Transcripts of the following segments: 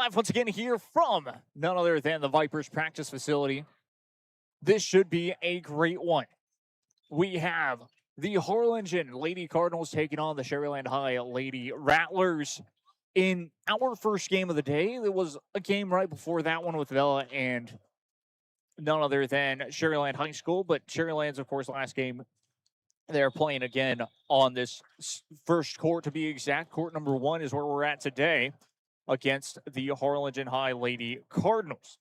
live once again here from none other than the Vipers practice facility. This should be a great one. We have the Harlingen Lady Cardinals taking on the Sharyland High Lady Rattlers in our first game of the day. There was a game right before that one with Vela and none other than Sharyland High School, but Sharyland's, of course, last game, they're playing again on this first court, to be exact. Court number 1 is where we're at today against the Harlingen High Lady Cardinals.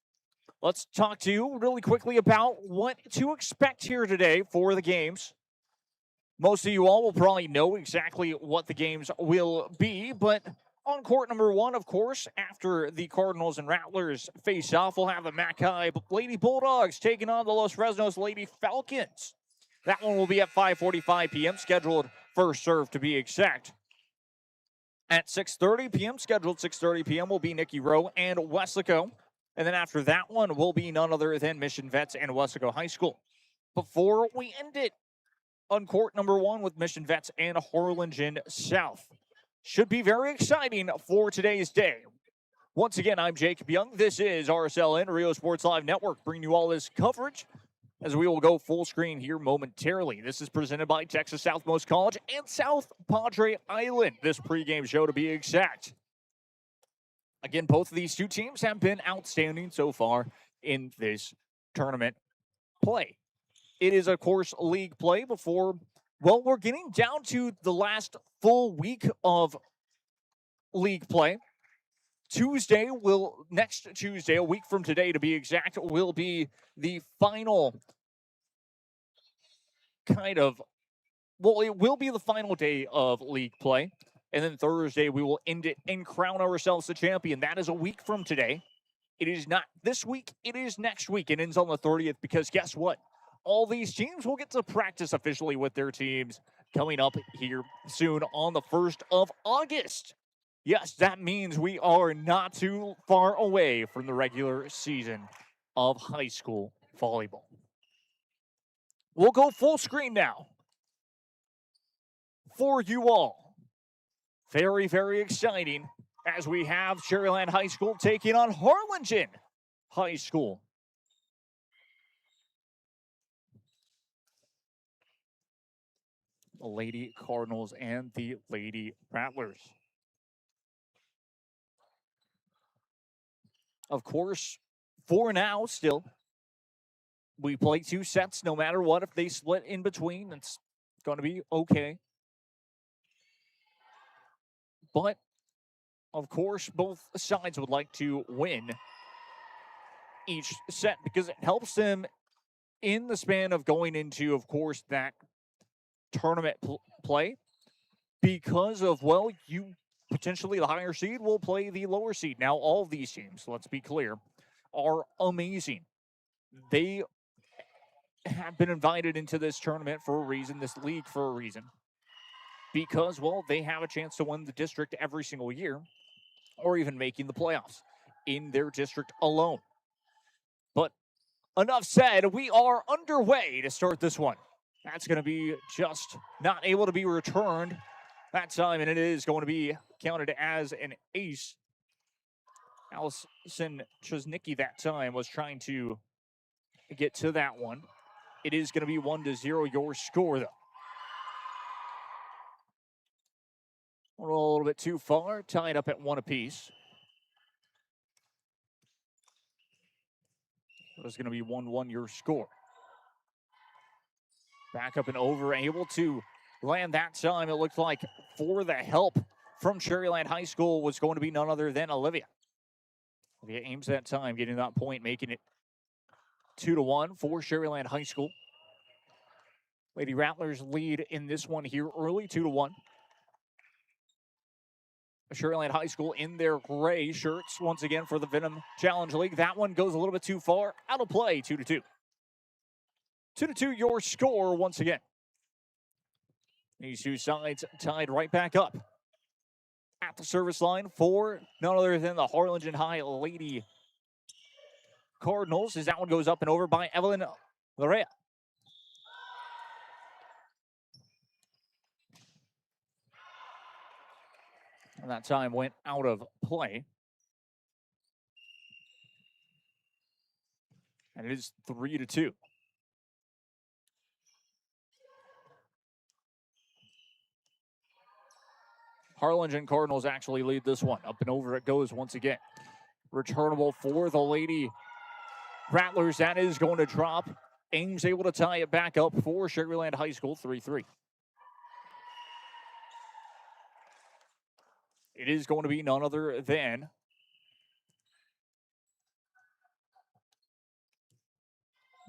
Let's talk to you really quickly about what to expect here today for the games. Most of you all will probably know exactly what the games will be, but on court number 1, of course, after the Cardinals and Rattlers face off, we'll have the McAllen Lady Bulldogs taking on the Los Fresnos Lady Falcons. That one will be at 5:45 p.m., scheduled first serve to be exact. At 6:30 p.m., scheduled 6:30 p.m., will be Nikki, Rowe, and Weslaco. And then after that one will be none other than Mission Vets and Weslaco High School. Before we end it on court number 1 with Mission Vets and Harlingen South. Should be very exciting for today's day. Once again, I'm Jacob Young. This is RSLN, Rio Sports Live Network, bringing you all this coverage as we will go full screen here momentarily. This is presented by Texas Southmost College and South Padre Island, this pregame show to be exact. Again, both of these two teams have been outstanding so far in this tournament play. It is, of course, league play before, well, we're getting down to the last full week of league play. Next Tuesday, a week from today to be exact, will be the final it will be the final day of league play. And then Thursday, we will end it and crown ourselves the champion. That is a week from today. It is not this week. It is next week. It ends on the 30th because guess what? All these teams will get to practice officially with their teams coming up here soon on the 1st of August. Yes, that means we are not too far away from the regular season of high school volleyball. We'll go full screen now for you all. Very, very exciting as we have Sharyland High School taking on Harlingen High School. The Lady Cardinals and the Lady Rattlers. Of course, for now still, we play 2 sets no matter what. If they split in between, it's going to be okay. But, of course, both sides would like to win each set because it helps them in the span of going into, of course, that tournament play because of, well, you potentially the higher seed will play the lower seed. Now, all of these teams, let's be clear, are amazing. They have been invited into this tournament for a reason, this league for a reason, because, well, they have a chance to win the district every single year or even making the playoffs in their district alone. But enough said, we are underway to start this one. That's going to be just not able to be returned that time, and it is going to be counted as an ace. Allison Chesnicki that time was trying to get to that one. It is going to be 1-0 your score, though. A little bit too far, tied up at 1 apiece. It's going to be 1-1 your score. Back up and over, able to land that time. It looked like for the help from Sharyland High School was going to be none other than Olivia. Olivia aims that time, getting that point, making it 2-1 for Sharyland High School. Lady Rattlers lead in this one here early, 2-1. Sharyland High School in their gray shirts once again for the Venom Challenge League. That one goes a little bit too far. Out of play, 2-2. 2-2 your score once again. These two sides tied right back up at the service line for none other than the Harlingen High Lady Cardinals, as that one goes up and over by Evelyn Larea. And that time went out of play. And it is 3-2. Harlingen Cardinals actually lead this one. Up and over it goes once again. Returnable for the Lady Rattlers. That is going to drop. Ames able to tie it back up for Sharyland High School, 3-3. It is going to be none other than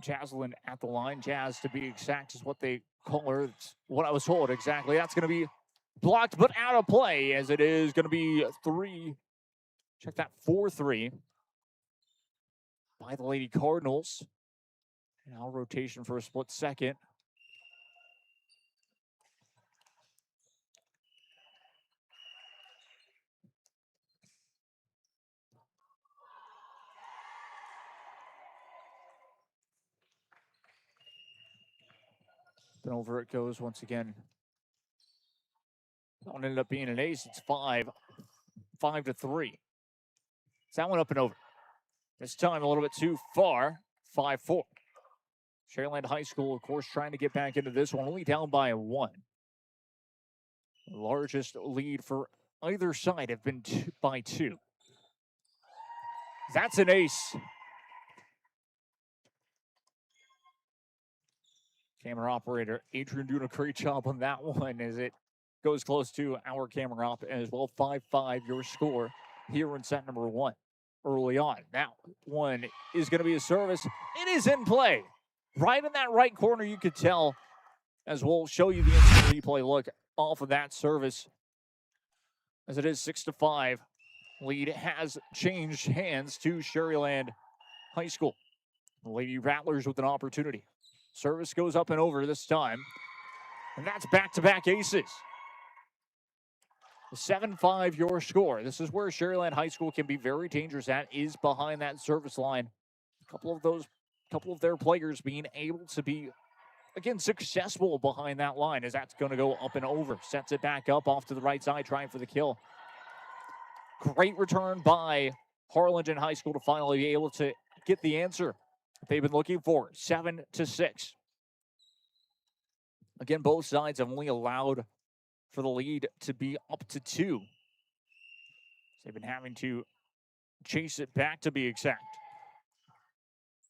Sharyland at the line. Jazz, to be exact, is what they call her. It's what I was told exactly. That's going to be blocked, but out of play, as it is going to be 4-3 by the Lady Cardinals. Now rotation for a split second. Then over it goes once again. That one ended up being an ace. It's 5-3. It's that one up and over. This time a little bit too far. 5-4. Sharyland High School, of course, trying to get back into this one. Only down by 1. The largest lead for either side have been by 2. That's an ace. Camera operator Adrian doing a great job on that one as it goes close to our camera op as well. 5-5 your score here in set number 1 early on. Now, one is going to be a service. It is in play. Right in that right corner, you could tell, as we'll show you the instant replay look off of that service. As it is 6-5. Lead has changed hands to Sharyland High School. The Lady Rattlers with an opportunity. Service goes up and over this time. And that's back-to-back aces. 7-5 your score. This is where Sharyland High School can be very dangerous at, is behind that service line. A couple of their players being able to be, again, successful behind that line, as that's going to go up and over. Sets it back up off to the right side, trying for the kill. Great return by Harlingen High School to finally be able to get the answer they've been looking for. 7-6. Again, both sides have only allowed for the lead to be up to 2. They've been having to chase it back, to be exact.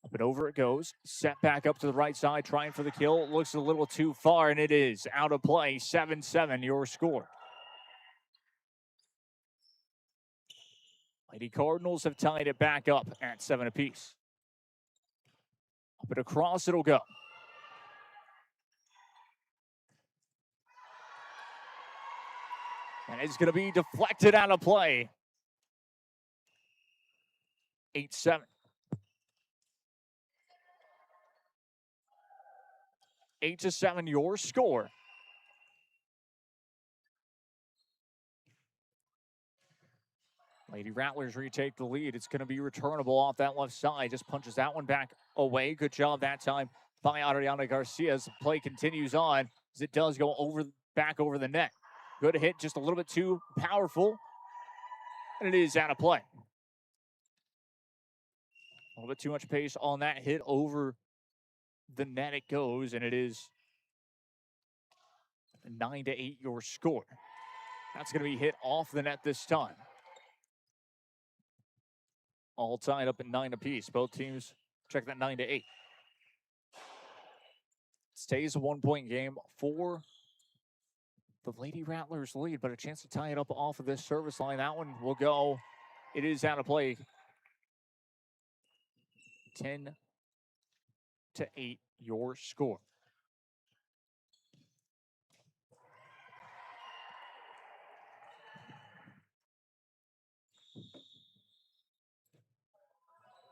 Up and over it goes. Set back up to the right side, trying for the kill. Looks a little too far, and it is out of play. 7-7 your score. Lady Cardinals have tied it back up at 7 apiece. Up and across it'll go. And it's going to be deflected out of play. 8-7. 8-7 your score. Lady Rattlers retake the lead. It's going to be returnable off that left side. Just punches that one back away. Good job that time by Adriana Garcia. As the play continues on, as it does go back over the net. Good hit, just a little bit too powerful. And it is out of play. A little bit too much pace on that hit. Over the net it goes, and it is 9-8 your score. That's going to be hit off the net this time. All tied up at 9 apiece. Both teams check that 9-8. Stays a 1-point game for the Lady Rattlers lead, but a chance to tie it up off of this service line. That one will go. It is out of play. 10-8 your score.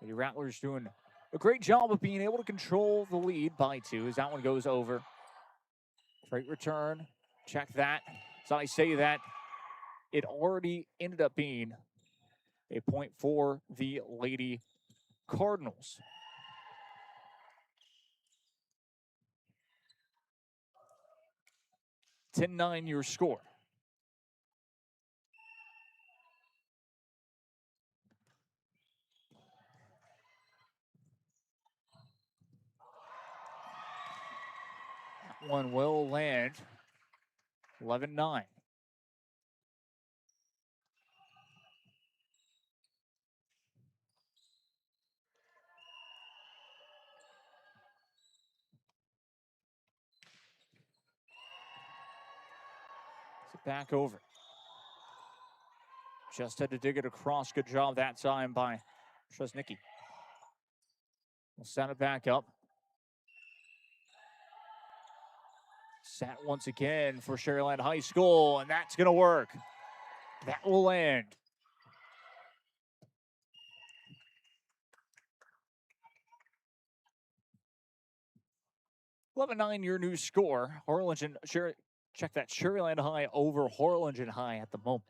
The Rattlers doing a great job of being able to control the lead by 2 as that one goes over. Great return. Check that. So I say that it already ended up being a point for the Lady Cardinals. (10-9) your score. one will land. 11-9. Back over. Just had to dig it across. Good job that time by Nikki. We'll set it back up. Set once again for Sharyland High School, and that's going to work. That will land. $11-9, your new score. Harlingen, check that. Sharyland High over Harlingen High at the moment.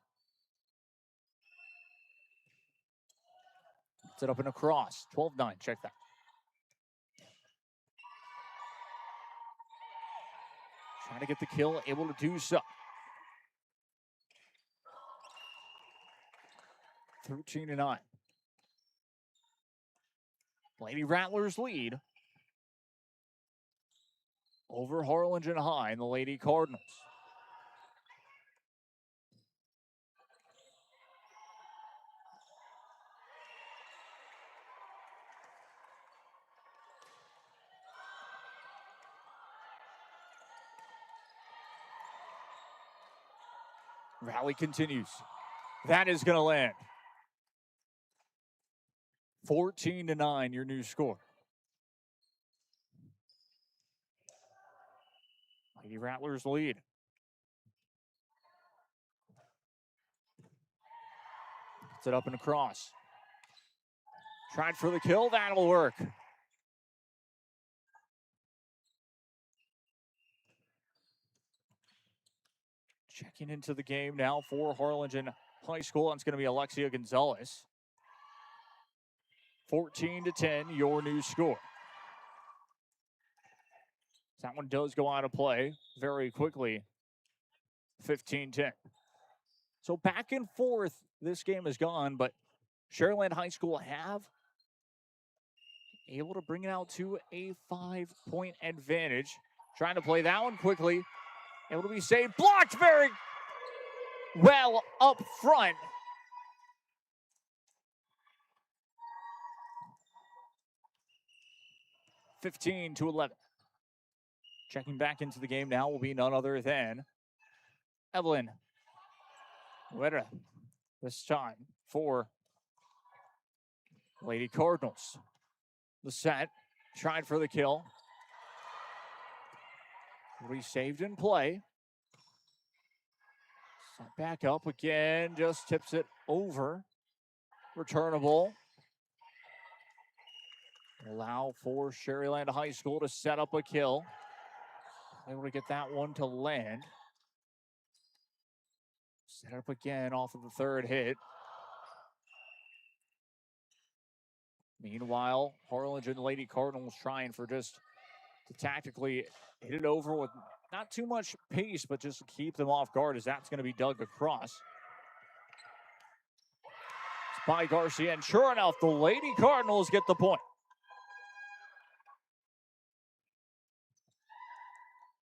Set up and across. 12-9. Check that. Trying to get the kill, able to do so. 13-9. Lady Rattlers lead over Harlingen High and the Lady Cardinals. Rally continues. That is going to land. 14-9, your new score. Lady Rattlers lead. Set up and across. Tried for the kill. That'll work. Checking into the game now for Harlingen High School. It's going to be Alexia Gonzalez. 14-10, your new score. That one does go out of play very quickly. 15-10. So back and forth, this game has gone, but Sharyland High School have able to bring it out to a 5-point advantage. Trying to play that one quickly. Able to be saved. Blocked very well up front. (15-11). Checking back into the game now will be none other than Evelyn Guerra. This time for Lady Cardinals. The set. Tried for the kill. Saved in play. Set back up again. Just tips it over. Returnable. Allow for Sharyland High School to set up a kill. Able to get that one to land. Set up again off of the third hit. Meanwhile, Harlingen Lady Cardinals trying for just to tactically hit it over with not too much pace, but just to keep them off guard, as that's going to be dug across. It's by Garcia, and sure enough, the Lady Cardinals get the point.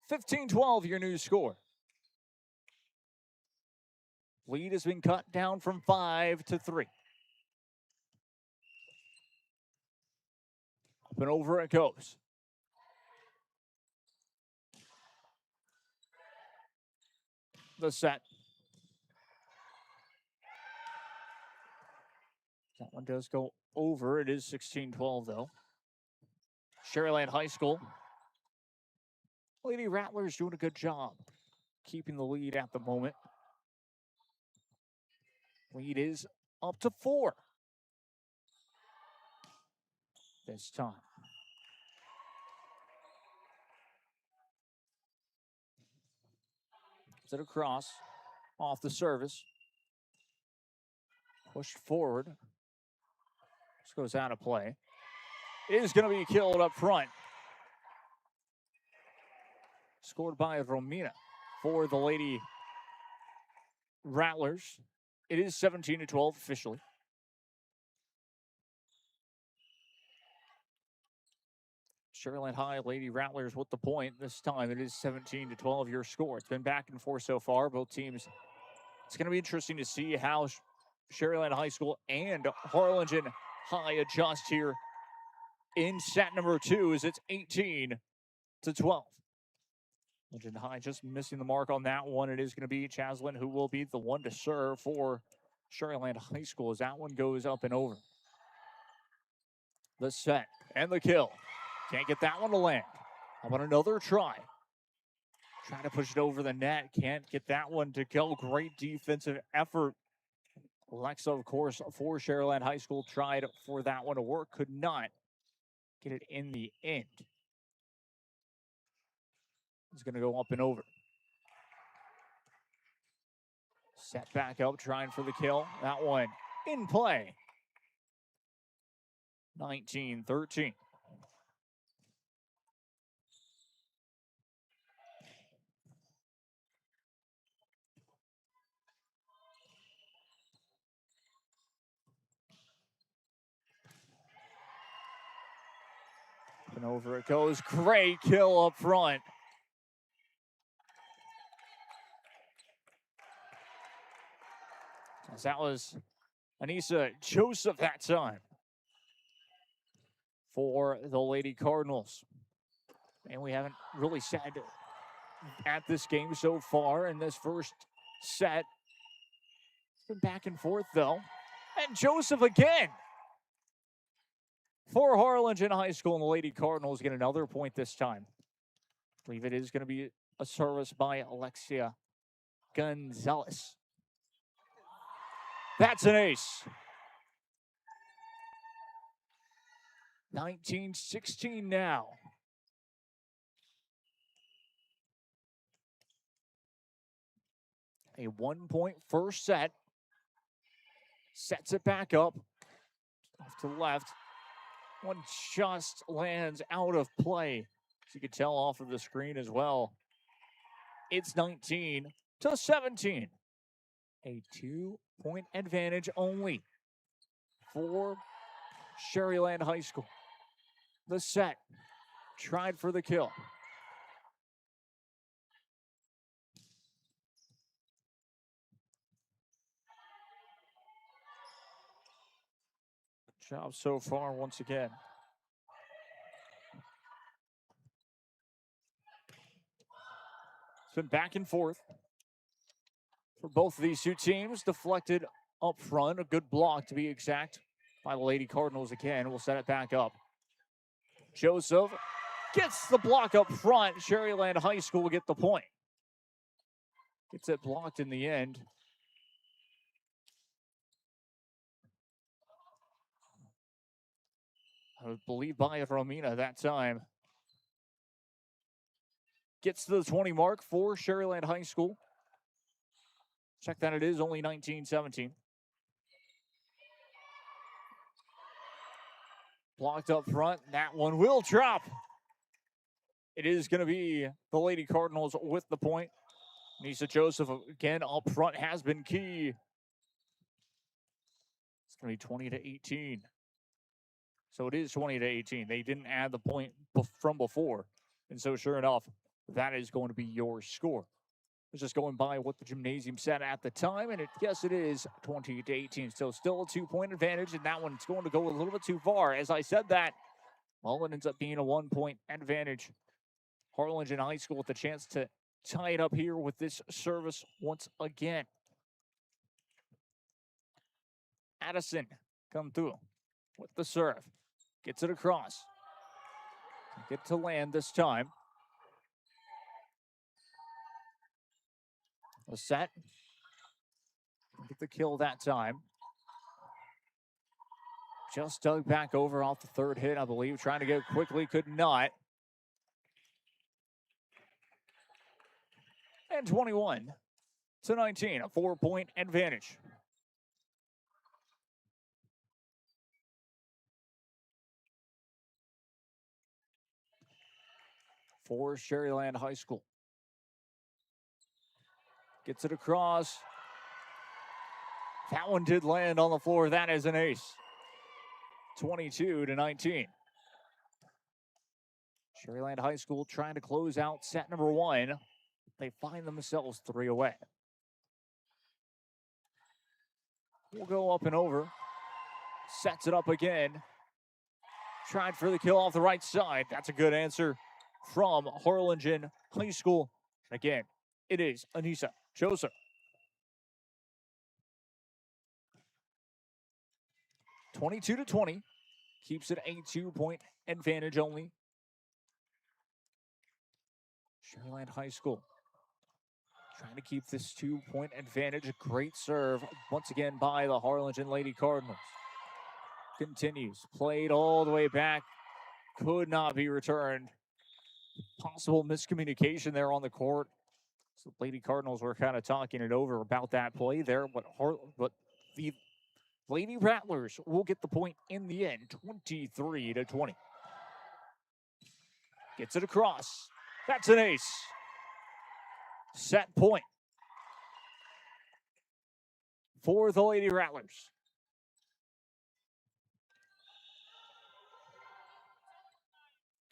15-12, your new score. Lead has been cut down from 5 to 3. Up and over it goes. The set. That one does go over. It is 16-12, though. Sharyland High School. Lady Rattlers doing a good job keeping the lead at the moment. Lead is up to 4 this time. Set across, off the service. Pushed forward. This goes out of play. It is going to be killed up front. Scored by Romina for the Lady Rattlers. It is 17-12 officially. Sharyland High Lady Rattlers with the point. This time it is 17-12 your score. It's been back and forth so far. Both teams. It's going to be interesting to see how Sharyland High School and Harlingen High adjust here in set number 2 as it's 18-12. Harlingen High just missing the mark on that one. It is going to be Chaslin who will be the one to serve for Sharyland High School as that one goes up and over. The set and the kill. Can't get that one to land. How about another try? Trying to push it over the net. Can't get that one to go. Great defensive effort. Alexa, of course, for Sharyland High School, tried for that one to work. Could not get it in the end. It's going to go up and over. Set back up, trying for the kill. That one in play. 19-13. And over it goes. Great kill up front. As that was Anissa Joseph that time for the Lady Cardinals. And we haven't really said at this game so far in this first set. It's been back and forth though. And Joseph again for Harlingen High School, and the Lady Cardinals get another point this time. I believe it is going to be a service by Alexia Gonzalez. That's an ace. 19-16 now. A 1-point first set. Sets it back up. Off to the left. One just lands out of play. As you can tell off of the screen as well. It's 19-17. A 2-point advantage only for Sharyland High School. The set. Tried for the kill. Good job so far once again. It's been back and forth for both of these two teams. Deflected up front. A good block to be exact by the Lady Cardinals again. We'll set it back up. Joseph gets the block up front. Sharyland High School will get the point. Gets it blocked in the end. I believe by Romina that time. Gets to the 20 mark for Sharyland High School. Check that, it is only 19-17. Blocked up front. That one will drop. It is going to be the Lady Cardinals with the point. Nisa Joseph again up front has been key. It's going to be 20-18. So it is 20-18. They didn't add the point from before. And so sure enough, that is going to be your score. I was just going by what the gymnasium said at the time, and yes, it is 20-18. So still a 2-point advantage, and that one's going to go a little bit too far. As I said that, well, it ends up being a 1-point advantage. Harlingen High School with a chance to tie it up here with this service once again. Addison come through with the serve. Gets it across. Get to land this time. A set. Get the kill that time. Just dug back over off the third hit, I believe. Trying to go quickly, could not. And 21-19, a 4-point advantage. For Sharyland High School. Gets it across. That one did land on the floor. That is an ace. 22-19. Sharyland High School trying to close out set number 1. They find themselves 3 away. We'll go up and over. Sets it up again. Tried for the kill off the right side. That's a good answer from Harlingen High School. Again, it is Anissa Joseph. 22-20. Keeps it a 2-point advantage only. Sharyland High School trying to keep this 2-point advantage. A great serve once again by the Harlingen Lady Cardinals. Continues. Played all the way back. Could not be returned. Possible miscommunication there on the court. So the Lady Cardinals were kind of talking it over about that play there, but the Lady Rattlers will get the point in the end, 23-20. Gets it across. That's an ace. Set point for the Lady Rattlers.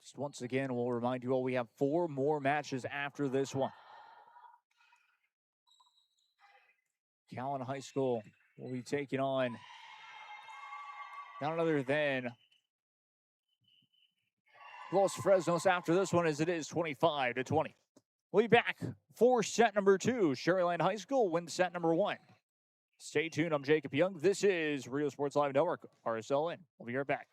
Just once again, we'll remind you all we have 4 more matches after this one. McAllen High School will be taking on none other than Los Fresnos after this one, as it is 25-20. We'll be back for set number 2. Sharyland High School wins set number 1. Stay tuned. I'm Jacob Young. This is Rio Sports Live Network, RSLN. We'll be right back.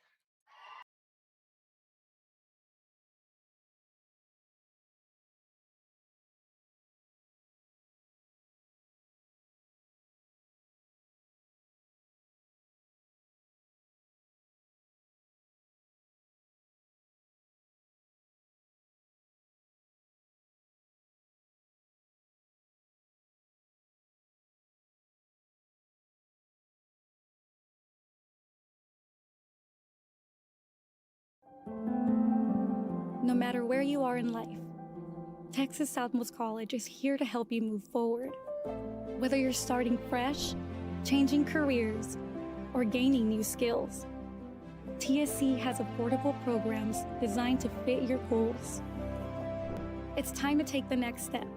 No matter where you are in life, Texas Southmost College is here to help you move forward. Whether you're starting fresh, changing careers, or gaining new skills, TSC has affordable programs designed to fit your goals. It's time to take the next step.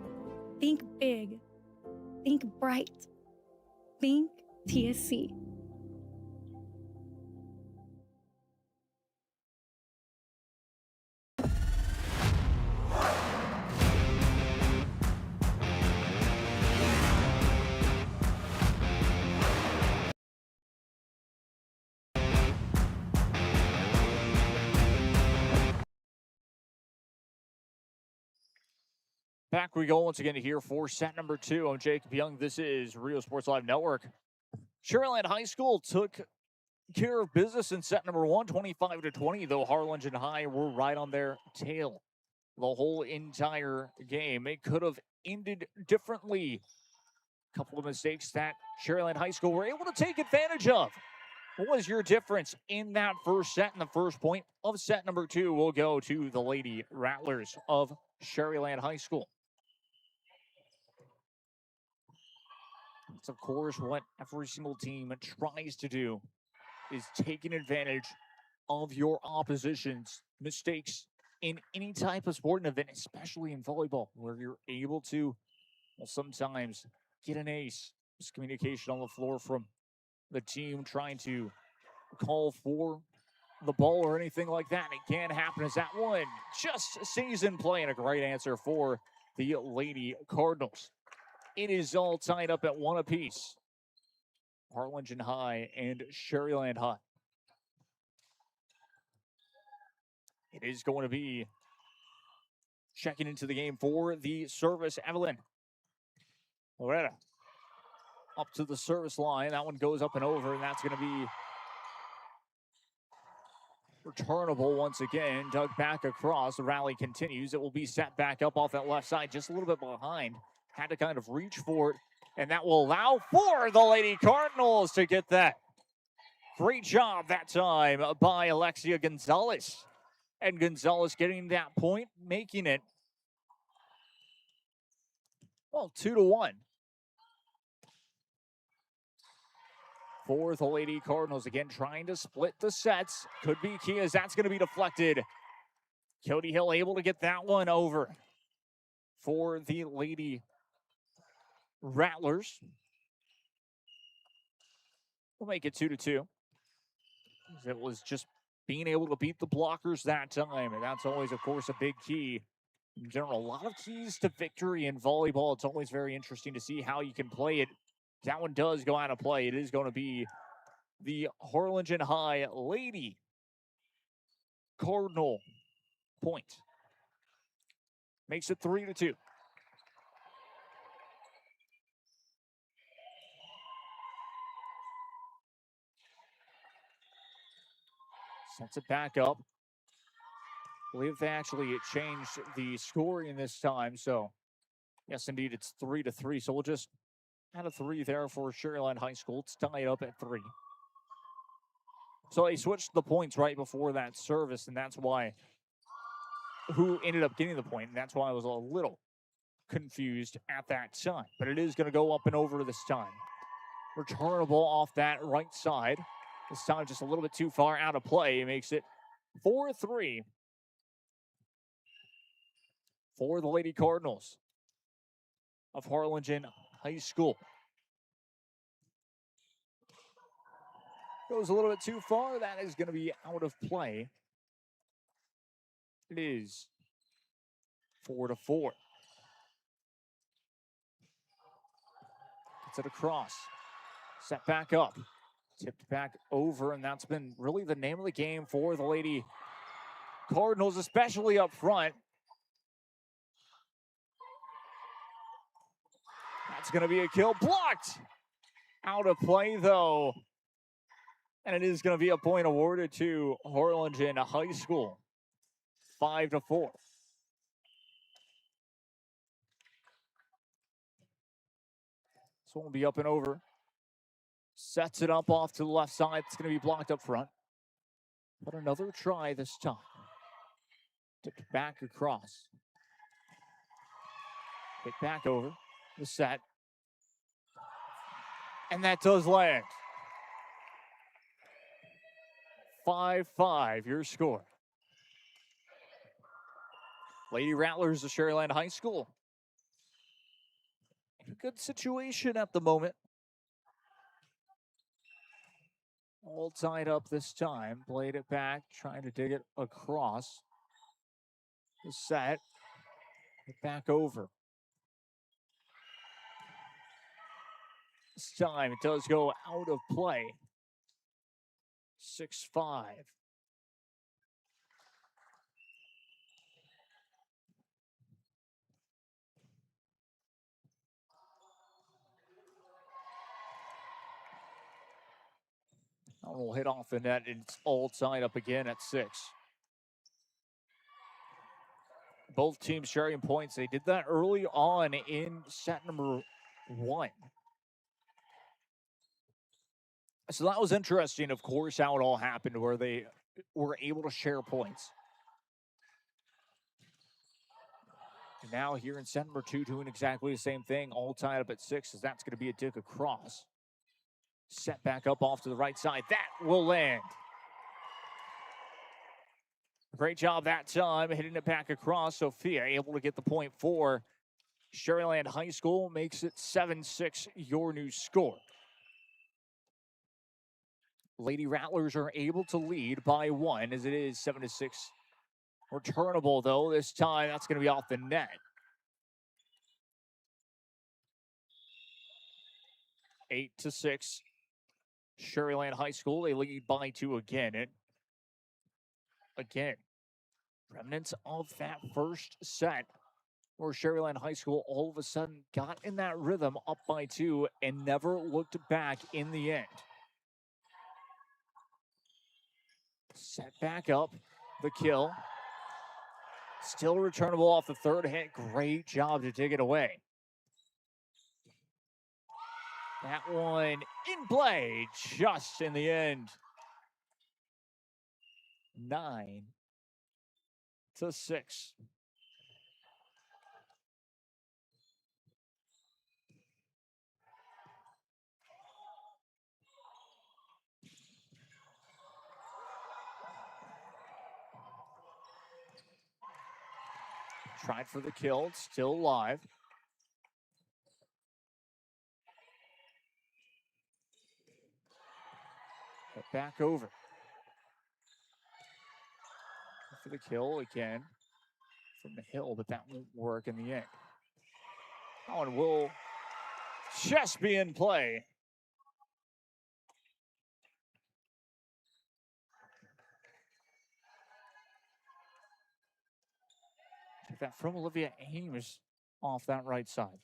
Think big. Think bright. Think TSC. Back we go once again here for set number 2. I'm Jacob Young. This is Rio Sports Live Network. Sharyland High School took care of business in set number 1, 25-20, though Harlingen High were right on their tail the whole entire game. It could have ended differently. A couple of mistakes that Sharyland High School were able to take advantage of. What was your difference in that first set? And the first point of set number 2 will go to the Lady Rattlers of Sharyland High School. It's, of course, what every single team tries to do, is taking advantage of your opposition's mistakes in any type of sporting event, especially in volleyball, where you're able to, well, sometimes get an ace. Miscommunication on the floor from the team trying to call for the ball or anything like that. It can happen as that one just stays in play, and a great answer for the Lady Cardinals. It is all tied up at 1 apiece. Harlingen High and Sharyland High. It is going to be checking into the game for the service, Evelyn Loretta. Up to the service line. That one goes up and over, and that's going to be returnable once again. Dug back across. The rally continues. It will be set back up off that left side, just a little bit behind. Had to kind of reach for it, and that will allow for the Lady Cardinals to get that. Great job that time by Alexia Gonzalez. And Gonzalez getting that point, making it, well, 2-1. For the Lady Cardinals, again, trying to split the sets. Could be key as that's going to be deflected. Cody Hill able to get that one over for the Lady Rattlers. We'll make it 2-2. It was just being able to beat the blockers that time, and that's always, of course, a big key. In general, a lot of keys to victory in volleyball. It's always very interesting to see how you can play it. That one does go out of play. It is going to be the Harlingen High Lady Cardinal point. Makes it 3-2. Sets it back up. I believe they actually changed the scoring this time. So, yes, indeed, it's 3-3. So we'll just add a 3 there for Sharyland High School. It's tied up at 3. So they switched the points right before that service, and that's why who ended up getting the point. And that's why I was a little confused at that time. But it is going to go up and over this time. Returnable off that right side. This time just a little bit too far out of play. It makes it 4-3 for the Lady Cardinals of Harlingen High School. Goes a little bit too far. That is going to be out of play. It is 4-4. Gets it across. Set back up. Tipped back over, and that's been really the name of the game for the Lady Cardinals, especially up front. That's going to be a kill. Blocked! Out of play, though. And it is going to be a point awarded to Harlingen High School. 5-4. This one will be up and over. Sets it up off to the left side. It's going to be blocked up front. But another try this time. Tipped back across. Hit back over. The set. And that does land. 5-5, your score. Lady Rattlers of Sharyland High School. In a good situation at the moment. All tied up this time. Played it back, trying to dig it across. The set. Hit back over. This time it does go out of play. 6-5. Will hit off the net, and it's all tied up again at 6. Both teams sharing points. They did that early on in set number 1. So that was interesting, of course, how it all happened, where they were able to share points. And now here in set number 2, doing exactly the same thing, all tied up at 6, as that's going to be a dig across. Set back up off to the right side. That will land. Great job that time, hitting it back across. Sophia able to get the point for Sharyland High School. Makes it 7-6, your new score. Lady Rattlers are able to lead by 1, as it is 7-6. Returnable, though, this time. That's going to be off the net. 8-6. Sharyland High School, they lead by 2 again. And again, remnants of that first set where Sharyland High School all of a sudden got in that rhythm up by 2 and never looked back in the end. Set back up, the kill. Still returnable off the third hit. Great job to dig it away. That one in play, just in the end. 9-6. Tried for the kill. It's still alive. But back over. For the kill again from the hill, but that won't work in the end. That one will just be in play. Take that from Olivia Ames off that right side.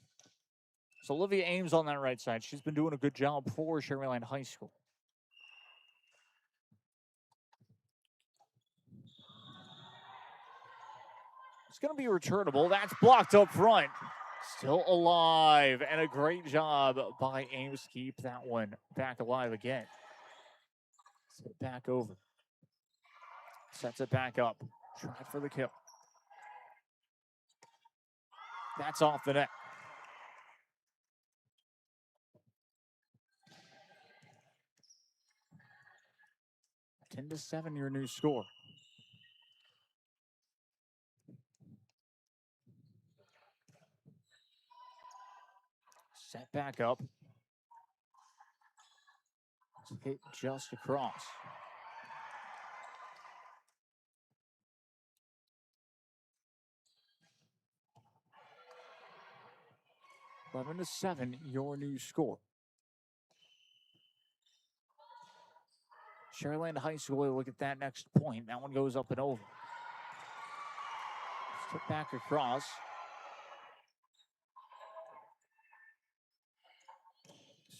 So Olivia Ames on that right side. She's been doing a good job for Sharyland High School. It's going to be returnable. That's blocked up front. Still alive, and a great job by Ames to keep that one back alive again. Set it back over. Sets it back up. Tried for the kill. That's off the net. Ten to 7, your new score. Set back up. Hit just across. Eleven to 7, your new score. Sharyland High School, look at that next point. That one goes up and over. Step back across.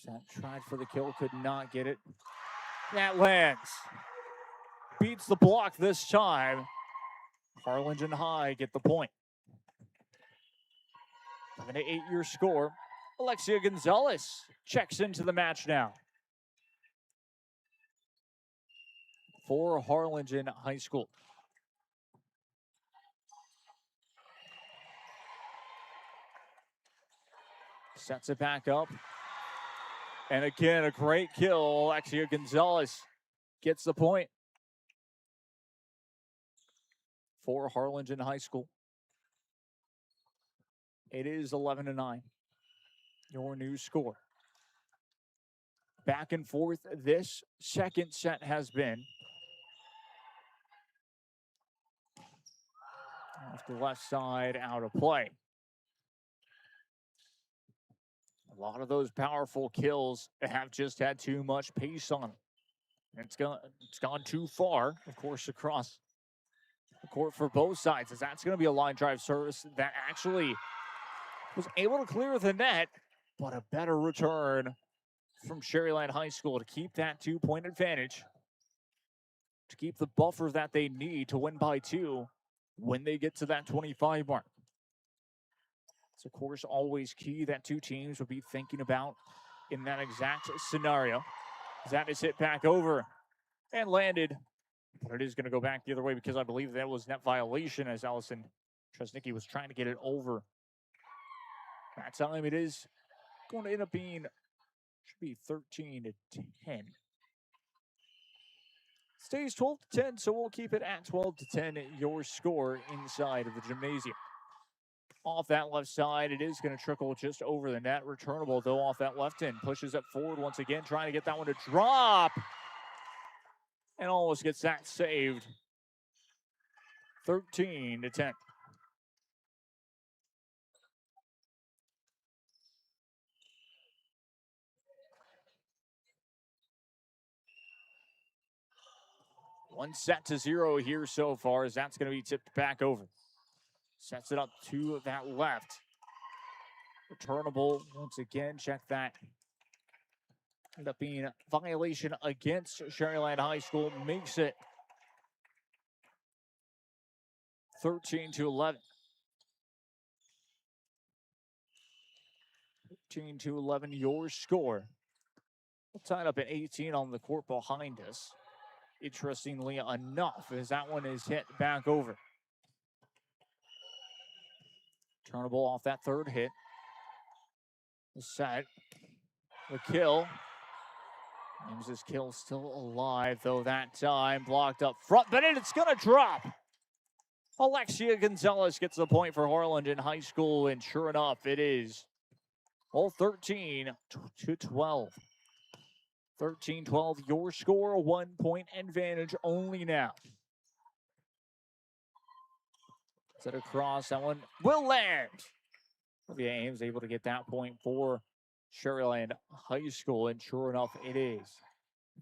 Set tried for the kill, could not get it. That lands. Beats the block this time. Harlingen High get the point. 7 to 8, your score. Alexia Gonzalez checks into the match now for Harlingen High School. Sets it back up. And again, a great kill. Alexia Gonzalez gets the point for Harlingen High School. It is 11 to 9. Your new score. Back and forth this second set has been. Off the left side, out of play. A lot of those powerful kills have just had too much pace on them. It's gone too far, of course, across the court for both sides, as that's going to be a line drive service that actually was able to clear the net, but a better return from Sharyland High School to keep that 2-point advantage, to keep the buffer that they need to win by 2 when they get to that 25 mark. It's, of course, always key that two teams will be thinking about in that exact scenario. That is hit back over and landed, but it is going to go back the other way because I believe that was net violation as Allison Nikki was trying to get it over. That time it is going to end up being, should be 13 to 10. Stays 12 to 10, so we'll keep it at 12 to 10, your score inside of the gymnasium. Off that left side, it is going to trickle just over the net. Returnable, though, off that left end. Pushes it forward once again, trying to get that one to drop. And almost gets that saved. 13 to 10. One set to 0 here so far, as that's going to be tipped back over. Sets it up to that left. Returnable once again. Check that. End up being a violation against Sharyland High School. Makes it 13 to 11. 13 to 11, your score. We'll tie it up at 18 on the court behind us. Interestingly enough, as that one is hit back over. Turnable off that third hit. The set. The kill. Ames' kill still alive, though that time blocked up front, but it's going to drop. Alexia Gonzalez gets the point for Harlingen High School, and sure enough, it is 13 to 12. 13-12, your score, a 1-point advantage only now. Set across, that one will land. Olivia Ames able to get that point for Sharyland High School, and sure enough, it is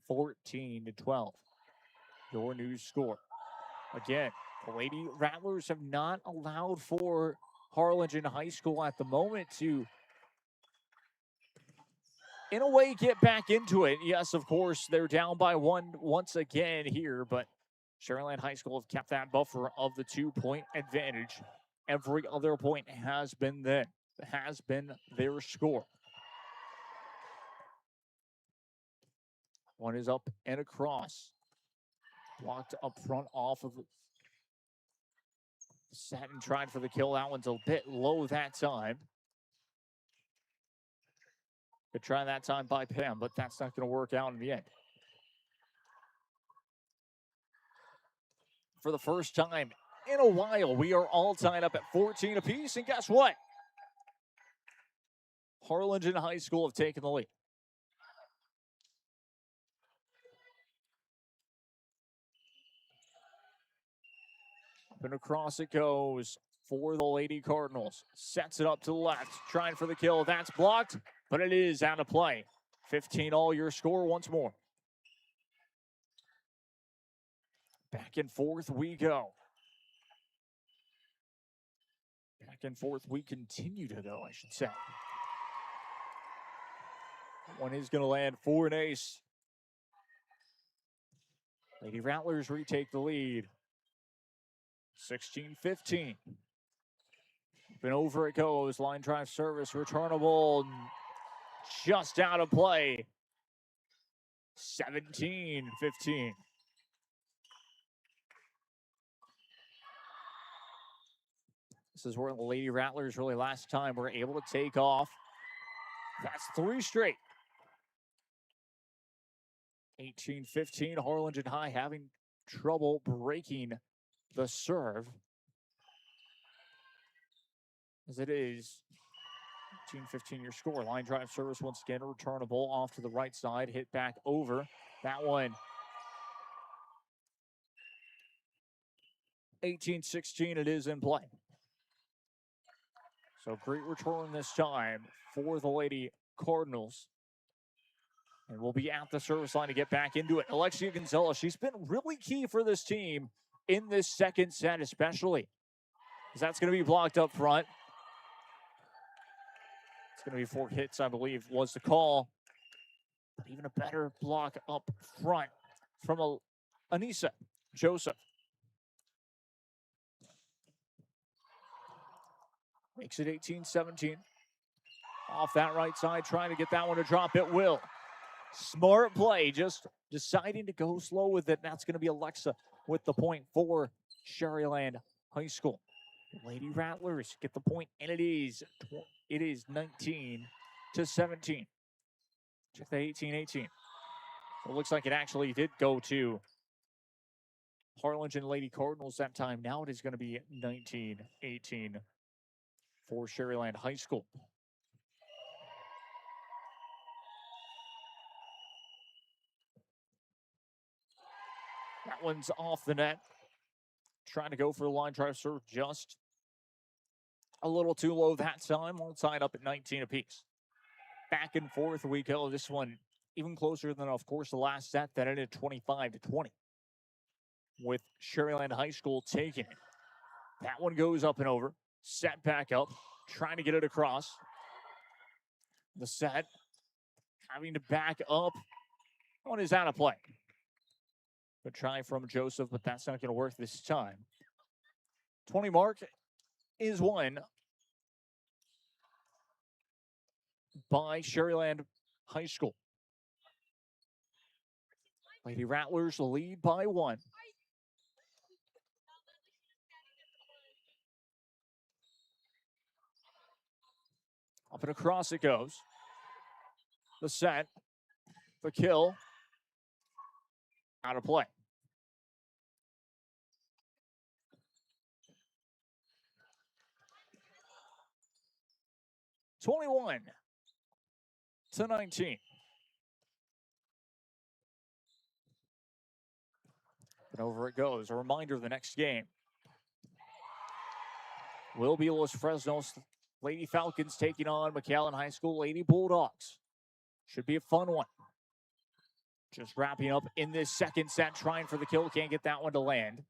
14 to 12. Your new score. Again, the Lady Rattlers have not allowed for Harlingen High School at the moment to, in a way, get back into it. Yes, of course, they're down by one once again here, but Sharyland High School have kept that buffer of the 2-point advantage. Every other point has been their score. One is up and across. Blocked up front off of Satin, tried for the kill. That one's a bit low that time. Could try that time by Pam, but that's not going to work out in the end. For the first time in a while, we are all tied up at 14 apiece, and guess what? Harlingen High School have taken the lead. Up and across it goes for the Lady Cardinals. Sets it up to the left, trying for the kill. That's blocked, but it is out of play. 15 all, your score once more. Back and forth we go. Back and forth we continue to go, I should say. One is going to land for an ace. Lady Rattlers retake the lead. 16-15. And over it goes. Line drive service, returnable. Just out of play. 17-15. This is where the Lady Rattlers really last time were able to take off. That's 3 straight. 18-15, Harlingen High having trouble breaking the serve. As it is 18-15 your score. Line drive service once again, returnable off to the right side, hit back over. That one 18-16, it is in play. So great return this time for the Lady Cardinals. And we'll be at the service line to get back into it. Alexia Gonzalez, she's been really key for this team in this second set especially. Because that's going to be blocked up front. It's going to be 4 hits, I believe, was the call. But even a better block up front from Anissa Joseph. Makes it 18-17. Off that right side, trying to get that one to drop. It will. Smart play, just deciding to go slow with it. That's going to be Alexa with the point for Sharyland High School. Lady Rattlers get the point, and it is 19-17. Check that 18-18. It looks like it actually did go to Harlingen Lady Cardinals that time. Now it is going to be 19-18 for Sharyland High School. That one's off the net. Trying to go for the line drive serve, just a little too low that time. All tied up at 19 apiece. Back and forth we go. This one even closer than, of course, the last set that ended 25-20. With Sharyland High School taking it. That one goes up and over. Set back up. Trying to get it across. The set having to back up. One is out of play. Good try from Joseph, but that's not going to work this time. 20 mark is won by Sharyland High School. Lady Rattlers lead by 1. Up and across it goes. The set, the kill, out of play. 21-19. And over it goes. A reminder of the next game will be Los Fresnos Lady Falcons taking on McAllen High School Lady Bulldogs. Should be a fun one. Just wrapping up in this second set, trying for the kill. Can't get that one to land.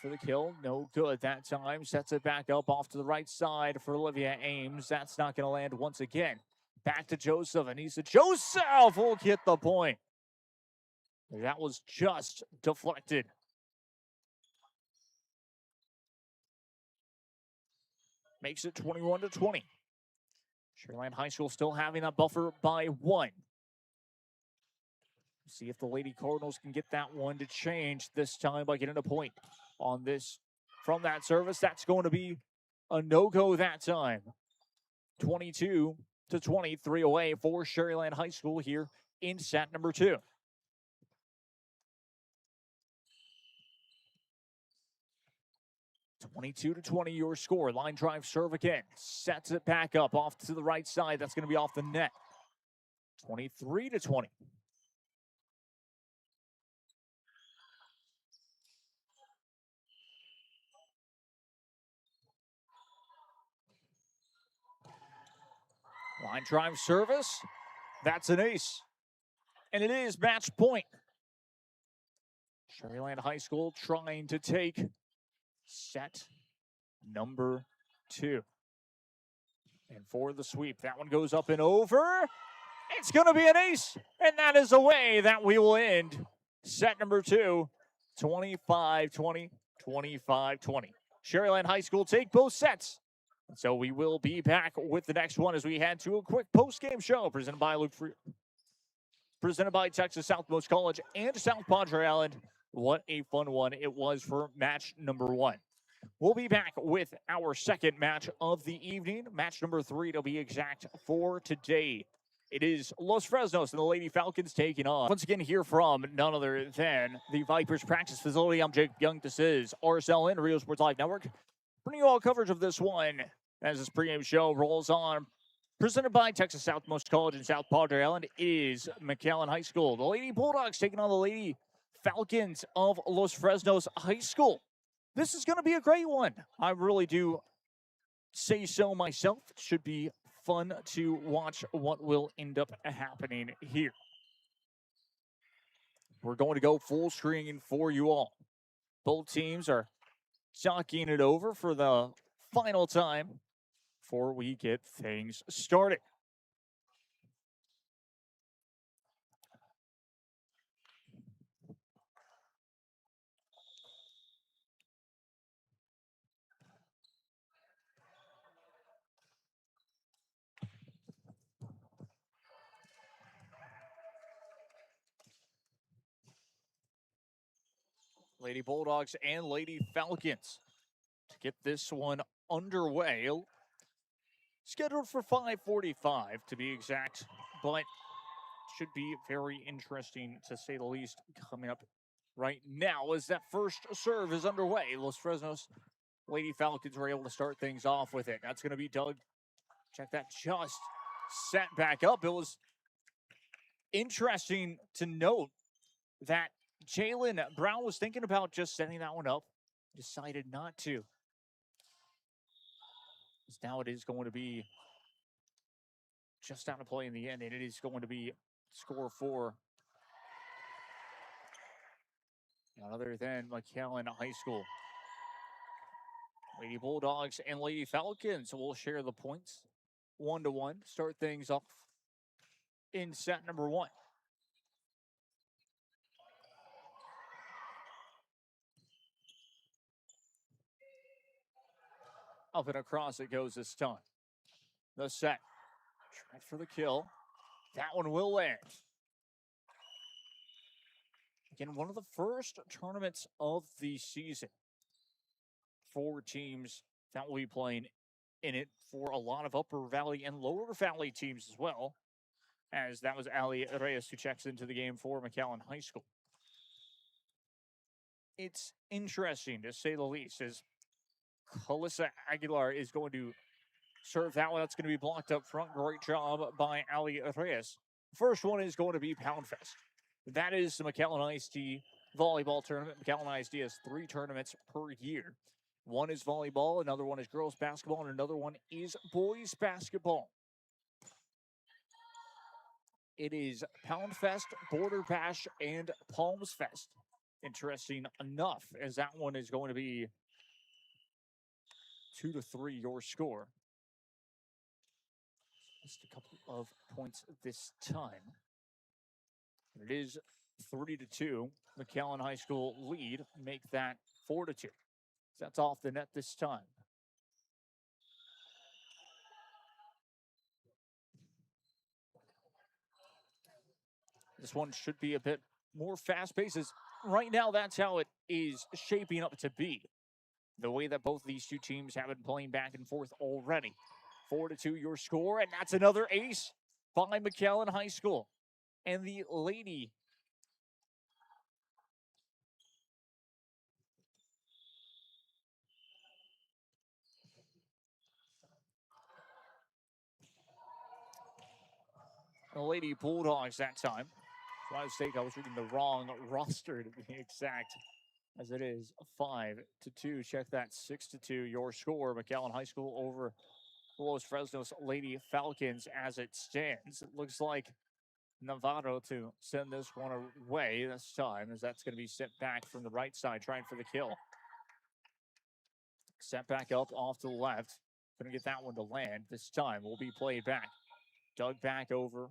For the kill, no good that time. Sets it back up off to the right side for Olivia Ames. That's not going to land once again. Back to Joseph, and he's Joseph will get the point. That was just deflected. Makes it 21-20. Sharyland High School still having that buffer by 1. See if the Lady Cardinals can get that one to change this time by getting a point on this from that service. That's going to be a no-go that time. 22-23 away for Sharyland High School here in set number 2. (22-20) your score. Line drive serve again. Sets it back up off to the right side. That's going to be off the net. 23-20. Line drive service. That's an ace. And it is match point. Sharyland High School trying to take set number 2. And for the sweep, that one goes up and over. It's going to be an ace. And that is the way that we will end set number 2. 25-20, 25-20. Sharyland High School take both sets. So we will be back with the next one as we head to a quick post-game show presented by Texas Southmost College and South Padre Island. What a fun one it was for match number 1. We'll be back with our second match of the evening, match number 3 to be exact for today. It is Los Fresnos and the Lady Falcons taking on. Once again, here from none other than the Vipers practice facility. I'm Jake Young. This is RSLN, Rio Sports Live Network. Bringing you all coverage of this one as this pregame show rolls on. Presented by Texas Southmost College and South Padre Island is McAllen High School. The Lady Bulldogs taking on the Lady Falcons of Los Fresnos High School. This is going to be a great one. I really do say so myself. It should be fun to watch what will end up happening here. We're going to go full screen for you all. Both teams are talking it over for the final time before we get things started. Lady Bulldogs and Lady Falcons to get this one underway. Scheduled for 5:45 to be exact, but should be very interesting to say the least coming up right now as that first serve is underway. Los Fresnos Lady Falcons were able to start things off with it. That's going to be Doug. Check that, just set back up. It was interesting to note that Jalen Brown was thinking about just setting that one up, decided not to. Now it is going to be just out of play in the end, and it is going to be score 4. None other than McAllen High School. Lady Bulldogs and Lady Falcons will share the points 1-1. Start things off in set number 1. Up and across it goes this time. The set. Tried for the kill. That one will land. Again, one of the first tournaments of the season. 4 teams that will be playing in it for a lot of Upper Valley and Lower Valley teams as well. As that was Ali Reyes who checks into the game for McAllen High School. It's interesting to say the least, as Calissa Aguilar is going to serve that one. That's going to be blocked up front. Great job by Ali Reyes. First one is going to be Pound Fest. That is the McAllen ISD volleyball tournament. McAllen ISD has 3 tournaments per year. One is volleyball, another one is girls basketball, and another one is boys basketball. It is Pound Fest, Border Bash, and Palms Fest. Interesting enough, as that one is going to be 2-3 your score. Just a couple of points this time. It is 3-2. McAllen High School lead. Make that 4-2. That's off the net this time. This one should be a bit more fast-paced. Right now, that's how it is shaping up to be. The way that both these two teams have been playing back and forth already. 4-2 your score, and that's another ace by McAllen High School. And the lady Bulldogs that time. My mistake, I was reading the wrong roster to be exact, as it is 5-2. Check that, 6-2 your score. McAllen High School over Los Fresnos Lady Falcons as it stands. It looks like Navarro to send this one away this time, as that's going to be sent back from the right side, trying for the kill. Set back up off to the left. Going to get that one to land. This time will be played back. Dug back over.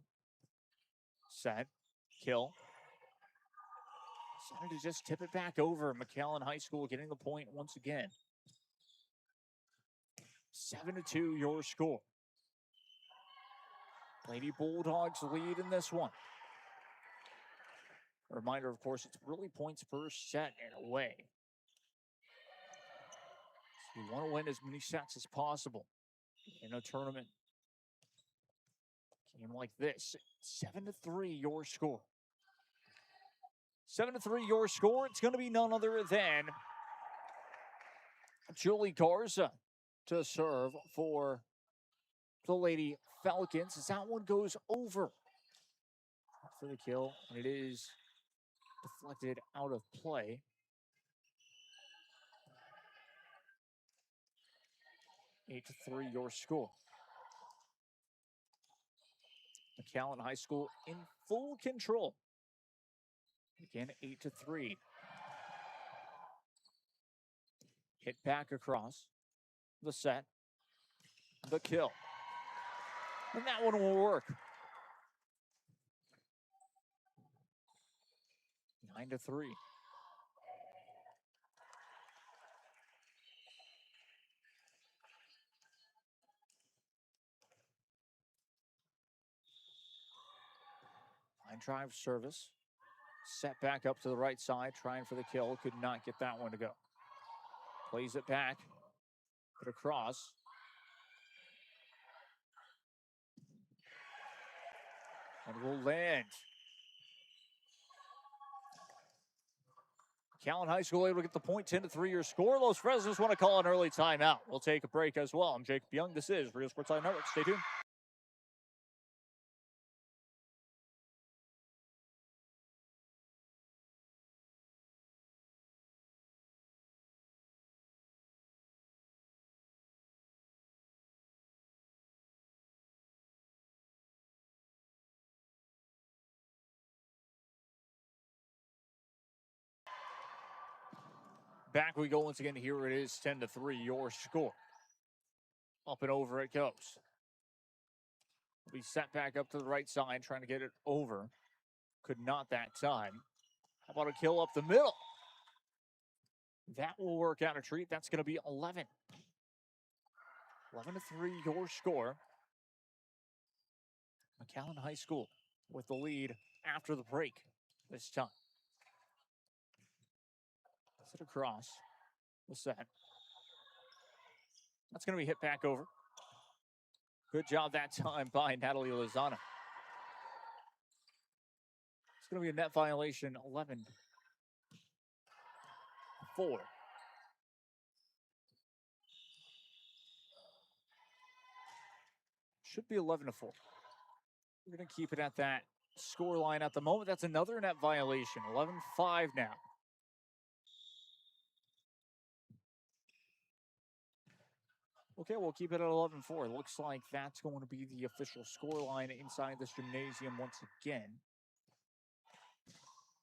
Set. Kill. Decided to just tip it back over. McAllen High School getting the point once again. 7-2 your score. Lady Bulldogs lead in this one. A reminder, of course, it's really points per set in a way. So you want to win as many sets as possible in a tournament game like this. 7-3 your score. 7-3 your score. It's going to be none other than Julie Garza to serve for the Lady Falcons, as that one goes over for the kill, and it is deflected out of play. 8-3 your score. McAllen High School in full control. Again, 8-3. Hit back across the set. The kill. And that one will work. 9-3. Line drive service. Set back up to the right side, trying for the kill. Could not get that one to go. Plays it back. Put across. And will land. McAllen High School able to get the point, 10-3 your score. Los Fresnos want to call an early timeout. We'll take a break as well. I'm Jacob Young. This is Real Sports Line Network. Stay tuned. Back we go once again. Here it is, 10-3 your score. Up and over it goes. We set back up to the right side, trying to get it over. Could not that time. How about a kill up the middle? That will work out a treat. That's going to be 11. 11-3 your score. McAllen High School with the lead after the break this time. Sit across the set. That's going to be hit back over. Good job that time by Natalie Lozano. It's going to be a net violation, 11-4. Should be 11-4. We're going to keep it at that score line at the moment. That's another net violation. 11-5 now. Okay, we'll keep it at 11-4. Looks like that's going to be the official score line inside this gymnasium once again.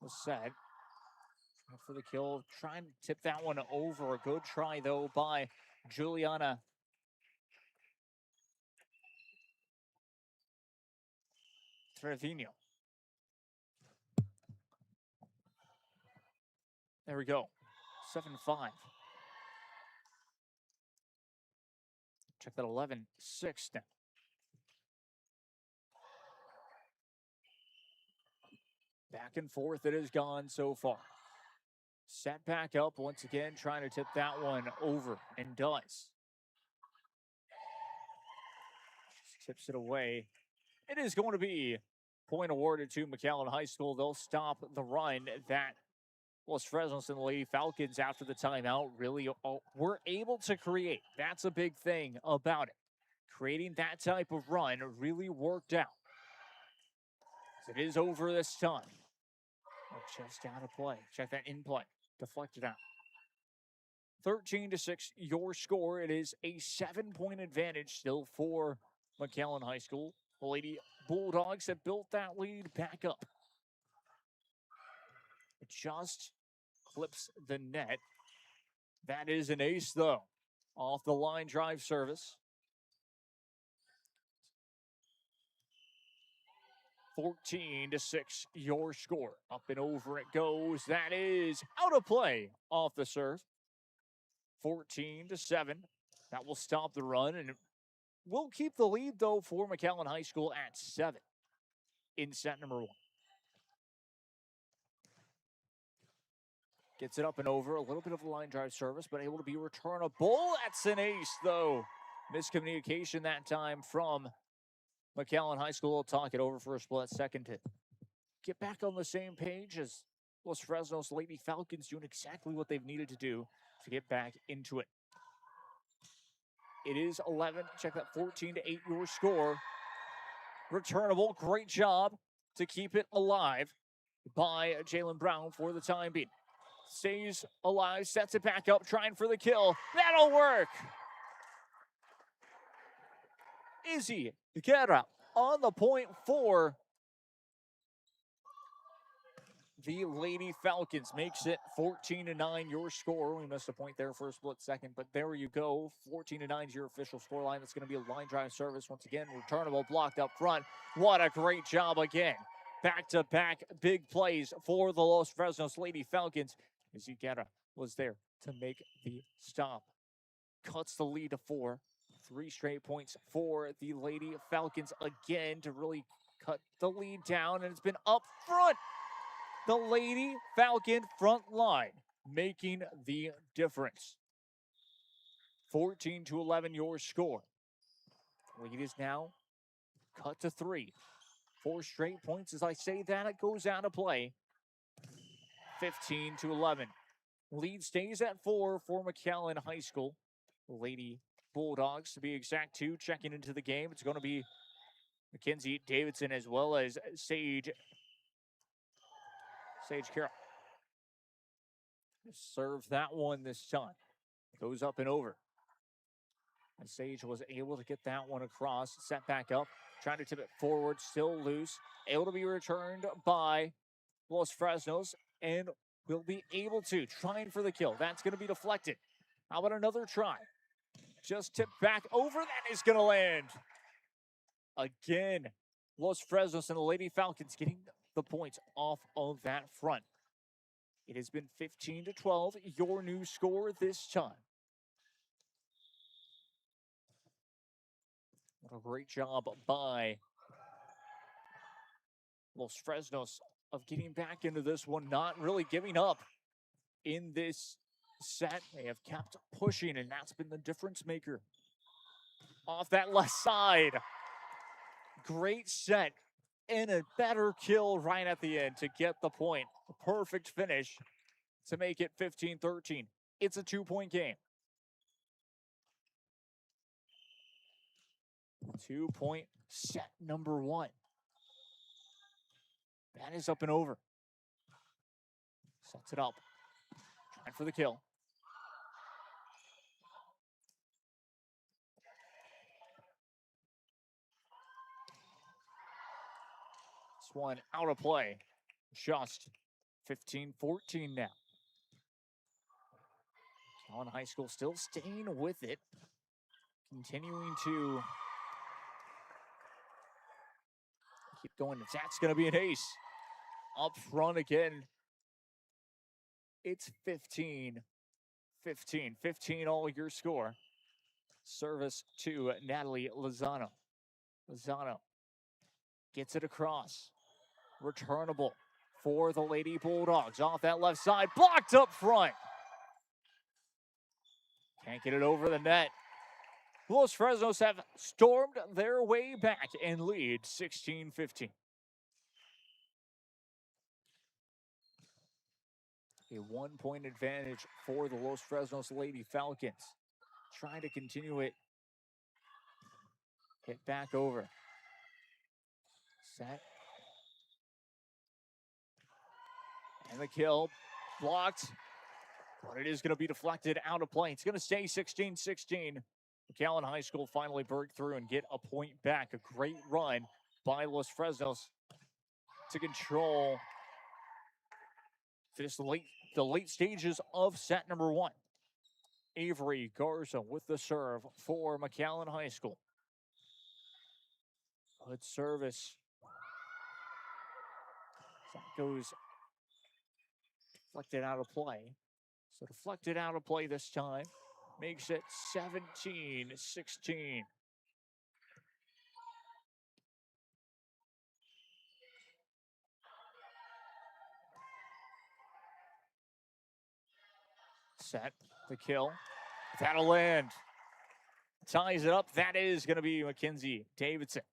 Was set. For the kill, trying to tip that one over. A good try, though, by Juliana Trevino. There we go. 7-5. Check that 11-6 now. Back and forth it has gone so far. Set back up once again, trying to tip that one over, and does. Just tips it away. It is going to be point awarded to McAllen High School. They'll stop the run that Fresnos and the Lady Falcons after the timeout really were able to create. That's a big thing about it. Creating that type of run really worked out. It is over this time. Just out of play. Check that in play. Deflected out. 13-6, your score. It is a 7-point advantage still for McAllen High School. The Lady Bulldogs have built that lead back up. It just clips the net. That is an ace, though. Off the line drive service. 14-6, your score. Up and over it goes. That is out of play off the serve. 14-7. That will stop the run, and we'll keep the lead, though, for McAllen High School at 7 in set number 1. Gets it up and over. A little bit of a line drive service, but able to be returnable. That's an ace, though. Miscommunication that time from McAllen High School will talk it over for a split second to get back on the same page as Los Fresnos Lady Falcons doing exactly what they've needed to do to get back into it. It is 11. Check that 14-8, your score. Returnable. Great job to keep it alive by Jalen Brown for the time being. Stays alive, sets it back up, trying for the kill. That'll work. Izzy Guerra on the point for the Lady Falcons. Makes it 14-9, your score. We missed a point there for a split second, but there you go. 14-9 is your official score line. That's going to be a line drive service once again. Returnable, blocked up front. What a great job again. Back-to-back big plays for the Los Fresnos Lady Falcons. Izzy Guerra was there to make the stop. Cuts the lead to 4. 3 straight points for the Lady Falcons again to really cut the lead down, and it's been up front. The Lady Falcon front line making the difference. 14-11, your score. Lead is now cut to 3. 4 straight points. As I say that, it goes out of play. 15-11. Lead stays at 4 for McAllen High School. Lady Bulldogs, to be exact, 2 checking into the game. It's going to be Mackenzie Davidson as well as Sage Carroll. Serve that one this time. Goes up and over. And Sage was able to get that one across. Set back up. Trying to tip it forward. Still loose. Able to be returned by Los Fresnos. And will be able to. Trying for the kill. That's going to be deflected. How about another try? Just tipped back over. That is going to land. Again, Los Fresnos and the Lady Falcons getting the points off of that front. It has been 15-12, your new score this time. What a great job by Los Fresnos of getting back into this one, not really giving up in this set. They have kept pushing, and that's been the difference maker. Off that left side. Great set. And a better kill right at the end to get the point. A perfect finish to make it 15-13. It's a 2-point game. 2-point set number 1. That is up and over. Sets it up. Trying for the kill. This one out of play. Just 15-14 now. McAllen High School still staying with it. Continuing to keep going. That's going to be an ace. Up front again. It's 15-15. 15 all your score. Service to Natalie Lozano. Lozano gets it across. Returnable for the Lady Bulldogs. Off that left side. Blocked up front. Can't get it over the net. Los Fresnos have stormed their way back and lead 16-15. A 1-point advantage for the Los Fresnos Lady Falcons. Trying to continue it. Hit back over. Set. And the kill. Blocked. But it is going to be deflected out of play. It's going to stay 16-16. McAllen High School finally break through and get a point back. A great run by Los Fresnos to control the late stages of set number 1. Avery Garza with the serve for McAllen High School. Good service. That goes deflected out of play. So deflected out of play this time. Makes it 17-16. Set the kill. That'll land. Ties it up. That is going to be Mackenzie Davidson.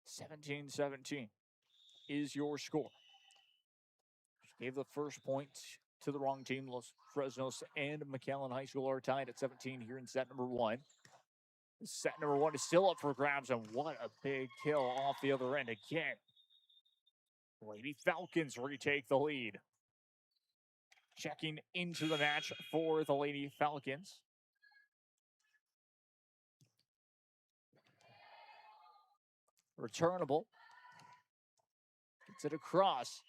(17-17) is your score. Gave the first point to the wrong team. Los Fresnos and McAllen High School are tied at 17 here in set number 1. Set number 1 is still up for grabs, and what a big kill off the other end again. Lady Falcons retake the lead. Checking into the match for the Lady Falcons. Returnable. Gets it across.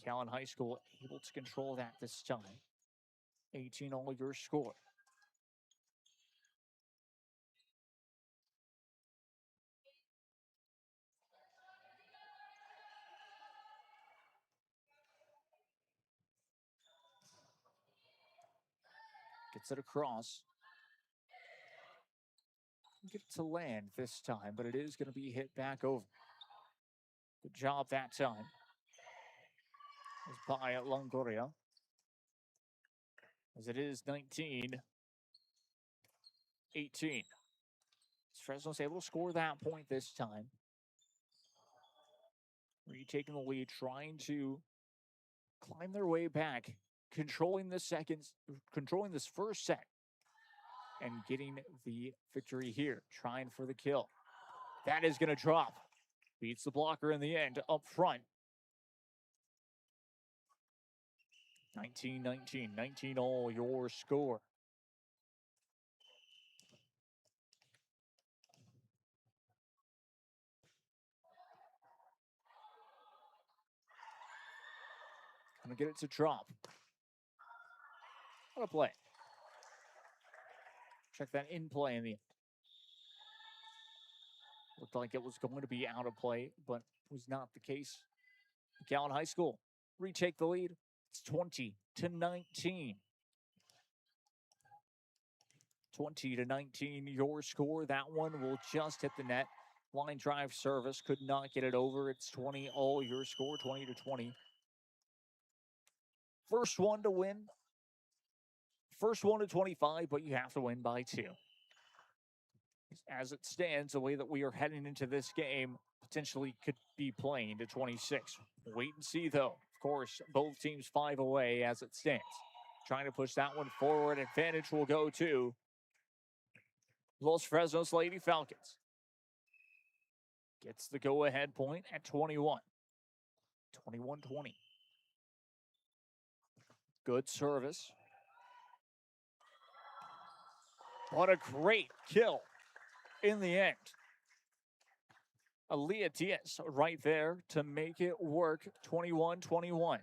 McAllen High School able to control that this time. 18 all your score. Gets it across. Get it to land this time, but it is going to be hit back over. Good job that time. It's by Longoria. As it is 19-18. Fresno's able to score that point this time. Retaking the lead, trying to climb their way back, controlling this first set, and getting the victory here. Trying for the kill. That is going to drop. Beats the blocker in the end up front. 19-19. 19 all your score. Gonna get it to drop. What a play. Check that in play in the end. Looked like it was going to be out of play, but was not the case. McAllen High School retake the lead. It's 20-19. 20-19 your score. That one will just hit the net. Line drive service could not get it over. It's 20 all your score. 20-20. First one to win. First one to 25, but you have to win by 2. As it stands, the way that we are heading into this game potentially could be playing to 26. Wait and see, though. Of course, both teams 5 away as it stands. Trying to push that one forward. Advantage will go to Los Fresnos Lady Falcons. Gets the go-ahead point at 21. 21-20. Good service. What a great kill in the end. Aaliyah Diaz right there to make it work. 21-21.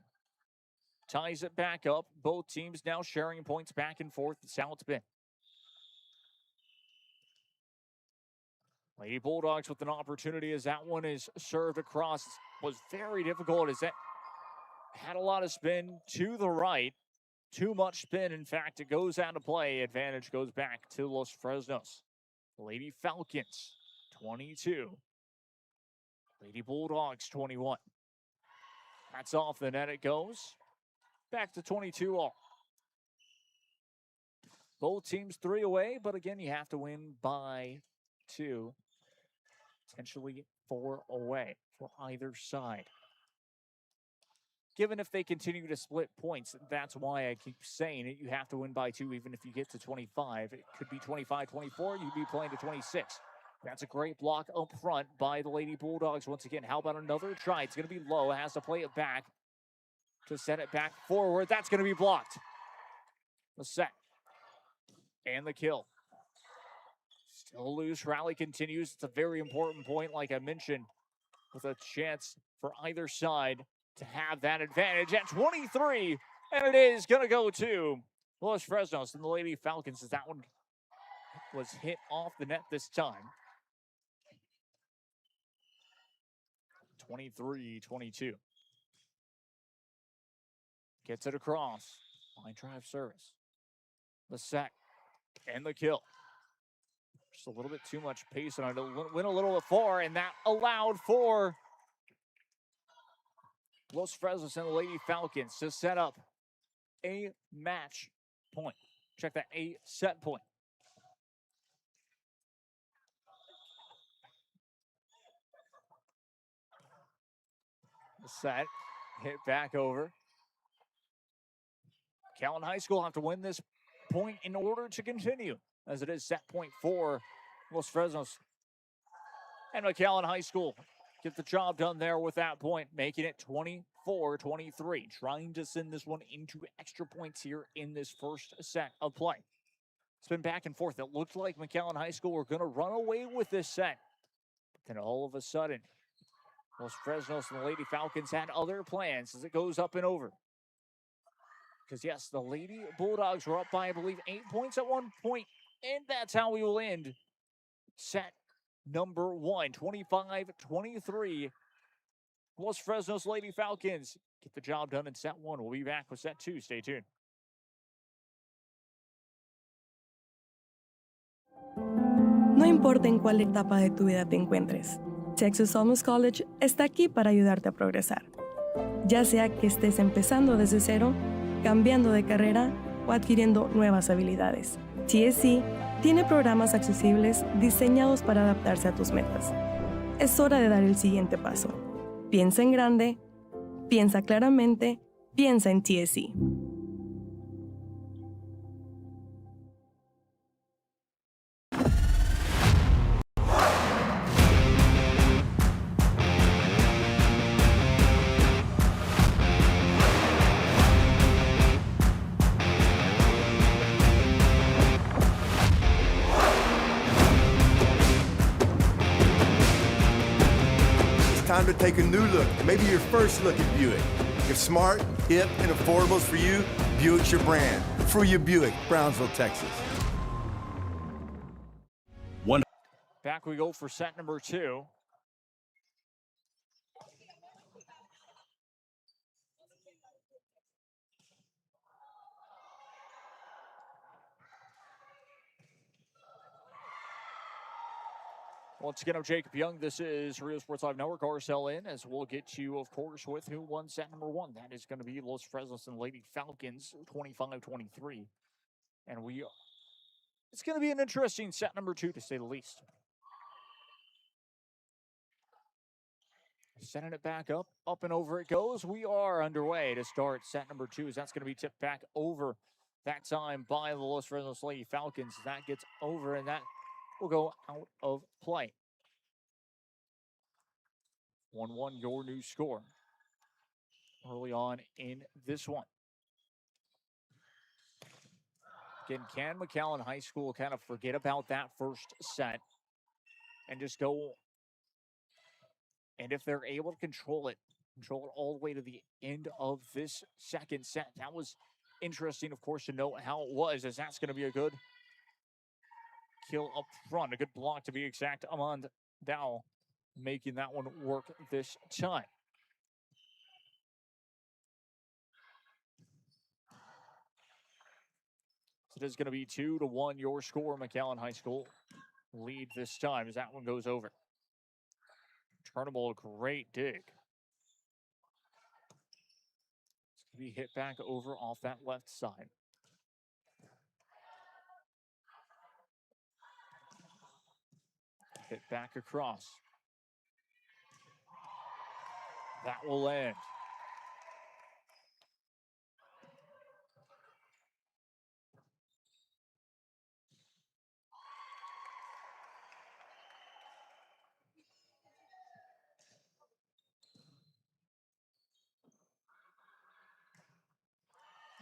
Ties it back up. Both teams now sharing points back and forth. That's how it's been. Lady Bulldogs with an opportunity as that one is served across. Was very difficult as that had a lot of spin to the right. Too much spin. In fact, it goes out of play. Advantage goes back to Los Fresnos. Lady Falcons, 22. Lady Bulldogs, 21. That's off the net it goes. Back to 22 all. Both teams 3 away, but again, you have to win by 2. Potentially 4 away for either side. Given if they continue to split points, that's why I keep saying it. You have to win by 2, even if you get to 25. It could be 25-24. You'd be playing to 26. That's a great block up front by the Lady Bulldogs. Once again, how about another try? It's going to be low. Has to play it back to set it back forward. That's going to be blocked. The set. And the kill. Still loose. Rally continues. It's a very important point, like I mentioned, with a chance for either side to have that advantage at 23. And it is going to go to Los Fresnos and the Lady Falcons as that one was hit off the net this time. 23-22. Gets it across. Line drive service. The set and the kill. Just a little bit too much pace on it. Went a little bit far, and that allowed for Los Fresnos and the Lady Falcons to set up a match point. Check that, a set point. The set, hit back over. McAllen High School have to win this point in order to continue, as it is set point for Los Fresnos. And McAllen High School get the job done there with that point, making it 24-23. Trying to send this one into extra points here in this first set of play. It's been back and forth. It looked like McAllen High School were going to run away with this set. But then all of a sudden, Los Fresnos and the Lady Falcons had other plans as it goes up and over. Because, yes, the Lady Bulldogs were up by, I believe, 8 points at one point, and that's how we will end set number 1, 25-23. Los Fresnos Lady Falcons get the job done in set 1. We'll be back with set 2. Stay tuned. No importa en cuál etapa de tu vida te encuentres, Texas Almost College está aquí para ayudarte a progresar. Ya sea que estés empezando desde cero, cambiando de carrera o adquiriendo nuevas habilidades, TSC tiene programas accesibles diseñados para adaptarse a tus metas. Es hora de dar el siguiente paso. Piensa en grande, piensa claramente, piensa en TSC. Time to take a new look, maybe your first look at Buick. If smart, hip, and affordable is for you, Buick's your brand. Fruya Buick, Brownsville, Texas. Back we go for set number 2. Once again, I'm Jacob Young. This is Rio Sports Live Network, RSLN, as we'll get you, of course, with who won set number 1. That is going to be Los Fresnos and Lady Falcons, 25-23. And it's going to be an interesting set number 2, to say the least. Sending it back up and over it goes. We are underway to start set number 2. As that's going to be tipped back over that time by the Los Fresnos Lady Falcons. That gets over, and that will go out of play. 1-1, your new score early on in this one. Again, can McAllen High School kind of forget about that first set and just go, and if they're able to control it all the way to the end of this second set. That was interesting, of course, to note how it was, as that's going to be a good kill up front, a good block to be exact. Amand Dow making that one work this time. So it is going to be 2-1 your score. McAllen High School lead this time as that one goes over. Turnable, great dig. It's going to be hit back over off that left side. Hit back across. That will land.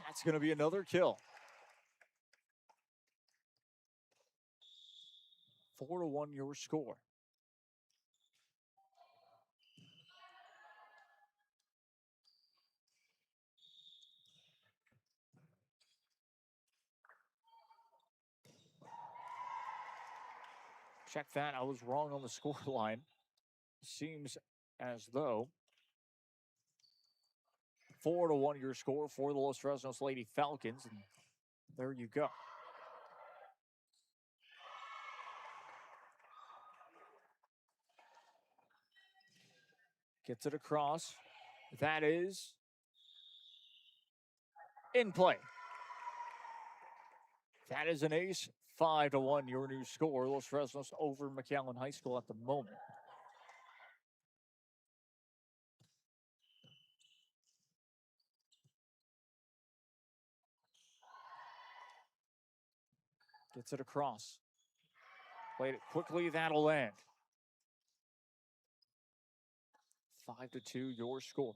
That's going to be another kill. 4-1 your score. Check that. I was wrong on the score line. Seems as though 4-1 your score for the Los Fresnos Lady Falcons. And there you go. Gets it across. That is in play. That is an ace. 5-1 your new score. Los Fresnos over McAllen High School at the moment. Gets it across. Played it quickly. That'll land. 5-2 your score.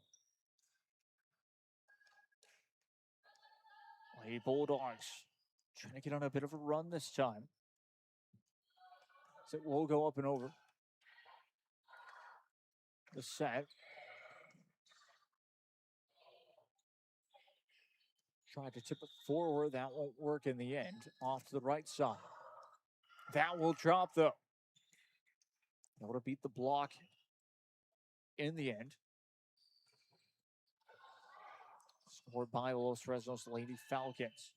Lady Bulldogs trying to get on a bit of a run this time. So it will go up and over. The set. Tried to tip it forward. That won't work in the end. Off to the right side. That will drop, though. Able to beat the block in the end. Scored by Los Fresnos Lady Falcons.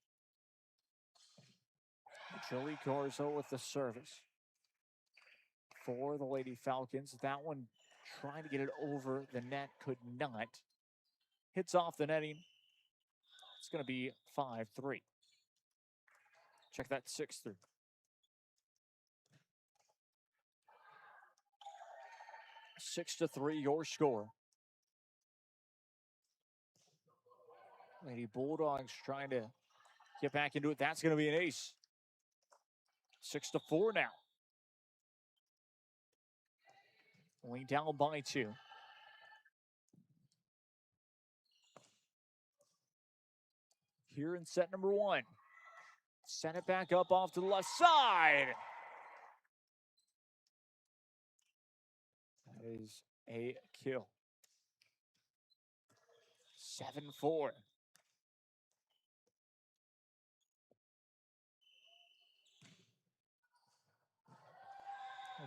Joey Garza with the service for the Lady Falcons. That one trying to get it over the net, could not. Hits off the netting. It's going to be 5-3. Check that 6-3. Six to 3, your score. Lady Bulldogs trying to get back into it. That's going to be an ace. 6-4 now. Only down by 2. Here in set number 1. Send it back up off to the left side. That is a kill. 7-4.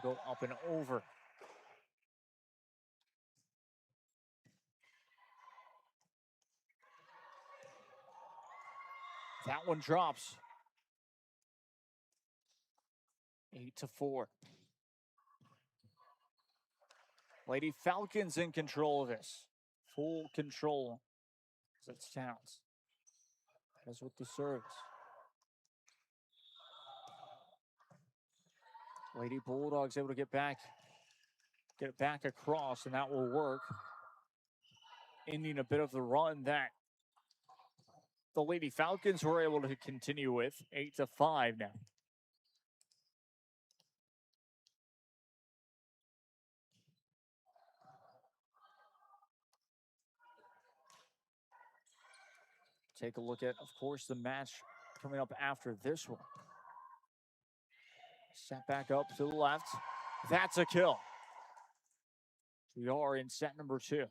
We'll go up and over. That one drops. 8-4. Lady Falcons in control of this. Full control, as it sounds. As with the service. Lady Bulldogs able to get back Get it back across, and that will work. Ending a bit of the run that the Lady Falcons were able to continue with. 8-5 now. Take a look at, of course, the match coming up after this one. Set back up to the left. That's a kill. We are in set number 2.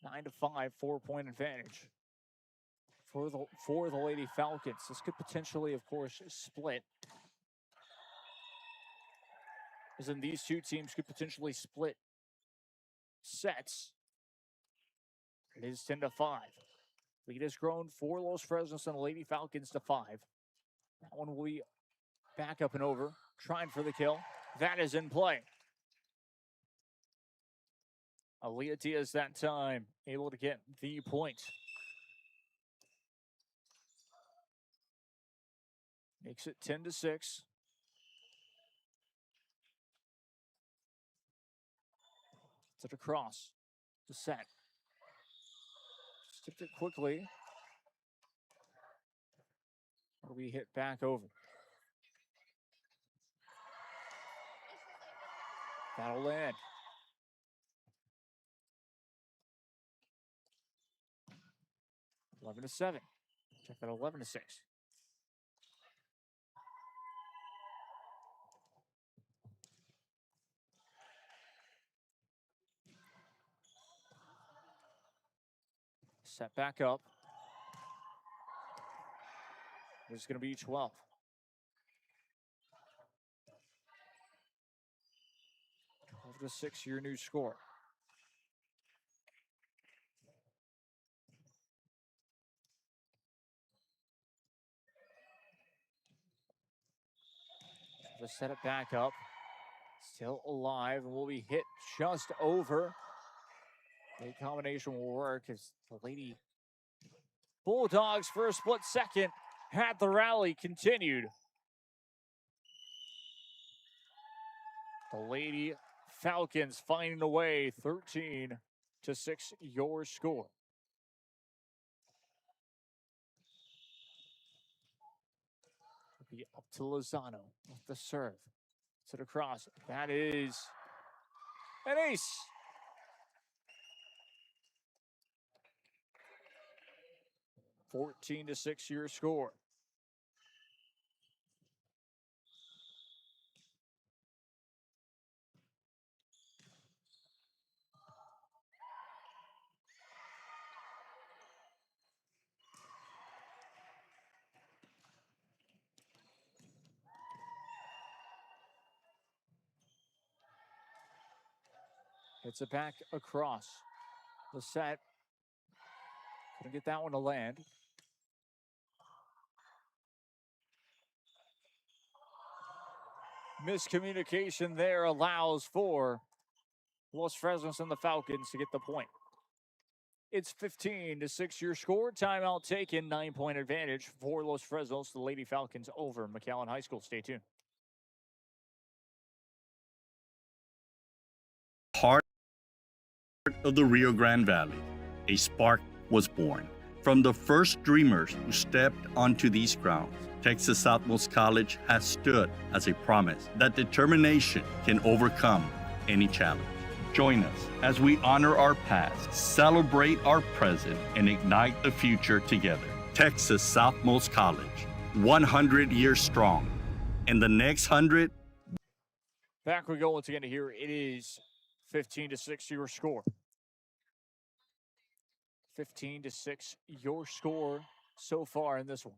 Nine to 5, 4-point advantage for the Lady Falcons. This could potentially, of course, split. As in, these two teams could potentially split sets. It is 10-5. Lead has grown for Los Fresnos and the Lady Falcons to 5. That one will be back up and over, trying for the kill. That is in play. Aaliyah Diaz that time able to get the point. Makes it 10-6. Set across to set. Tipped it quickly. Or we hit back over. That'll land. Eleven to 7. Check that 11 to 6. Set back up. This is going to be 12. To 6, your new score. Just set it back up. Still alive and will be hit just over. The combination will work as the Lady Bulldogs for a split second had the rally continued. The Lady Falcons finding a way, 13-6 your score. Be up to Lozano with the serve. Set across. That is an ace. (14-6) your score. Hits it back across the set. Couldn't get that one to land. Miscommunication there allows for Los Fresnos and the Falcons to get the point. It's 15-6 your score. Timeout taken. 9-point advantage for Los Fresnos, the Lady Falcons over McAllen High School. Stay tuned. Heart of the Rio Grande Valley, a spark was born. From the first dreamers who stepped onto these grounds, Texas Southmost College has stood as a promise that determination can overcome any challenge. Join us as we honor our past, celebrate our present, and ignite the future together. Texas Southmost College, 100 years strong. In the next 100. Back we go once again here. It is 15-6 your score. 15-6 your score so far in this one.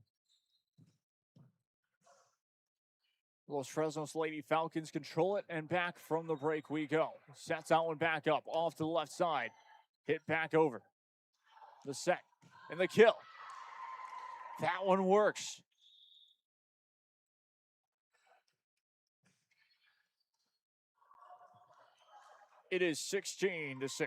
Los Fresnos Lady Falcons control it, and back from the break we go. Sets that one back up, off to the left side. Hit back over. The set and the kill. That one works. It is 16-6.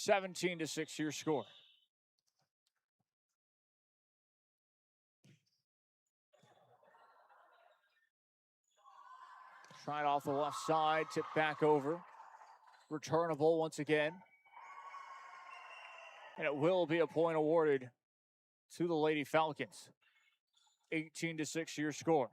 17-6 your score. Tried off the left side, tipped back over. Returnable once again. And it will be a point awarded to the Lady Falcons. 18-6 your score.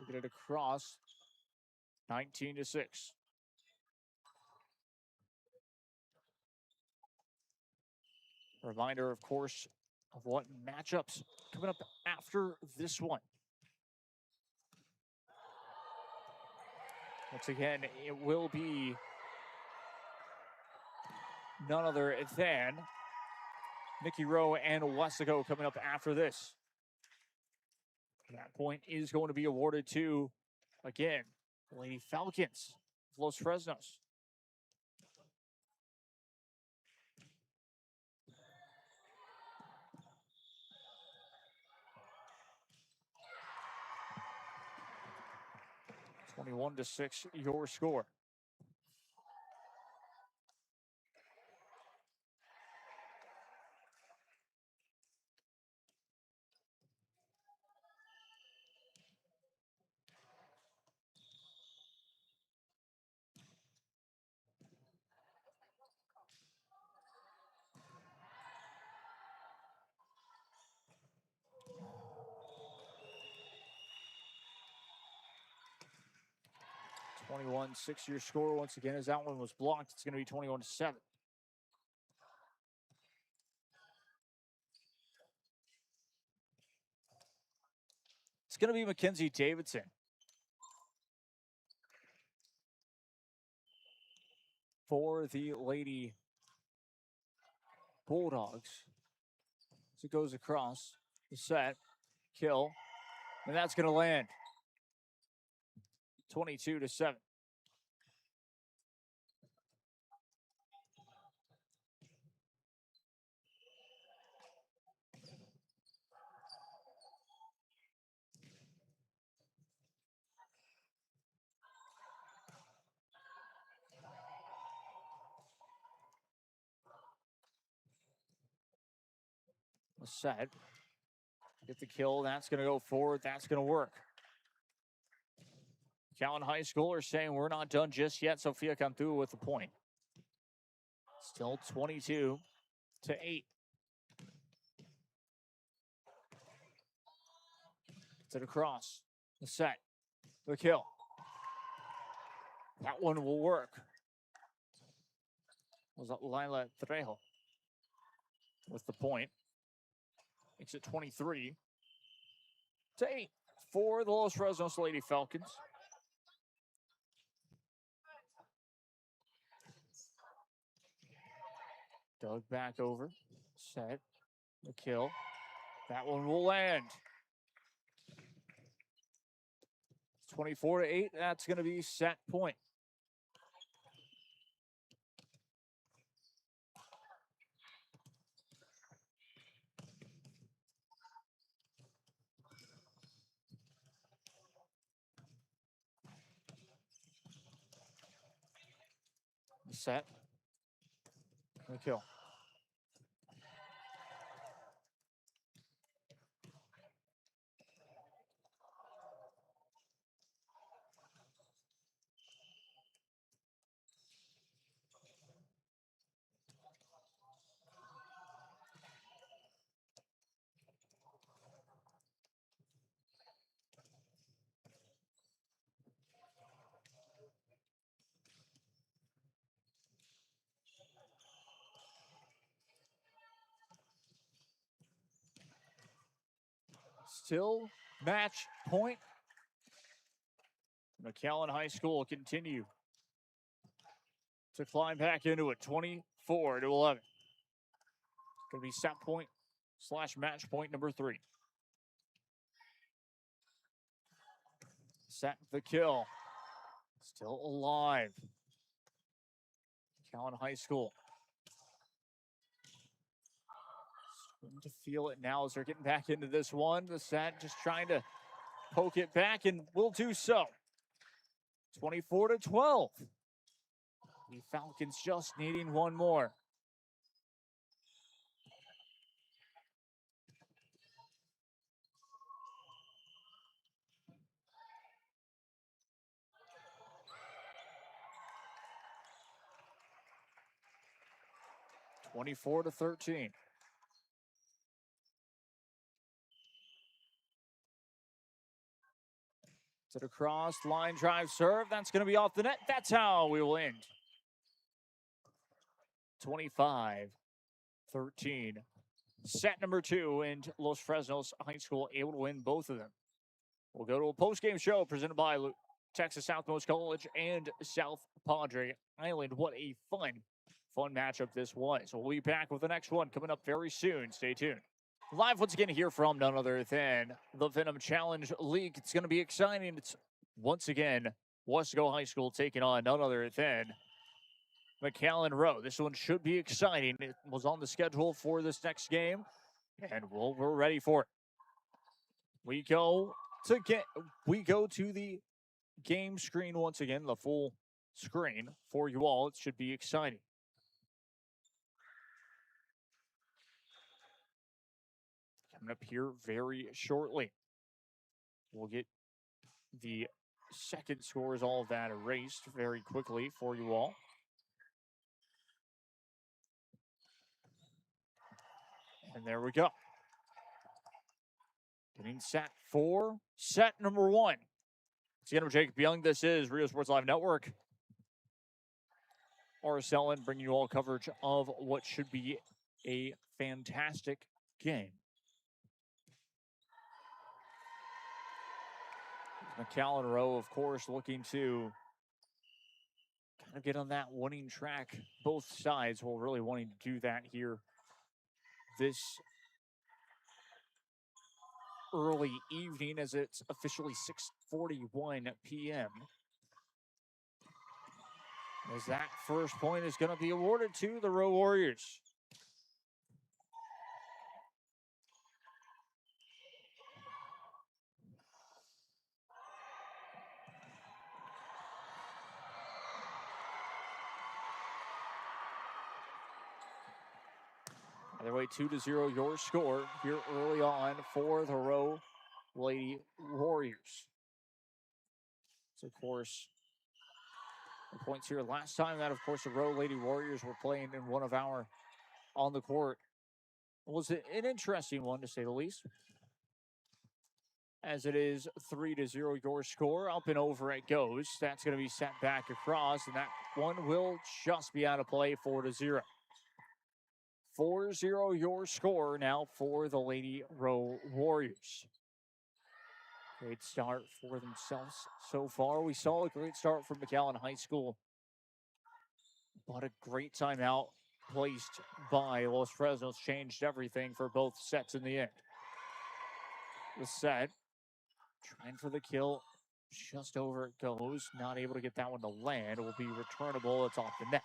Get it across. 19-6. Reminder, of course, of what matchups coming up after this one. Once again, it will be none other than Nikki, Rowe, and Weslaco coming up after this. That point is going to be awarded to, again, the Lady Falcons of Los Fresnos. (21 6) your score. (21-6) your score. Once again, as that one was blocked, it's going to be 21-7. It's going to be Mackenzie Davidson. For the Lady Bulldogs. As it goes across the set, kill, and that's going to land. 22-7. The set. Get the kill. That's going to go forward. That's going to work. McAllen High School are saying we're not done just yet. Sofia Cantu with the point. Still 22-8. Gets it across. The set. The kill. That one will work. Was that Lila Trejo with the point. Makes it 23-8 for the Los Fresnos Lady Falcons. Dug back over. Set. The kill. That one will land. 24-8. That's going to be set point. Set. The kill. Still match point. McAllen High School will continue to climb back into it. 24-11. Going to be set point / match point number 3. Set the kill. Still alive. McAllen High School. Starting to feel it now as they're getting back into this one. The set just trying to poke it back, and will do so. 24-12. The Falcons just needing one more. (24-13). To the cross, line drive serve. That's going to be off the net. That's how we will end. 25-13. Set number 2, and Los Fresnos High School able to win both of them. We'll go to a post-game show presented by Texas Southmost College and South Padre Island. What a fun matchup this was. We'll be back with the next one coming up very soon. Stay tuned. Live once again here from none other than the Venom Challenge League. It's going to be exciting. It's once again Weslaco High School taking on none other than McAllen Rowe. This one should be exciting. It was on the schedule for this next game, and we're ready for it. We go to the game screen once again, the full screen for you all. It should be exciting. Coming up here very shortly. We'll get the second scores, all of that erased very quickly for you all. And there we go. Getting set for set number 1. It's again, I'm Jacob Young. This is Rio Sports Live Network. RSLN bringing you all coverage of what should be a fantastic game. McAllen Rowe, of course, looking to kind of get on that winning track. Both sides will really wanting to do that here this early evening, as it's officially 6:41 p.m. As that first point is going to be awarded to the Rowe Warriors. Either way, 2-0 your score here early on for the Rowe Lady Warriors. So, of course, the points here last time that, of course, the Rowe Lady Warriors were playing in one of our on the court was an interesting one, to say the least. As it is 3-0 your score. Up and over it goes. That's going to be set back across, and that one will just be out of play. 4-0. 4-0 your score now for the Lady Rowe Warriors. Great start for themselves so far. We saw a great start from McAllen High School, but a great timeout placed by Los Fresnos changed everything for both sets in the end. The set, trying for the kill, just over it goes. Not able to get that one to land. It will be returnable. It's off the net.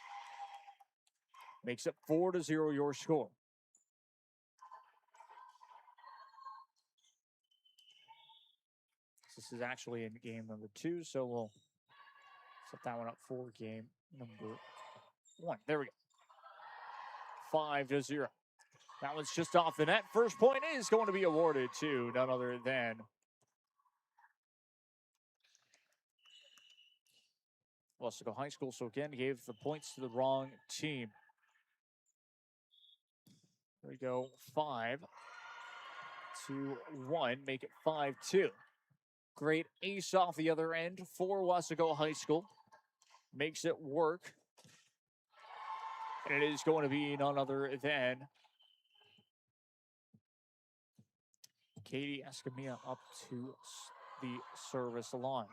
Makes it 4-0 your score. This is actually in game number 2, so we'll set that one up for game number 1. There we go. 5-0. That one's just off the net. First point is going to be awarded to none other than Weslaco High School. So again, gave the points to the wrong team. There we go. 5-1. Make it 5-2. Great ace off the other end for Weslaco High School. Makes it work. And it is going to be none other than Katie Escamilla up to the service line.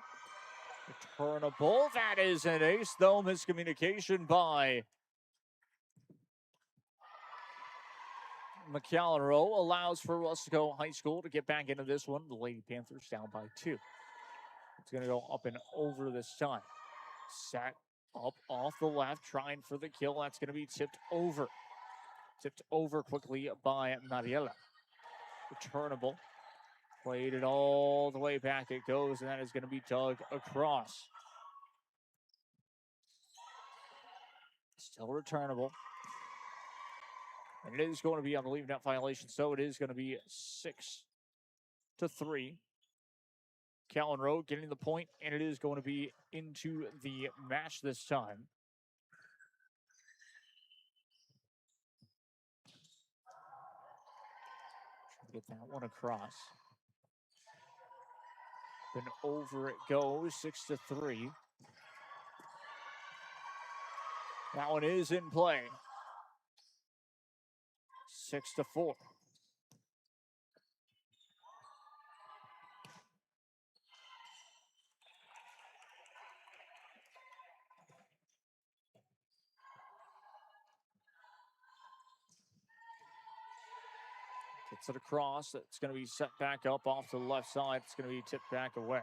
Returnable. That is an ace, though. Miscommunication by McAllen Rowe allows for Weslaco High School to get back into this one. The Lady Panthers down by 2. It's going to go up and over this time. Set Up off the left, trying for the kill. That's going to be tipped over. Tipped over quickly by Mariela. Returnable. Played it all the way back. It goes, and that is going to be dug across. Still returnable. And it is going to be, I believe, net violation. So it is going to be 6-3. McAllen Rowe getting the point, and it is going to be into the match this time. Get that one across. Then over it goes, 6-3. That one is in play. 6-4. Gets it across. It's going to be set back up off to the left side. It's going to be tipped back away.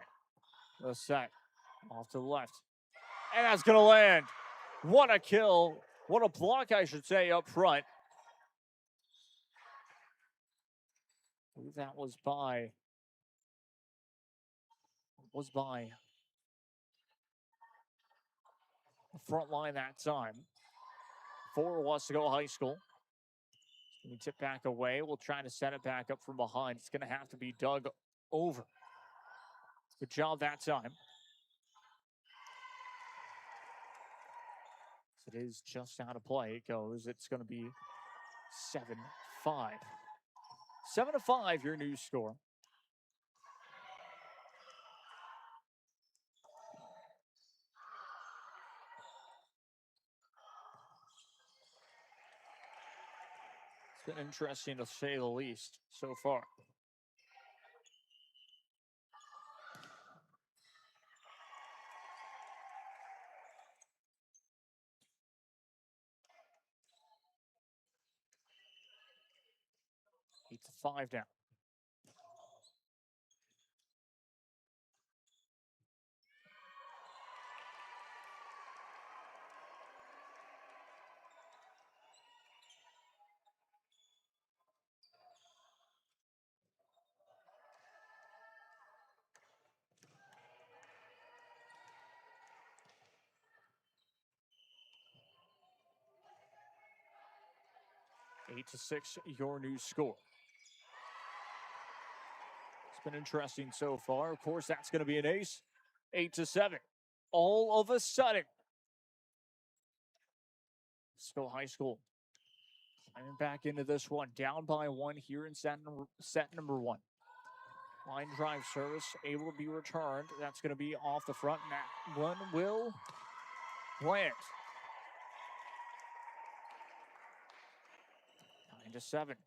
The set off to the left. And that's going to land. What a kill. What a block, I should say, up front. I believe that was by the front line that time for Weslaco High School. We tip back away. We'll try to set it back up from behind. It's going to have to be dug over. Good job that time. So it is just out of play. It goes. It's going to be 7-5. 7-5, your new score. It's been interesting to say the least so far. Eight to 5 down. Eight to 6, your new score. It's been interesting so far. Of course, that's going to be an ace. 8 to 7. All of a sudden, Weslaco High School climbing back into this one, down by 1 here in set number 1. Line drive service able to be returned. That's going to be off the front, and that one will land. 9 to 7.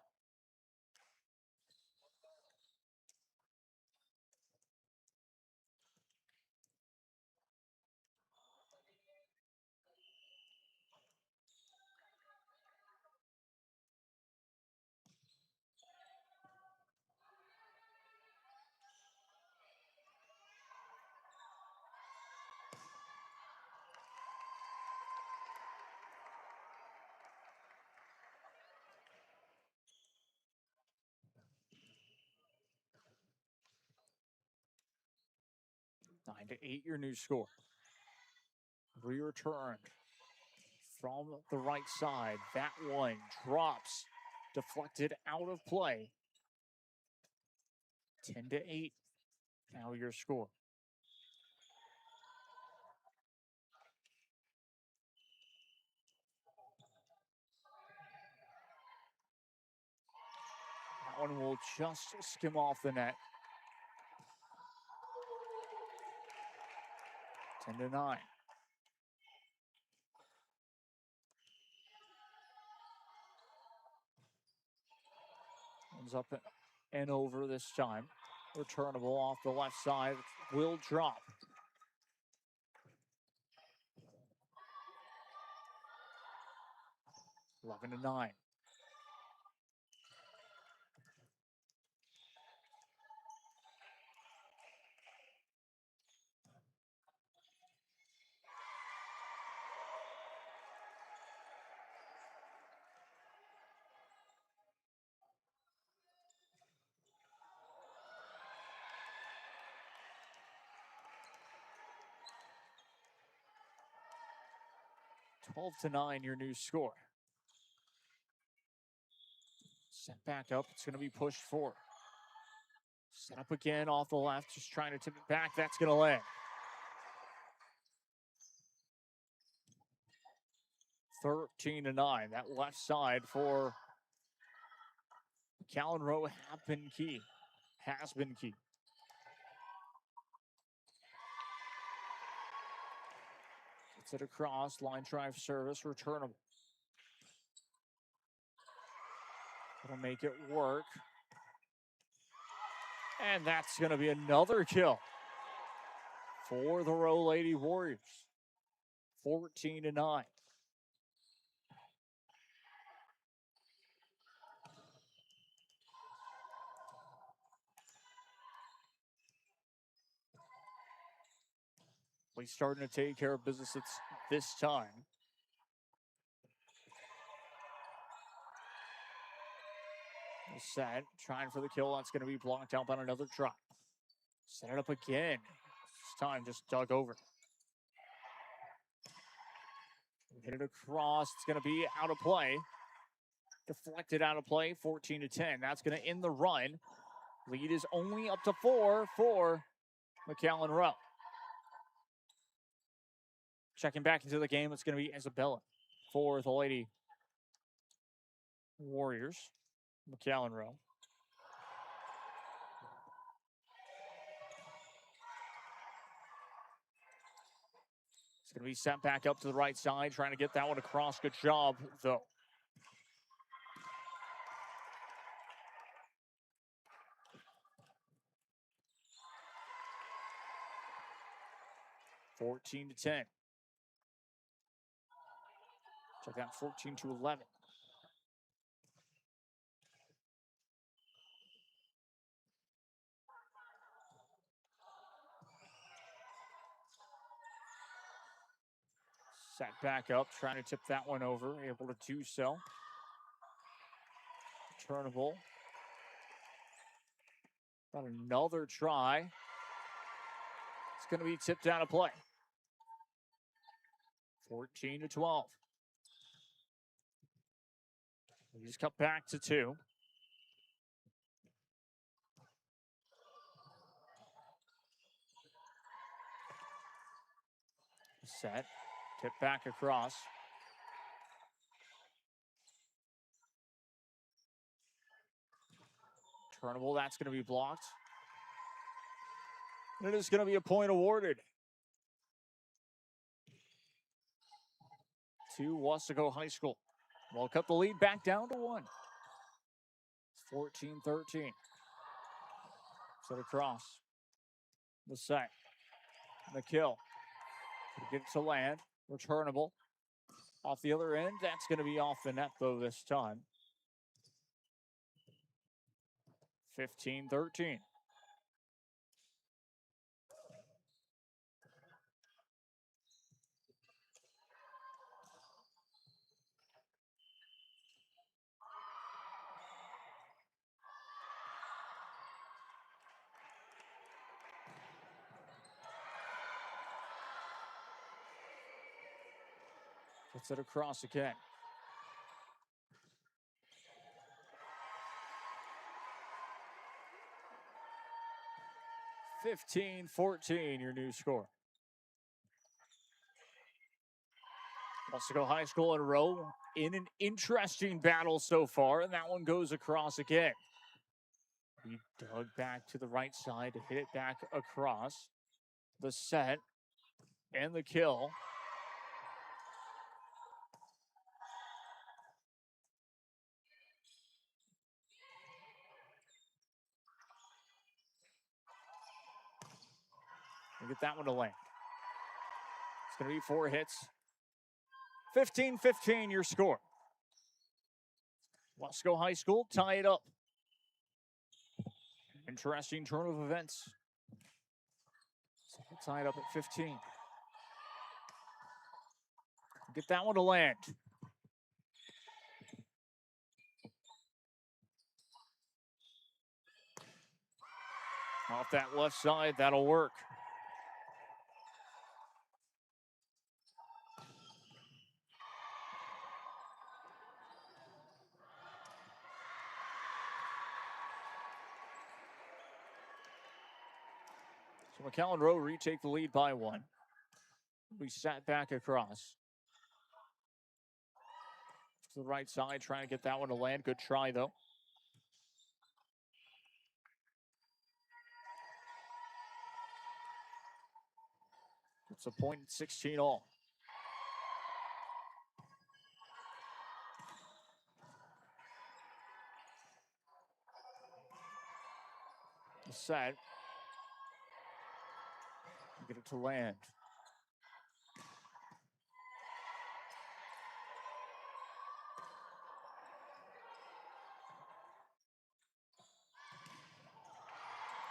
Nine to 8, your new score. Returned from the right side. That one drops, deflected out of play. 10 to 8, now your score. That one will just skim off the net. 10 to 9. Comes up and over this time. Returnable off the left side. Will drop. Eleven to 9. 12-9, your new score. Set back up. It's going to be pushed forward. Set up again off the left. Just trying to tip it back. That's going to land. 13-9. That left side for McAllen Rowe has been key. Gets it across. Line drive service. Returnable. It'll make it work. And that's going to be another kill for the Rowe Lady Warriors. 14-9. We're starting to take care of business this time. Set, trying for the kill. That's going to be blocked out on another try. Set it up again. This time just dug over. Hit it across. It's going to be out of play. Deflected out of play. 14-10. That's going to end the run. Lead is only up to 4 for McAllen Rowe. Checking back into the game, it's going to be Isabella for the Lady Warriors. McAllen Rowe. It's going to be sent back up to the right side, trying to get that one across. Good job, though. (14-10). Check out 14-11. Set back up, trying to tip that one over, able to do so. Turnable. Got another try. It's going to be tipped out of play. 14-12. We just cut back to 2. Set. Tip back across. Turnable, that's going to be blocked. And it is going to be a point awarded to Weslaco High School. We'll cut the lead back down to 1. It's 14-13. Set across. The set. The kill. Get to land. Returnable. Off the other end. That's going to be off the net, though, this time. 15-13. Gets it across again. (15-14), your new score. Weslaco High School and Rowe in an interesting battle so far, and that one goes across again. He dug back to the right side to hit it back across. The set and the kill. And get that one to land. It's going to be 4 hits. 15-15, your score. Weslaco High School tie it up. Interesting turn of events. So we'll tie it up at 15. Get that one to land. Off that left side, that'll work. So McAllen Rowe retake the lead by 1. We sat back across. To the right side, trying to get that one to land. Good try, though. It's a point at 16 all. The set. Get it to land.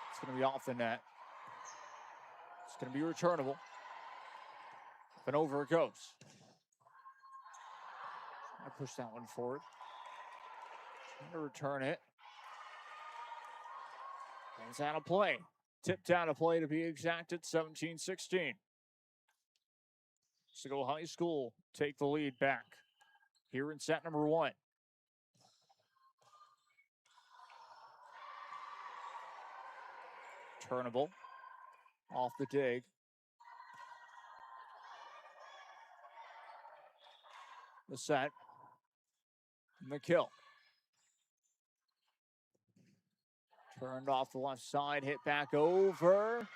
It's going to be off the net. It's going to be returnable. Up and over it goes. I push that one forward. Trying to return it. It's out of play. Tipped out of play to be exact at 17-16. Weslaco High School take the lead back here in set number 1. Turnable. Off the dig. The set. McKill. Turned off the left side, hit back over.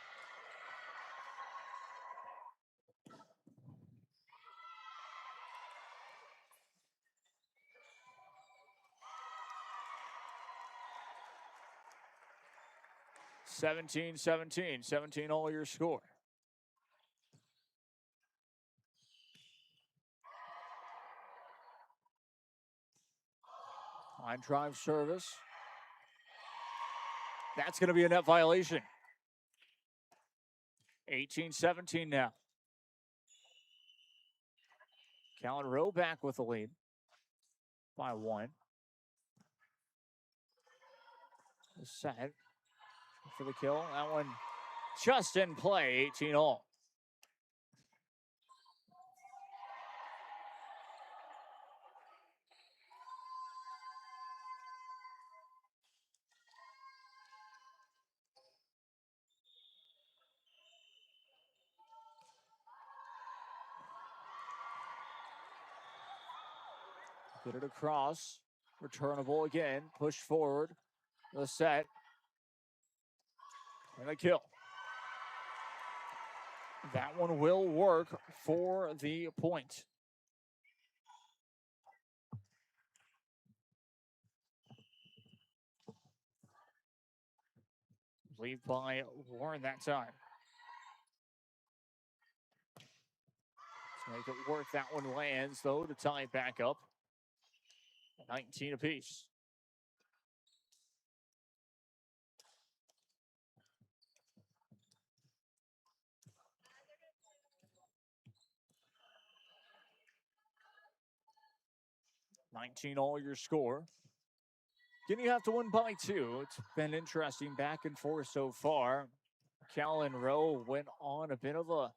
(17-17). 17 all your score. Line drive service. That's going to be a net violation. 18-17 now. McAllen Rowe back with the lead by 1. The set for the kill. That one just in play, 18 all. Get it across. Returnable again. Push forward. The set. And a kill. That one will work for the point. Lead by Warren that time. Let's make it work. That one lands, though, to tie it back up. 19 apiece. (19 all your score. Again, you have to win by 2. It's been interesting back and forth so far. McAllen Rowe went on a bit of a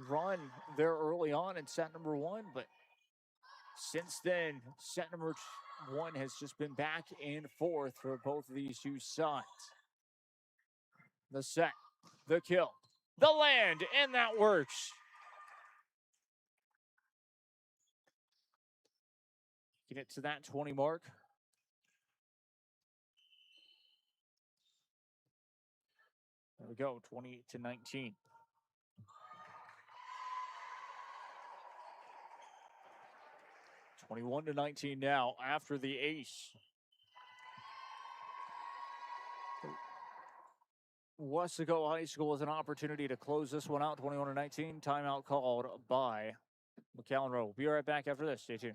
run there early on in set number 1, but since then, set number 1 has just been back and forth for both of these two sides. The set, the kill, the land, and that works. Get it to that 20 mark. There we go, 28-19. (21-19) now after the ace. Weslaco High School has an opportunity to close this one out, 21-19. Timeout called by McAllen Rowe. Be right back after this. Stay tuned.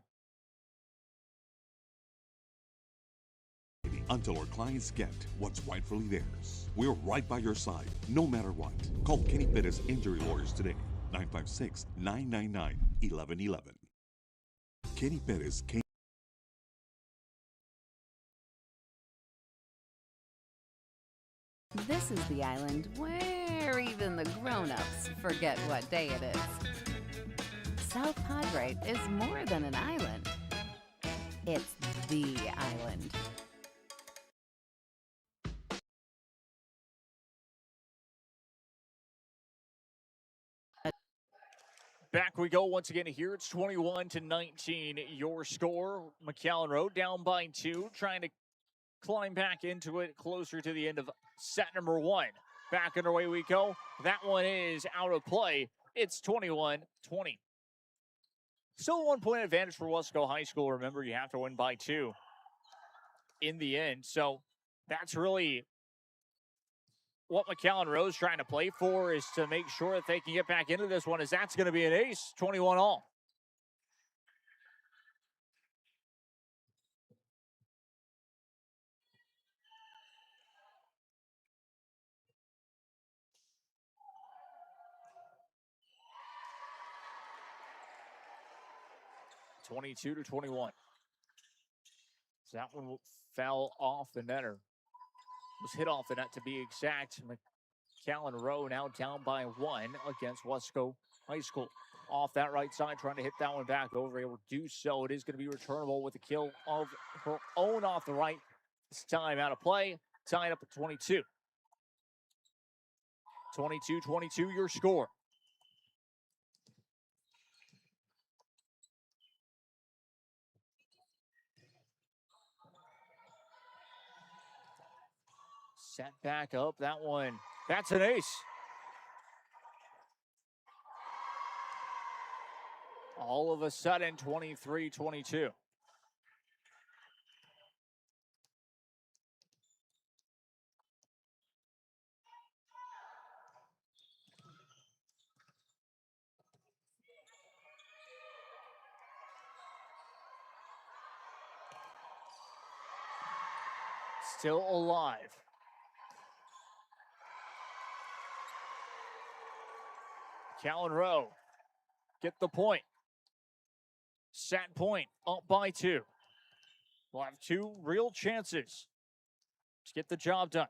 Until our clients get what's rightfully theirs. We're right by your side, no matter what. Call Kenny Perez Injury Lawyers today, 956-999-1111. Kenny Perez came. This is the island where even the grown-ups forget what day it is. South Padre is more than an island. It's the island. Back we go once again here. It's 21-19, your score. McAllen Rowe down by 2, trying to climb back into it closer to the end of set number 1. Back underway we go. That one is out of play. It's 21-20. Still a 1-point advantage for Weslaco High School. Remember, you have to win by 2 in the end. So that's really what McAllen Rowe's trying to play for, is to make sure that they can get back into this one, as that's going to be an ace, 21 all. (22-21). So that one fell off the net, or was hit off the net to be exact. McAllen Rowe now down by 1 against Weslaco High School. Off that right side, trying to hit that one back over, able to do so. It is going to be returnable with a kill of her own off the right. This time out of play, tying up at 22. 22-22, your score. Set back up, that one. That's an ace. All of a sudden, 23-22. Still alive. McAllen Rowe get the point. Set point up by 2. We'll have 2 real chances to get the job done.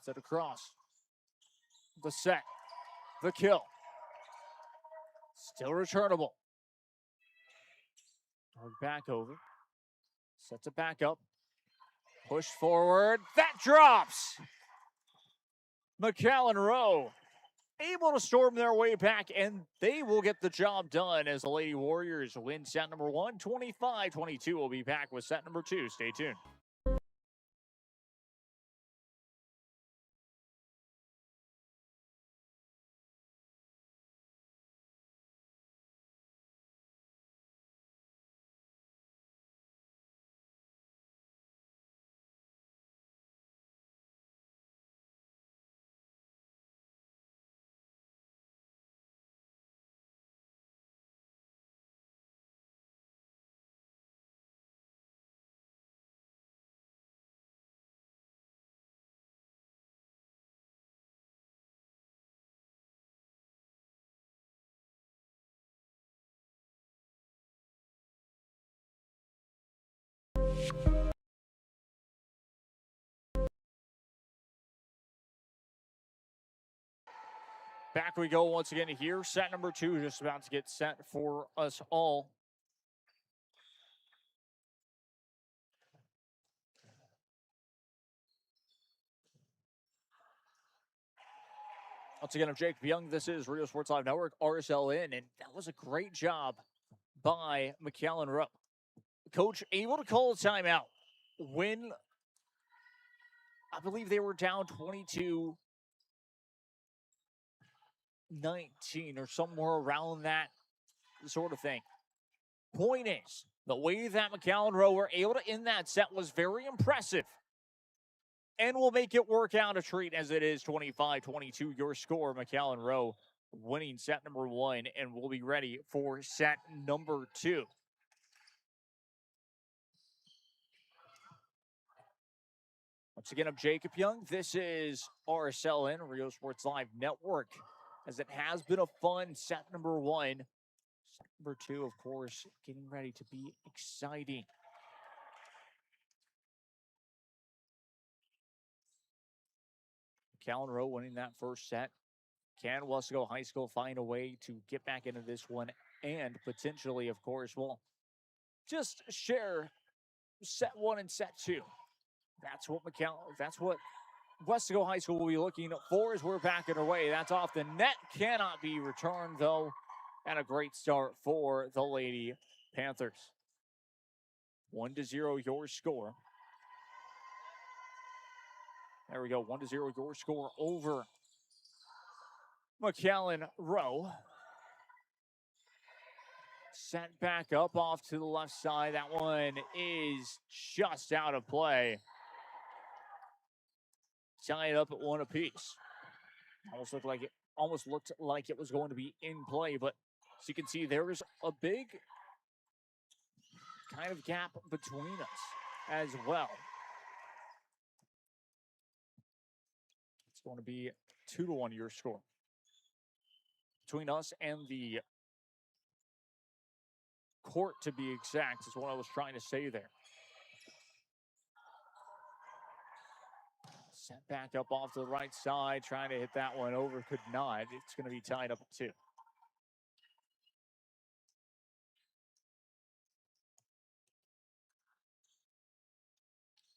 Set across. The set. The kill. Still returnable. Back over. Sets it back up. Push forward. That drops. McAllen Rowe able to storm their way back, and they will get the job done as the Lady Warriors win set number 1, 25-22. We'll be back with set number 2. Stay tuned. Back we go once again here. Set number 2 just about to get set for us all. Once again, I'm Jake Young. This is Rio Sports Live Network, RSLN, and that was a great job by McAllen Rowe. Coach able to call a timeout when I believe they were down 22-19 or somewhere around that sort of thing. Point is, the way that McAllen Rowe were able to end that set was very impressive, and will make it work out a treat, as it is 25-22 your score. McAllen Rowe winning set number 1, and we'll be ready for set number 2. Once again, I'm Jacob Young. This is RSLN, Rio Sports Live Network, as it has been a fun set number 1. Set number 2, of course, getting ready to be exciting. McAllen Rowe winning that first set. Can Weslaco High School find a way to get back into this one, and potentially, of course, well, just share set 1 and set 2? That's what Weslaco High School will be looking for as we're back underway. That's off the net. Cannot be returned, though. And a great start for the Lady Panthers. 1-0 your score. There we go. 1-0 your score over McAllen Rowe. Set back up off to the left side. That one is just out of play. Tied up at 1 apiece. Almost looked like it was going to be in play, but as you can see, there is a big kind of gap between us as well. It's going to be 2-1 your score. Between us and the court, to be exact, is what I was trying to say there. Set back up off to the right side, trying to hit that one over, could not. It's going to be tied up at 2.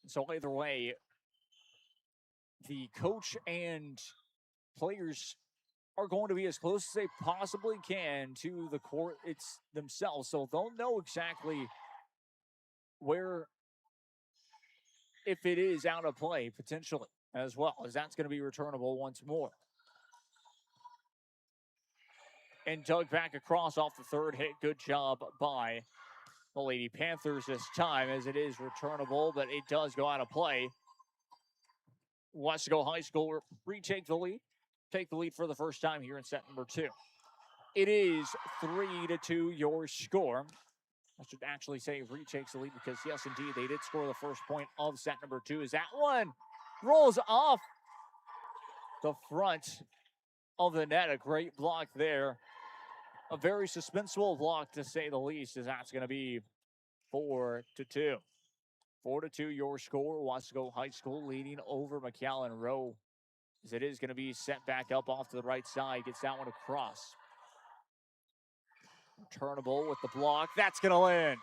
So either way, the coach and players are going to be as close as they possibly can to the court themselves. So they'll know exactly where, if it is out of play, potentially, as well, as that's going to be returnable once more. And dug back across off the third hit. Good job by the Lady Panthers this time, as it is returnable, but it does go out of play. Weslaco High School retake the lead. Take the lead for the first time here in set number 2. It is 3-2 your score. I should actually say retakes the lead because, yes, indeed, they did score the first point of set number 2. As that one rolls off the front of the net. A great block there. A very suspenseful block, to say the least, as that's going to be 4-2. 4-2 your score. Weslaco High School leading over McAllen Rowe, as it is going to be set back up off to the right side. Gets that one across. Returnable with the block. That's going to land.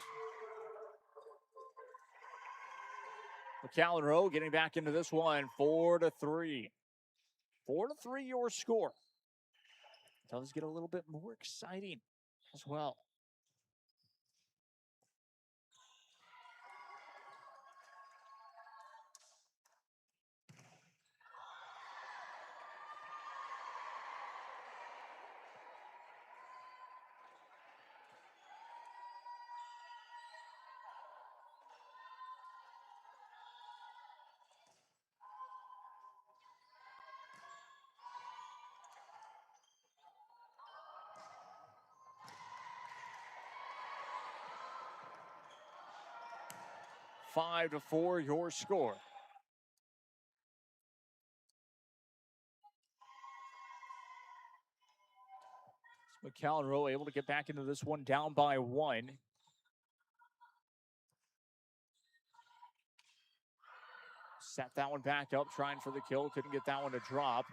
McAllen Rowe getting back into this one. 4-3. 4-3 your score. It does get a little bit more exciting as well. Five to 4 your score. McAllen Rowe able to get back into this one, down by 1. Set that one back up, trying for the kill. Couldn't get that one to drop.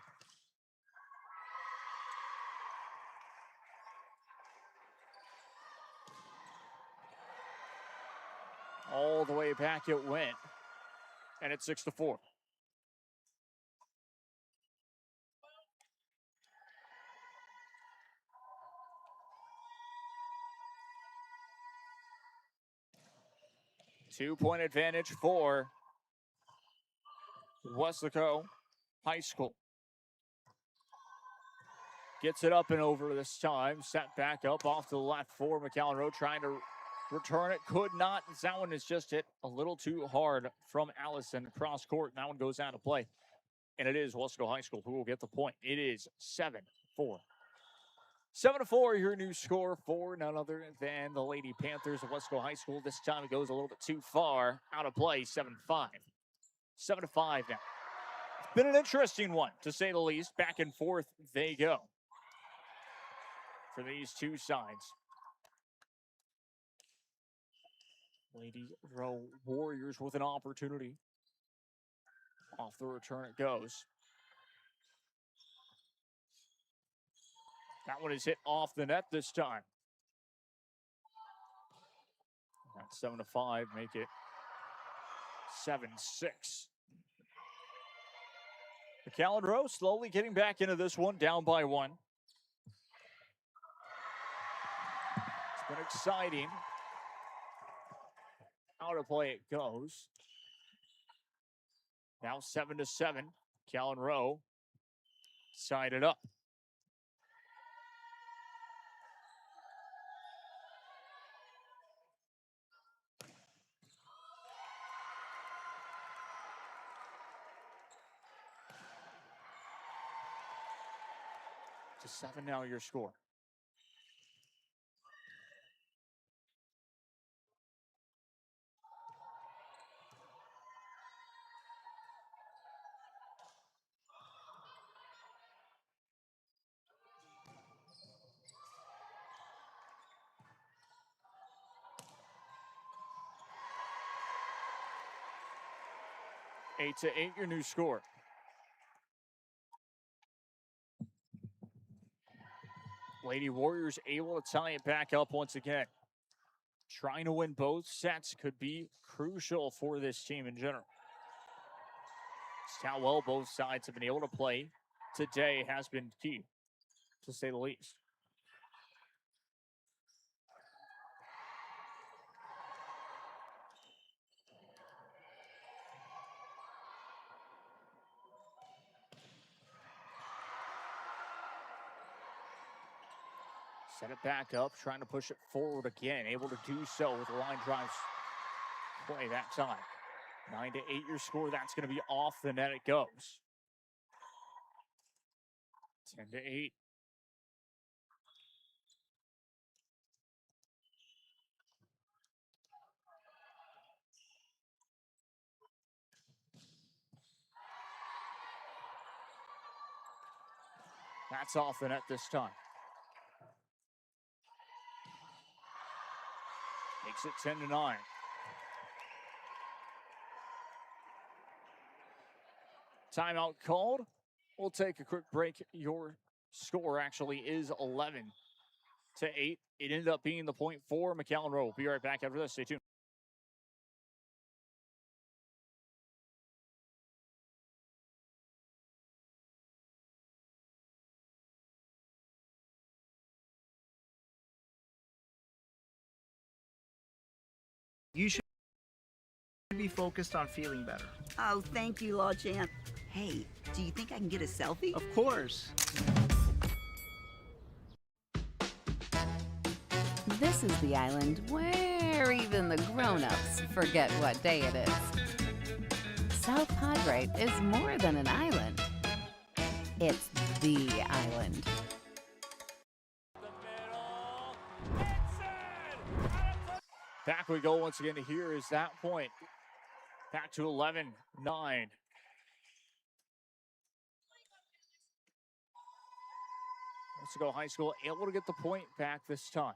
All the way back it went. And it's 6-4. Two-point advantage for Weslaco High School. Gets it up and over this time. Set back up off to the left for McAllen Rowe, trying to return it. Could not. That one is just hit a little too hard from Allison cross court. And that one goes out of play. And it is Weslaco High School who will get the point. It is 7-4. 7-4, your new score for none other than the Lady Panthers of Weslaco High School. This time it goes a little bit too far. Out of play, 7-5. 7-5 now. It's been an interesting one, to say the least. Back and forth they go for these two sides. Lady Rowe Warriors with an opportunity. Off the return it goes. That one is hit off the net this time. That's 7-5, make it 7-6. McAllen Rowe slowly getting back into this one, down by 1. It's been exciting. How to play it goes. Now 7-7. McAllen Rowe side it up. To 7 now, your score. Eight to 8, your new score. Lady Warriors able to tie it back up once again. Trying to win both sets could be crucial for this team in general. Just how well both sides have been able to play today has been key, to say the least. Set it back up, trying to push it forward again. Able to do so with the line drives play that time. 9 to 8 your score. That's going to be off the net. It goes. 10 to 8. That's off the net this time. Makes it 10 to 9. Timeout called. We'll take a quick break. Your score actually is 11 to 8. It ended up being the point for McAllen Rowe. We'll be right back after this. Stay tuned. You should be focused on feeling better. Oh, thank you, Law Champ. Hey, do you think I can get a selfie? Of course. This is the island where even the grown-ups forget what day it is. South Padre is more than an island. It's the island. Back we go once again. Here is that point. Back to 11-9. Weslaco High School able to get the point back this time.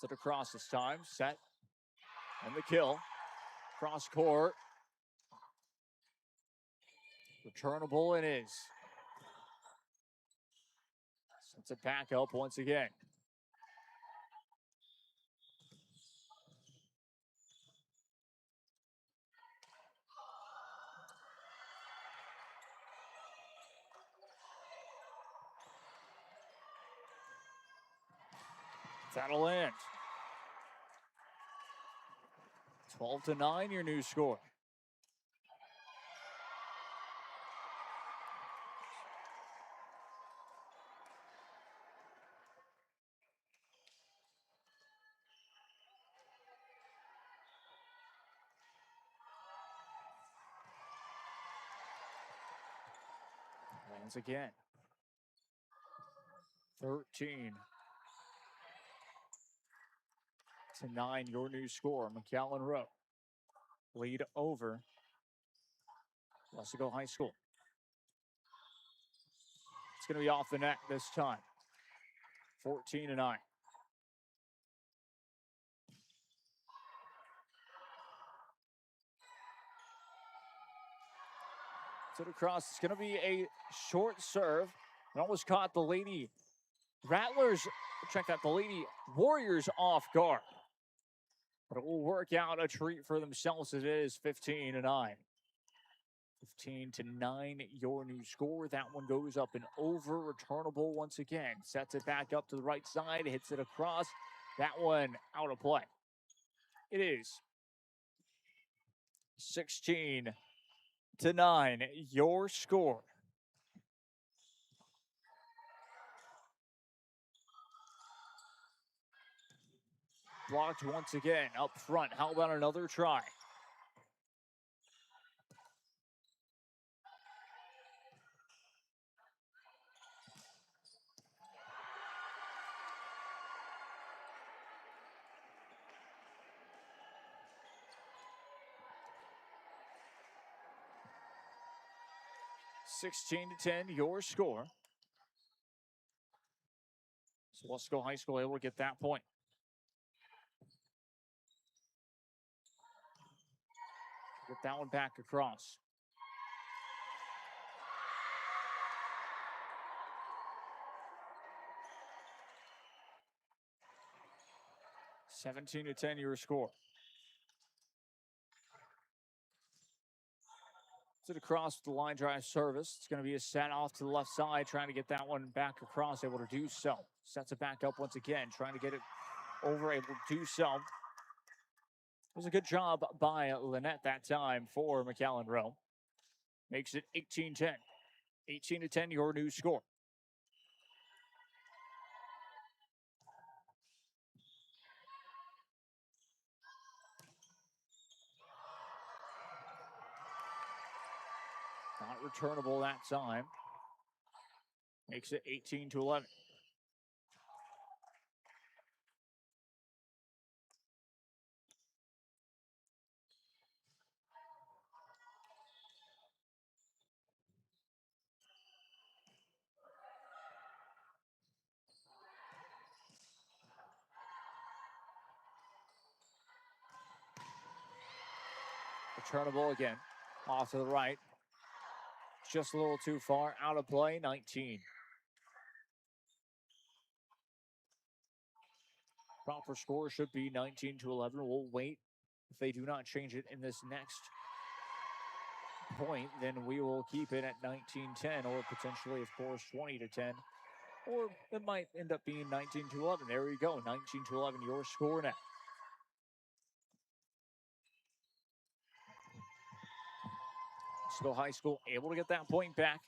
Set across this time. Set. And the kill. Cross court. Returnable it is. Sets it back up once again. That'll end. 12 to 9, your new score. Once again. 13 to 9, your new score. McAllen Rowe lead over Weslaco High School. It's going to be off the net this time. 14 to 9. Set across. It's going to be a short serve. It almost caught the Lady Rattlers, check that, the Lady Warriors off guard. But it will work out a treat for themselves. It is 15-9. 15-9, your new score. That one goes up and over. Returnable once again. Sets it back up to the right side. Hits it across. That one out of play. It is 16-9, your score. Blocked once again up front. How about another try? (16-10), your score. So Weslaco High School able to get that point. Get that one back across. (17-10), your score. It across the line drive service. It's going to be a set off to the left side, trying to get that one back across, able to do so. Sets it back up once again, trying to get it over, able to do so. It was a good job by Lynette that time for McAllen Rowe. Makes it 18-10. 18-10, your new score. Not returnable that time. Makes it 18-11. Returnable again. Off to the right. Just a little too far. Out of play, 19. Proper score should be 19-11. We'll wait. If they do not change it in this next point, then we will keep it at 19-10, or potentially, of course, 20-10. Or it might end up being 19-11. There we go, 19-11, your score now. Still High School able to get that point back.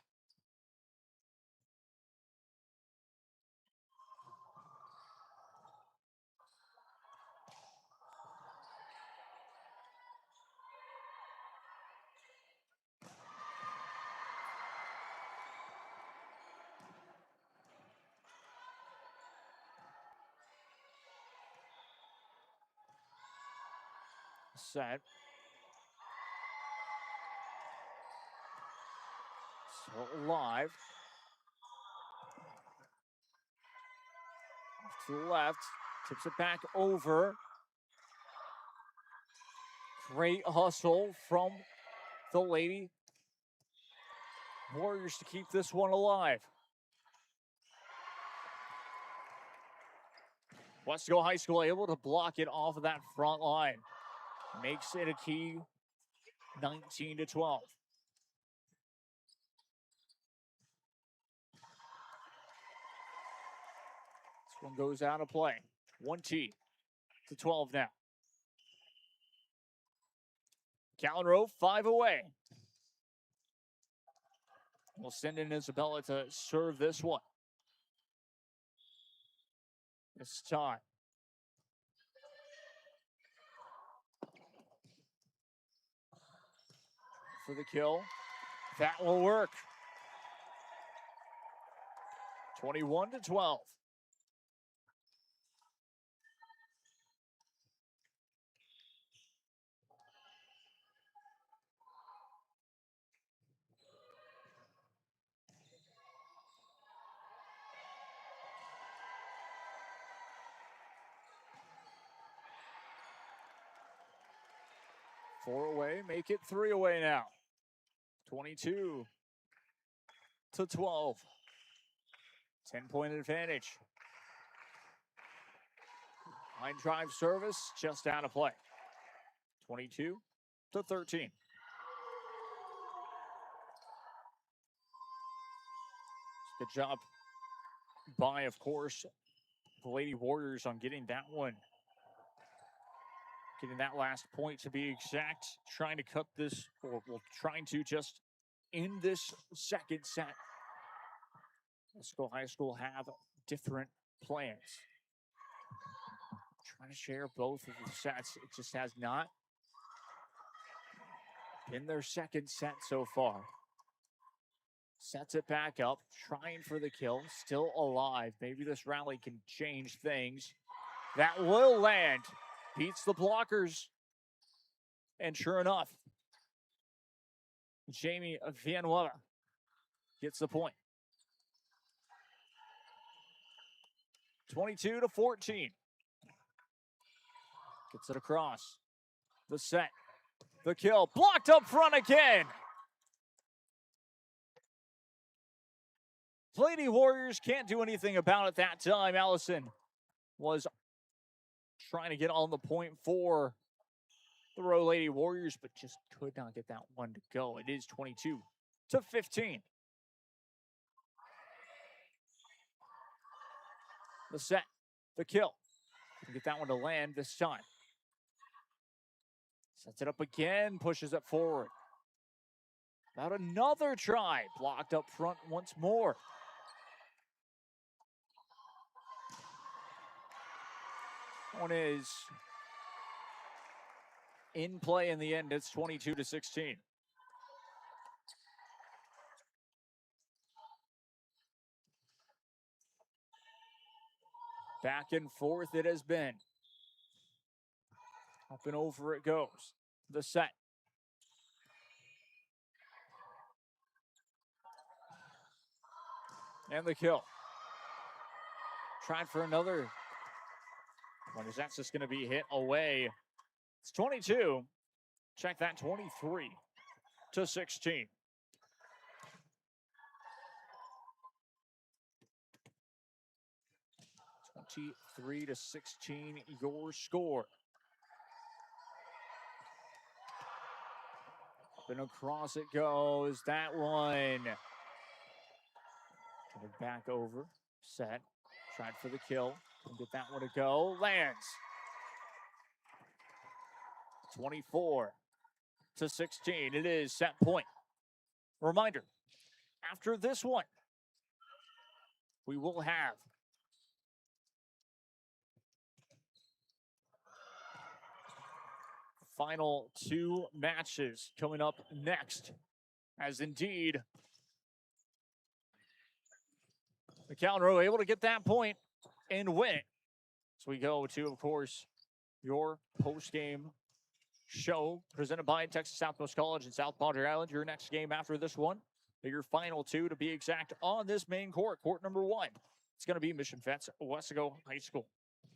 Set. Still alive. Off to the left. Tips it back over. Great hustle from the Lady Warriors to keep this one alive. Weslaco High School able to block it off of that front line. Makes it a key 19-12. This one goes out of play. 1T to 12 now. McAllen Rowe 5 away. We'll send in Isabella to serve this one. This time. For the kill. That will work. 21-12. Four away, make it 3 away now. 22-12. 10-point advantage. Line drive service just out of play. 22-13. Good job by, of course, the Lady Warriors on getting that one. Getting that last point to be exact. Trying to cut this, or well, trying to just end this second set. Weslaco High School have different plans. Trying to share both of the sets. It just has not been their second set so far. Sets it back up, trying for the kill, still alive. Maybe this rally can change things. That will land. Beats the blockers. And sure enough, Jamie Villanueva gets the point. 22-14. Gets it across. The set. The kill. Blocked up front again. Lady Warriors can't do anything about it that time. Allison was trying to get on the point for the Rowe Lady Warriors, but just could not get that one to go. It is 22-15. The set, the kill. Can get that one to land this time. Sets it up again, pushes it forward. About another try. Blocked up front once more. One is in play in the end. It's 22-16. Back and forth it has been. Up and over it goes. The set. And the kill. Tried for another. One is that's just going to be hit away. It's 22. Check that, 23-16. 23-16, your score. Up and across it goes. That one. Coming back over. Set. Tried for the kill. Can get that one to go. Lands. 24-16. It is set point. Reminder, after this one, we will have final two matches coming up next, as indeed McAllen Rowe able to get that point and win it. So we go to, of course, your post-game show presented by Texas Southmost College in South Padre Island. Your next game after this one, your final two to be exact, on this main court, court number one. It's going to be Mission Vets, Weslaco High School.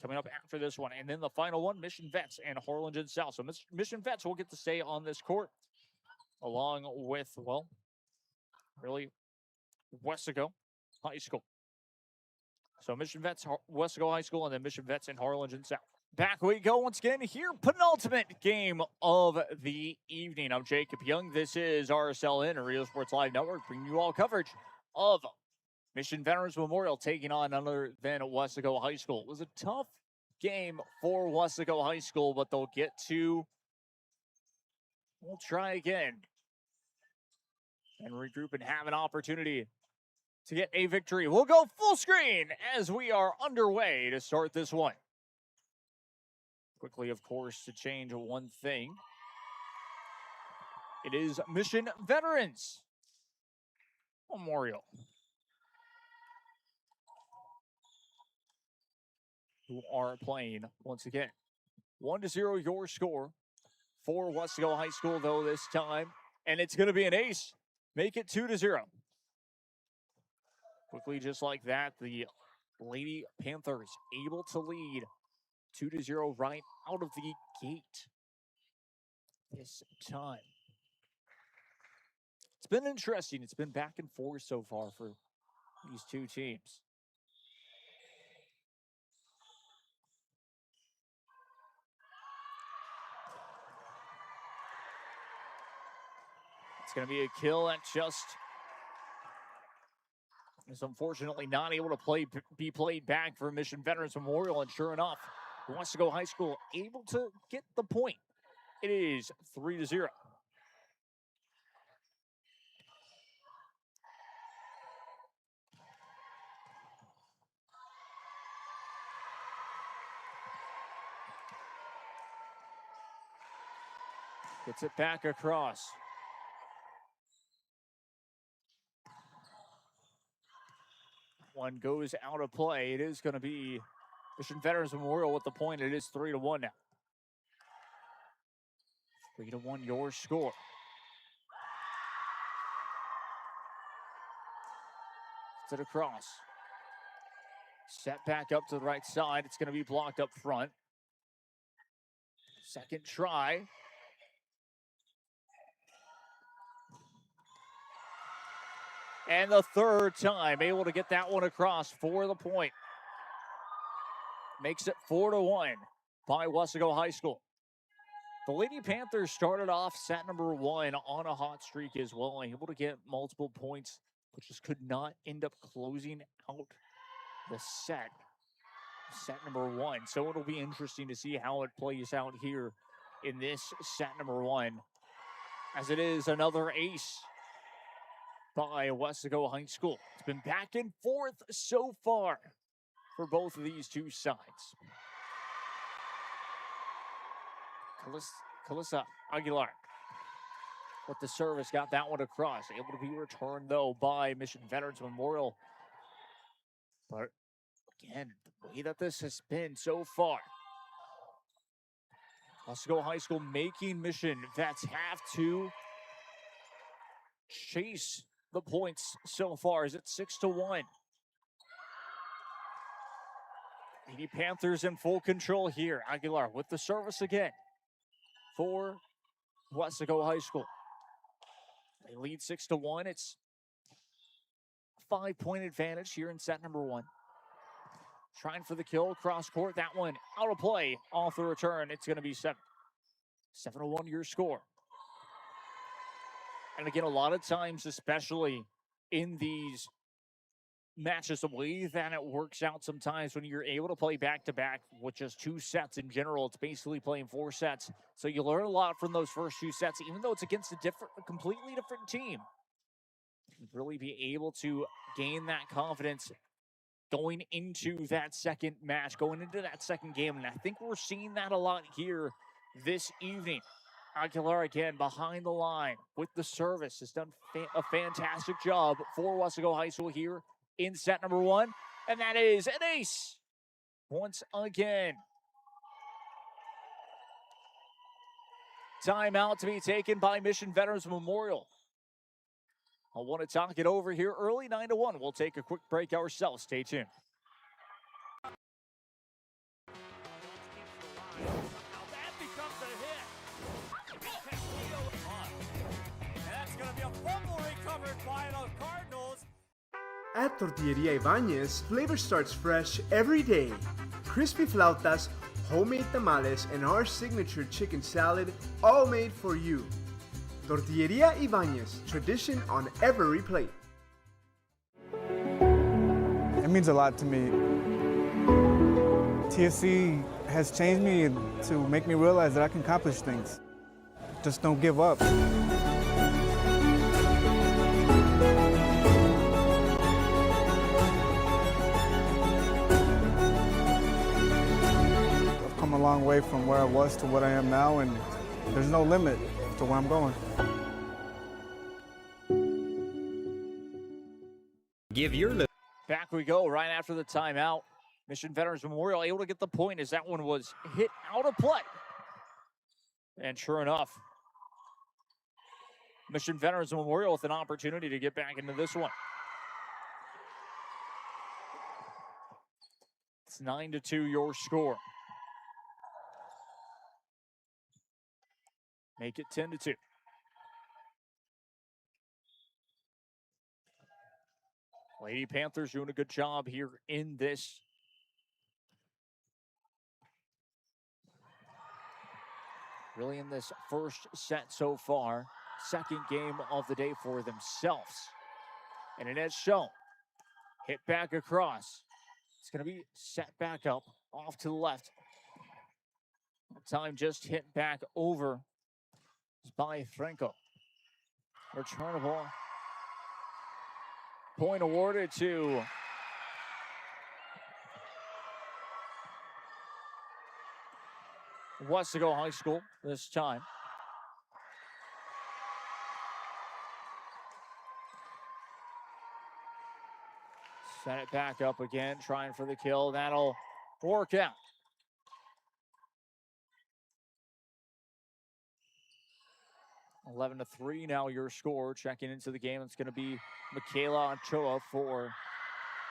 Coming up after this one. And then the final one, Mission Vets and Harlingen South. So Mission Vets will get to stay on this court along with, well, really, Weslaco High School. So Mission Vets, Weslaco High School, and then Mission Vets and Harlingen South. Back we go once again here, penultimate game of the evening. I'm Jacob Young. This is RSLN, or Real Sports Live Network, bringing you all coverage of Mission Veterans Memorial taking on none other than Weslaco High School. It was a tough game for Weslaco High School, but they'll get to, we'll try again and regroup and have an opportunity to get a victory. We'll go full screen as we are underway to start this one. Quickly, of course, to change one thing. It is Mission Veterans Memorial, who are playing once again. 1-0 your score for Weslaco High School, though, this time. And it's going to be an ace. Make it 2-0. Quickly, just like that, the Lady Panthers able to lead 2-0 right out of the gate this time. It's been interesting. It's been back and forth so far for these two teams. It's going to be a kill that just is unfortunately not able to be played back for Mission Veterans Memorial. And sure enough, Weslaco High School able to get the point. It is 3-0. Gets it back across. One goes out of play. It is going to be Mission Veterans Memorial with the point. It is 3-1 now. 3-1 your score. Gets it across. Set back up to the right side. It's going to be blocked up front. Second try. And the third time, able to get that one across for the point. Makes it 4-1 by Weslaco High School. The Lady Panthers started off set number 1 on a hot streak as well, able to get multiple points, but just could not end up closing out the set number 1. So it'll be interesting to see how it plays out here in this set number 1, as it is another ace by Weslaco High School. It's been back and forth so far for both of these two sides. Calissa Aguilar with the service, got that one across. Able to be returned, though, by Mission Veterans Memorial. But, again, the way that this has been so far, Weslaco High School making Mission Vets have to chase the points so far. Is it 6-1? Lady Panthers in full control here. Aguilar with the service again for Weslaco High School. They lead 6-1. It's a 5-point advantage here in set number 1. Trying for the kill, cross court. That one out of play off the return. It's going to be 7-1 your score. And again, a lot of times, especially in these matches, the way that it works out sometimes when you're able to play back-to-back with just 2 sets in general, it's basically playing 4 sets. So you learn a lot from those first 2 sets, even though it's against a completely different team. You really be able to gain that confidence going into that second match, going into that second game. And I think we're seeing that a lot here this evening. Aguilar again behind the line with the service. Has done a fantastic job for Weslaco High School here in set number 1. And that is an ace once again. Timeout to be taken by Mission Veterans Memorial. I want to talk it over here early, 9-1. We'll take a quick break ourselves. Stay tuned. At Tortilleria Ibañez, flavor starts fresh every day. Crispy flautas, homemade tamales, and our signature chicken salad, all made for you. Tortilleria Ibañez, tradition on every plate. It means a lot to me. TFC has changed me to make me realize that I can accomplish things. Just don't give up. A long way from where I was to what I am now, and there's no limit to where I'm going. Back we go right after the timeout. Mission Veterans Memorial able to get the point as that one was hit out of play. And sure enough, Mission Veterans Memorial with an opportunity to get back into this one. It's 9-2 your score. Make it 10-2. Lady Panthers doing a good job here in this. Really in this first set so far. second game of the day for themselves. And it has shown. Hit back across. It's going to be set back up off to the left. Time just hit back over by Franco. Returnable. Point awarded to Weslaco High School this time. Set it back up again, trying for the kill. That'll work out. (11-3) now your score. Checking into the game, it's going to be Michaela Ochoa for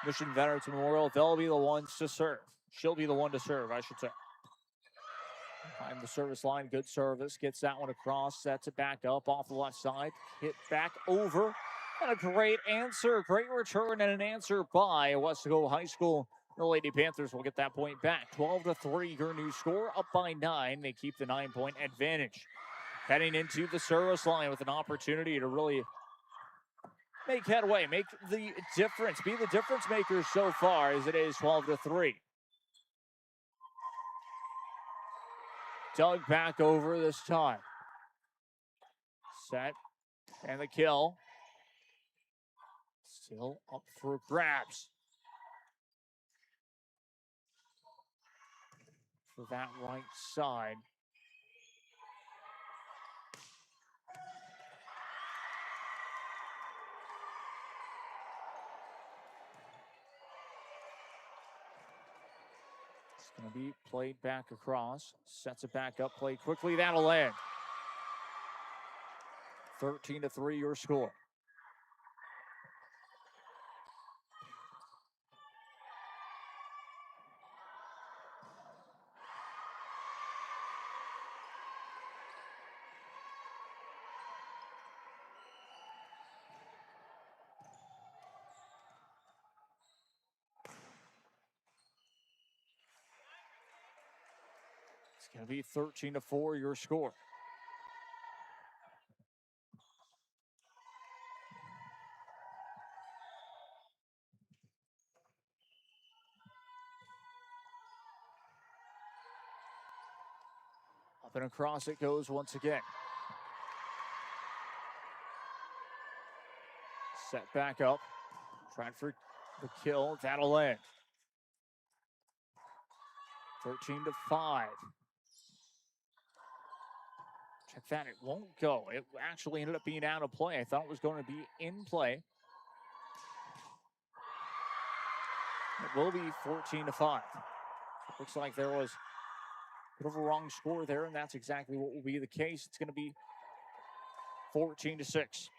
Mission Veterans Memorial. They'll be the ones to serve. She'll be the one to serve, I should say. Behind the service line, good service. Gets that one across, sets it back up off the left side. Hit back over. And a great answer, great return, and an answer by Weslaco High School. The Lady Panthers will get that point back. 12-3, your new score, up by 9. They keep the 9-point advantage. Heading into the service line with an opportunity to really make headway, make the difference, be the difference maker so far as it is 12-3. Dug back over this time. Set, and the kill. Still up for grabs. For that right side. It's going to be played back across. Sets it back up, played quickly. That'll land. 13-3 your score. It's going to be 13-4 your score. Up and across it goes once again. Set back up. Trying for the kill. That'll land. 13-5. Check that. It won't go. It actually ended up being out of play. I thought it was going to be in play. It will be 14-5. Looks like there was a bit of a wrong score there, and that's exactly what will be the case. It's going to be 14-6.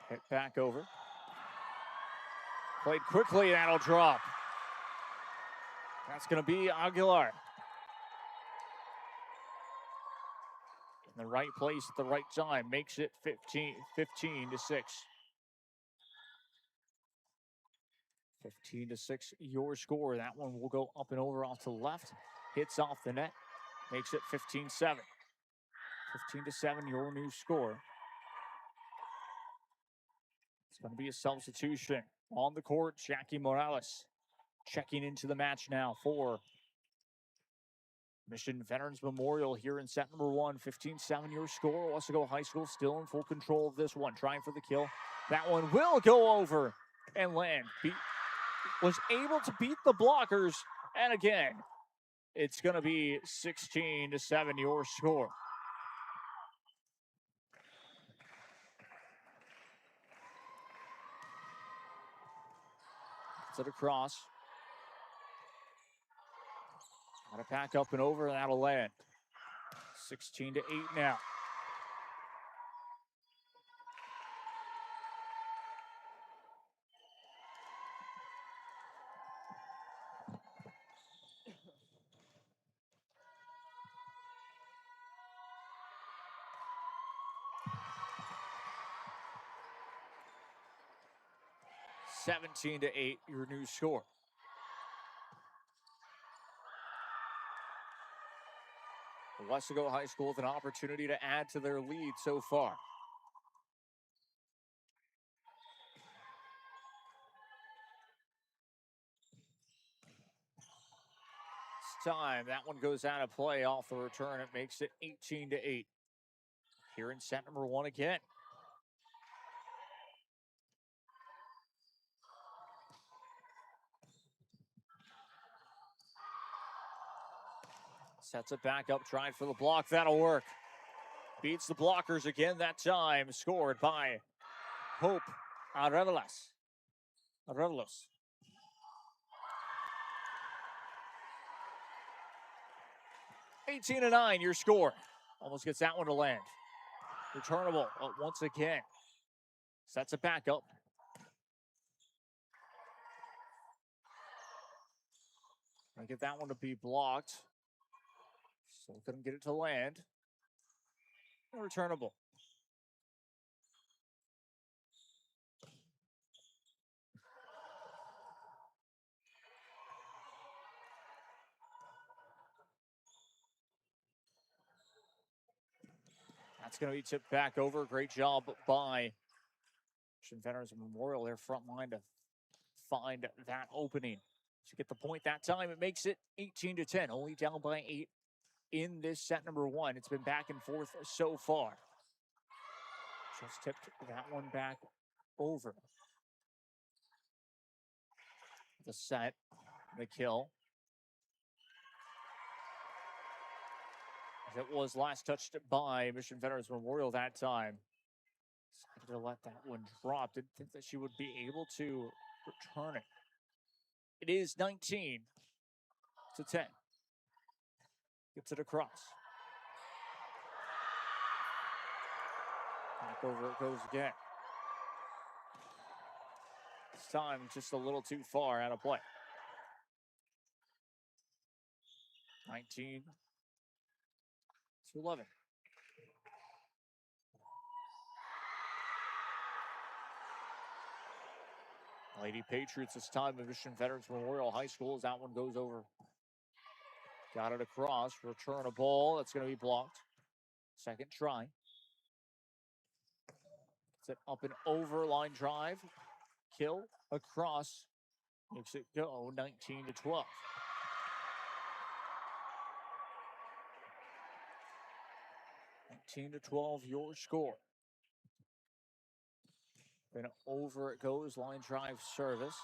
Hit back over. Played quickly, that'll drop. That's going to be Aguilar. In the right place at the right time. Makes it 15-6. 15-6 your score. That one will go up and over off to the left. Hits off the net. Makes it 15-7. 15-7 your new score. It's going to be a substitution on the court. Jackie Morales checking into the match now for Mission Veterans Memorial here in set number 1. 15-7 your score. Weslaco High School still in full control of this one. Trying for the kill. That one will go over and land. Was able to beat the blockers. And again, it's going to be 16-7 your score. It across. Got to pack up and over, and that'll land. 16-8 now. 17-8, your new score. Weslaco High School with an opportunity to add to their lead so far. This time, that one goes out of play off the return. It makes it 18-8. Here in set number 1 again. Sets it back up, trying for the block. That'll work. Beats the blockers again that time. Scored by Hope Arevelos. 18-9, your score. Almost gets that one to land. Returnable once again. Sets it back up. I get that one to be blocked. Still couldn't get it to land. Returnable. That's going to be tipped back over. Great job by Veterans Memorial, their front line, to find that opening. To get the point that time, it makes it 18-10. Only down by 8 in this set number 1. It's been back and forth so far. Just tipped that one back over. The set, the kill. As it was last touched by Mission Veterans Memorial that time. Decided to let that one drop. Didn't think that she would be able to return it. It is 19-10. Gets it across. Back over it goes again. This time just a little too far out of play. 19-11. Lady Patriots this time at Mission Veterans Memorial High School as that one goes over. Got it across. Return a ball. That's going to be blocked. Second try. Gets it up and over. Line drive. Kill. Across. Makes it go 19-12. To 12, your score. Then over it goes, line drive service.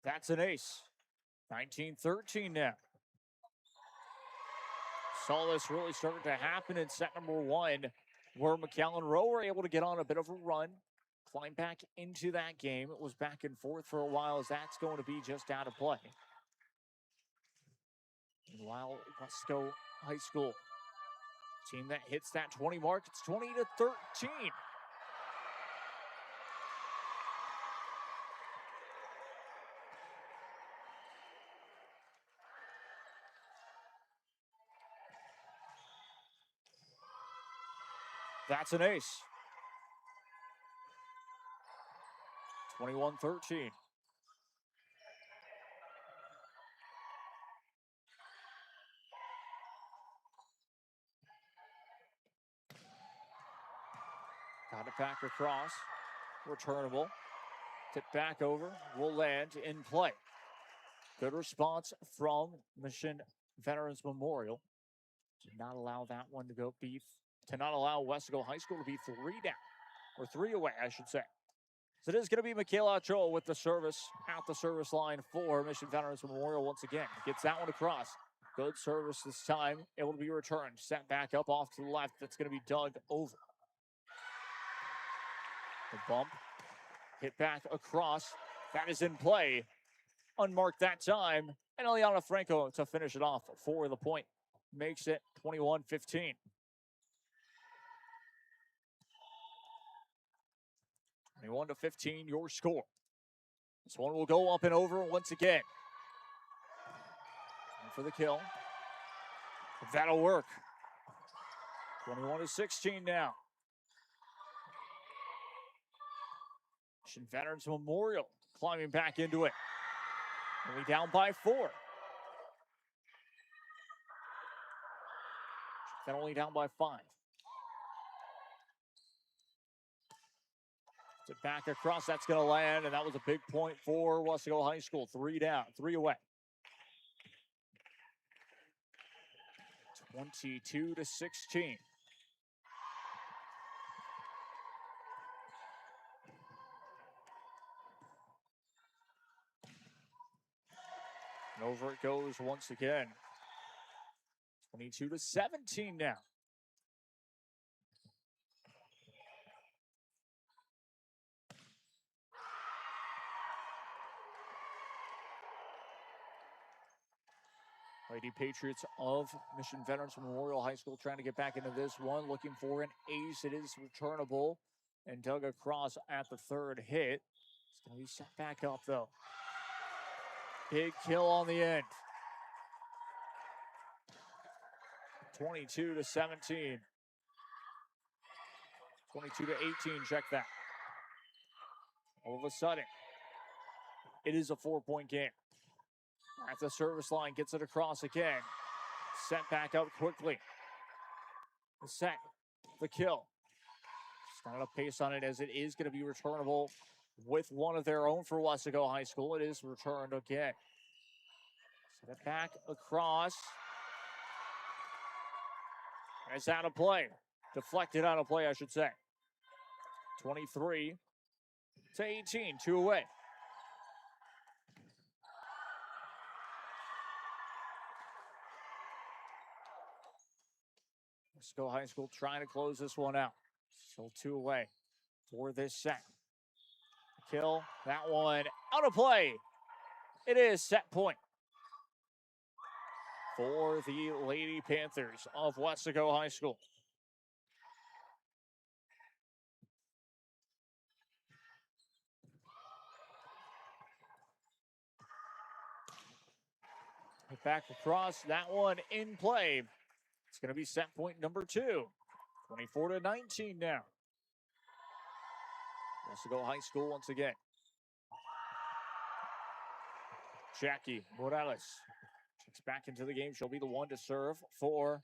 That's an ace. 19-13 now. Saw this really start to happen in set number 1, where McAllen Rowe were able to get on a bit of a run, climb back into that game. It was back and forth for a while, as that's going to be just out of play. Meanwhile, Weslaco High School, team that hits that 20 mark, it's 20-13. That's an ace. 21-13. Got it back across. Returnable. Tip back over. Will land in play. Good response from Mission Veterans Memorial. Did not allow that one to go to not allow Weslaco High School to be 3 down. Or 3 away, I should say. So it is going to be Michaela Ochoa with the service out the service line for Mission Veterans Memorial once again. Gets that one across. Good service this time. Able to be returned. Set back up off to the left. That's going to be dug over. The bump. Hit back across. That is in play. Unmarked that time. And Eliana Franco to finish it off for the point. Makes it 21-15. 21-15, your score. This one will go up and over once again. And for the kill. That'll work. 21-16 now. Mission Veterans Memorial climbing back into it. Only down by 4. Then only down by 5. To back across, that's going to land, and that was a big point for Weslaco High School. 3 down, 3 away. 22-16. And over it goes once again. 22-17 now. Lady Patriots of Mission Veterans Memorial High School trying to get back into this one, looking for an ace. It is returnable and dug across at the third hit. It's going to be set back up, though. Big kill on the end. 22-17. 22-18, check that. All of a sudden, it is a 4-point game. At the service line, gets it across again. Set back up quickly. The set, the kill. Just not enough pace on it as it is going to be returnable with one of their own for Weslaco High School. It is returned again. Set it back across. It's out of play. Deflected out of play, I should say. 23-18, 2 away. Weslaco High School trying to close this one out. Still 2 away for this set. Kill, that one out of play. It is set point for the Lady Panthers of Weslaco High School. Back across, that one in play. It's going to be set point number 2. 24-19 now. Weslaco High School once again. Jackie Morales checks back into the game. She'll be the one to serve for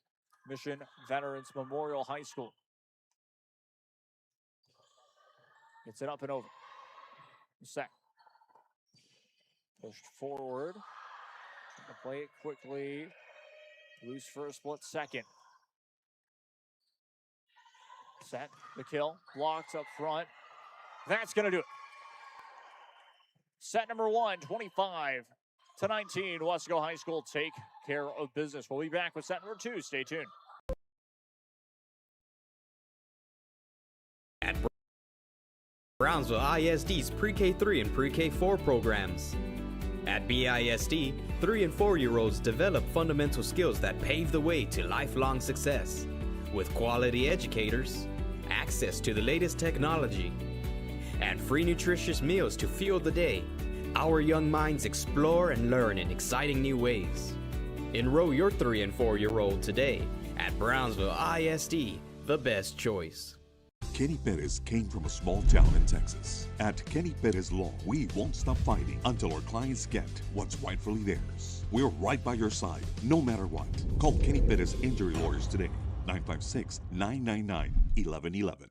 Mission Veterans Memorial High School. Gets it up and over. Set. Pushed forward. Trying to play it quickly. Loose for a split second. Set, the kill, blocks up front. That's going to do it. Set number 1, 25-19. Weslaco High School take care of business. We'll be back with set number 2. Stay tuned. At Brownsville ISD's Pre-K3 and Pre-K4 programs. At BISD, 3 and 4-year-olds develop fundamental skills that pave the way to lifelong success. With quality educators, access to the latest technology, and free nutritious meals to fuel the day, our young minds explore and learn in exciting new ways. Enroll your 3 and 4-year-old today at Brownsville ISD, the best choice. Kenny Perez came from a small town in Texas. At Kenny Perez Law, we won't stop fighting until our clients get what's rightfully theirs. We're right by your side, no matter what. Call Kenny Perez Injury Lawyers today, 956-999-1111.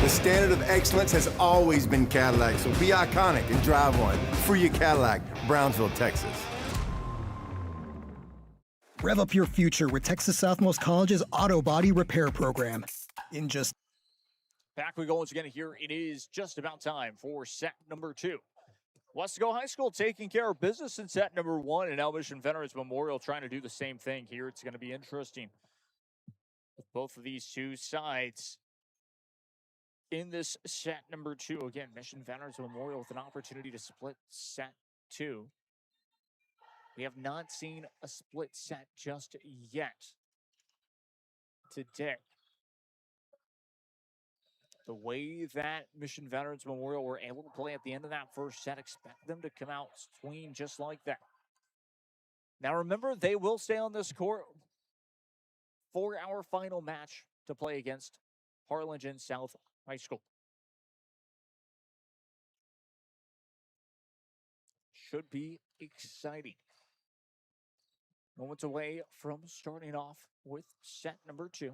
Standard of excellence has always been Cadillac, so be iconic and drive one. Free your Cadillac, Brownsville, Texas. Rev up your future with Texas Southmost College's Auto Body Repair Program. In just Back we go once again here. It is just about time for set number 2. Weslaco High School taking care of business in set number 1, and now Mission Veterans Memorial trying to do the same thing here. It's going to be interesting with both of these two sides in this set number 2. Again, Mission Veterans Memorial with an opportunity to split set 2. We have not seen a split set just yet today. The way that Mission Veterans Memorial were able to play at the end of that first set, expect them to come out swinging just like that. Now remember, they will stay on this court for our final match to play against Harlingen South High School. Should be exciting. Moments away from starting off with set number 2.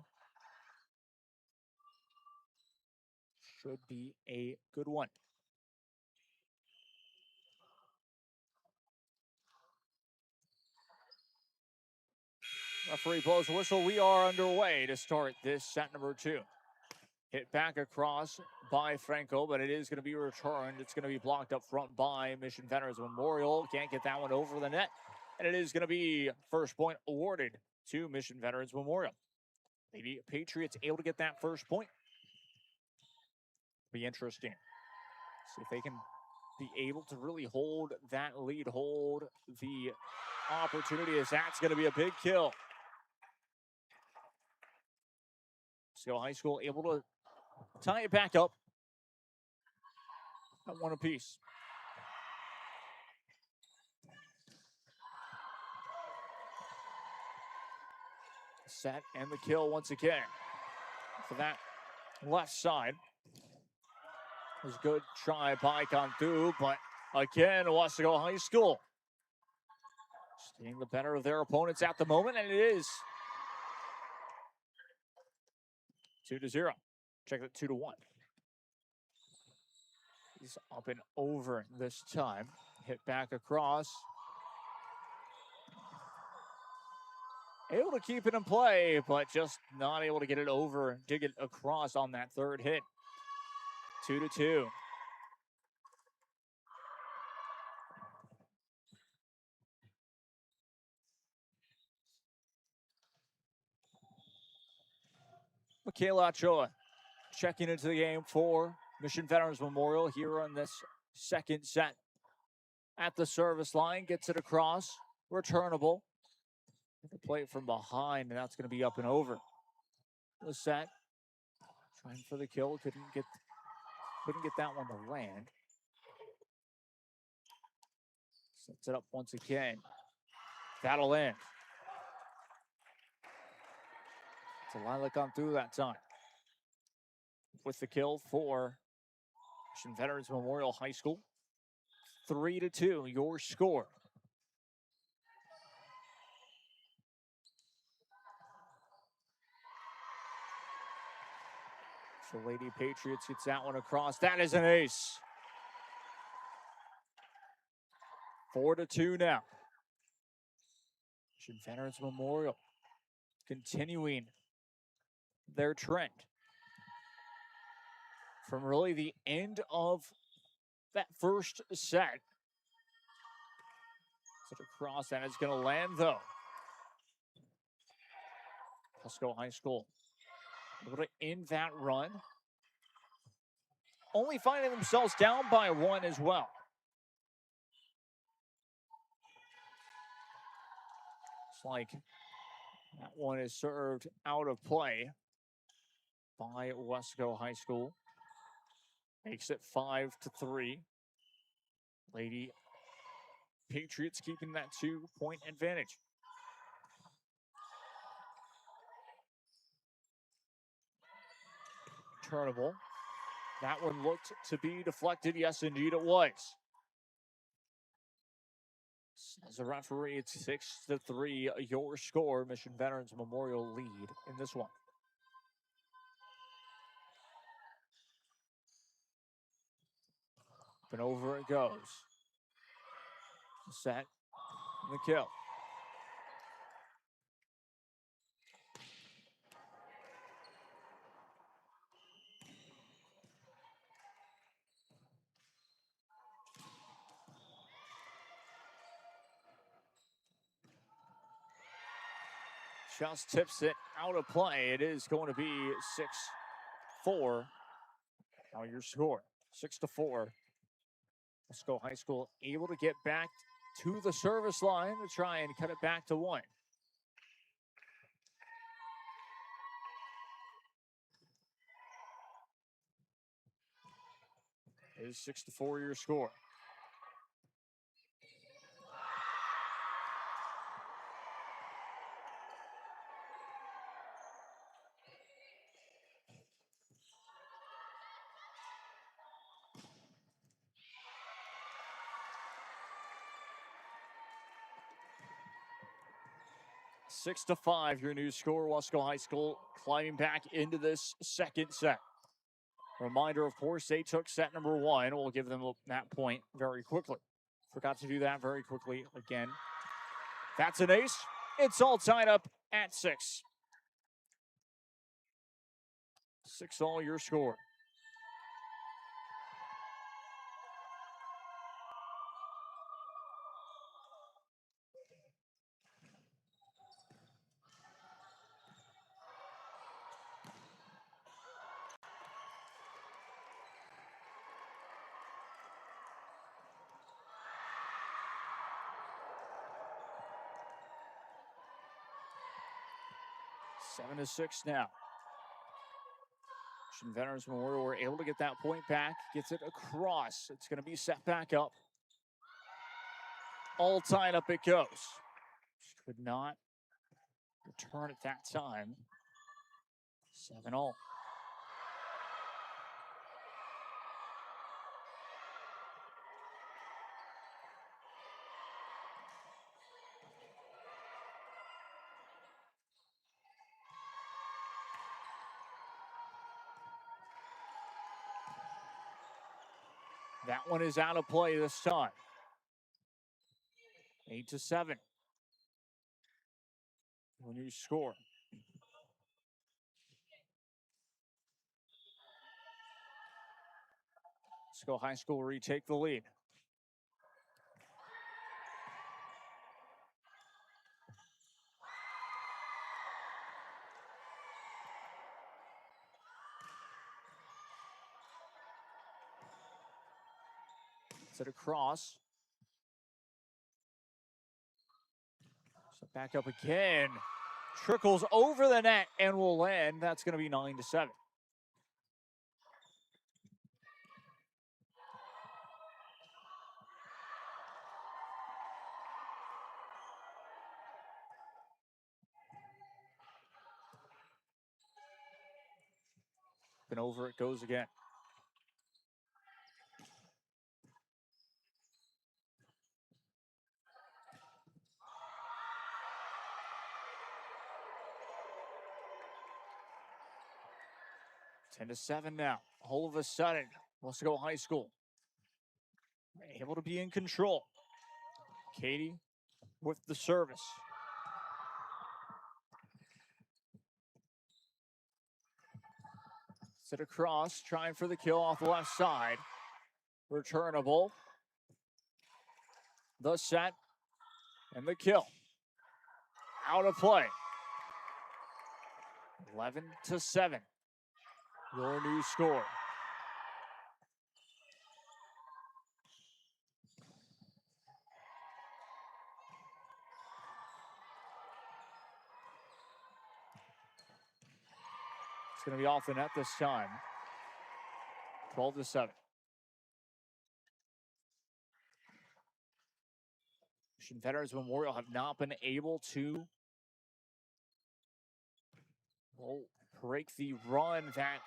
Should be a good one. Referee blows the whistle. We are underway to start this set number 2. Hit back across by Franco, but it is going to be returned. It's going to be blocked up front by Mission Veterans Memorial. Can't get that one over the net. And it is going to be first point awarded to Mission Veterans Memorial. Lady Patriots able to get that first point. Be interesting. See if they can be able to really hold that lead, hold the opportunity, as that's going to be a big kill. So High School able to tie it back up at 1 apiece. Set and the kill once again for that left side. It was a good try by Cantu, but again, Weslaco High School staying the better of their opponents at the moment, and it is 2-0. Check that 2-1. He's up and over this time. Hit back across. Able to keep it in play, but just not able to get it over, dig it across on that third hit. 2-2. Michaela Ochoa checking into the game for Mission Veterans Memorial here on this second set. At the service line, gets it across, returnable. The play from behind, and that's going to be up and over. The set, trying for the kill, couldn't get that one to land. Sets it up once again. That'll end. It's Lila come through that time. With the kill for Mission Veterans Memorial High School. 3-2, your score. So Lady Patriots gets that one across. That is an ace. 4-2 now. Mission Veterans Memorial continuing their trend from really the end of that first set. Such a cross that is going to land, though. Weslaco High School able to end that run. Only finding themselves down by 1 as well. It's like that one is served out of play by Weslaco High School. Makes it 5-3. Lady Patriots keeping that 2-point advantage. Turnable. That one looked to be deflected. Yes, indeed it was. As a referee, it's 6-3. Your score. Mission Veterans Memorial lead in this one. And over it goes. Set. The kill. just tips it out of play. It is going to be 6-4. Now your score, 6-4. Let's go High School able to get back to the service line to try and cut it back to 1. It is 6-4 your score. Six to 5, your new score. Weslaco High School climbing back into this second set. Reminder, of course, they took set number 1. We'll give them that point very quickly. Forgot to do that very quickly again. That's an ace. It's all tied up at 6. 6-all your score. Seven to 6 now. Veterans Memorial were able to get that point back. Gets it across. It's going to be set back up. All tied up it goes. Could not return at that time. 7-all. That one is out of play this time. 8-7. When you score. Let's go High School retake the lead. Set across. Set back up again. Trickles over the net and will land. That's going to be 9-7. And over it goes again. Ten to 7 now. All of a sudden, Weslaco High School able to be in control. Katie with the service. Set across, trying for the kill off the left side. Returnable. The set and the kill. Out of play. 11-7. Your new score. It's going to be off the net this time. 12-7. Veterans Memorial have not been able to break the run that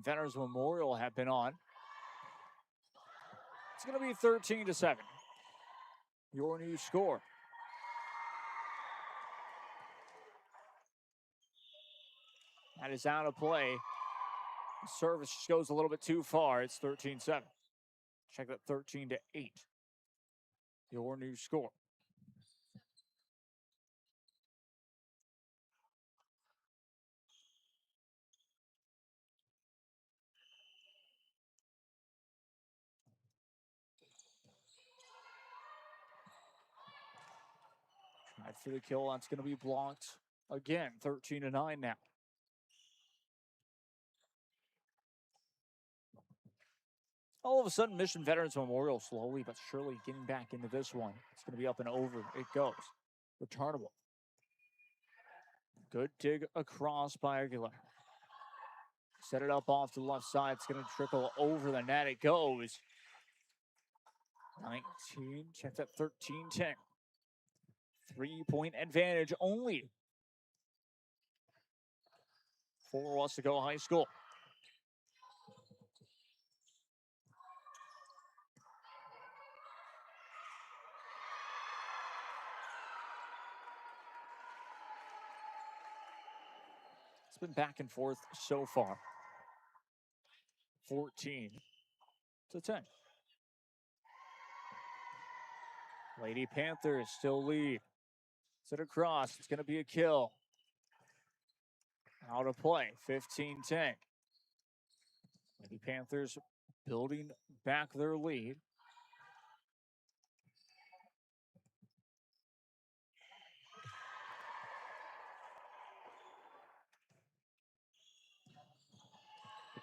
Veterans Memorial have been on. It's going to be 13-7. Your new score. That is out of play. The service just goes a little bit too far. It's 13-7. Check that 13-8. Your new score. for the kill. That's going to be blocked again. 13-9 now. All of a sudden, Mission Veterans Memorial slowly but surely getting back into this one. It's going to be up and over. It goes. Returnable. Good dig across by Aguilar. Set it up off to the left side. It's going to trickle over the net. It goes. 19, check that 13-10. 3-point advantage only for Weslaco High School. It's been back and forth so far. 14-10. Lady Panthers still lead. Set across. It's going to be a kill. Out of play. 15-10. Lady Panthers building back their lead.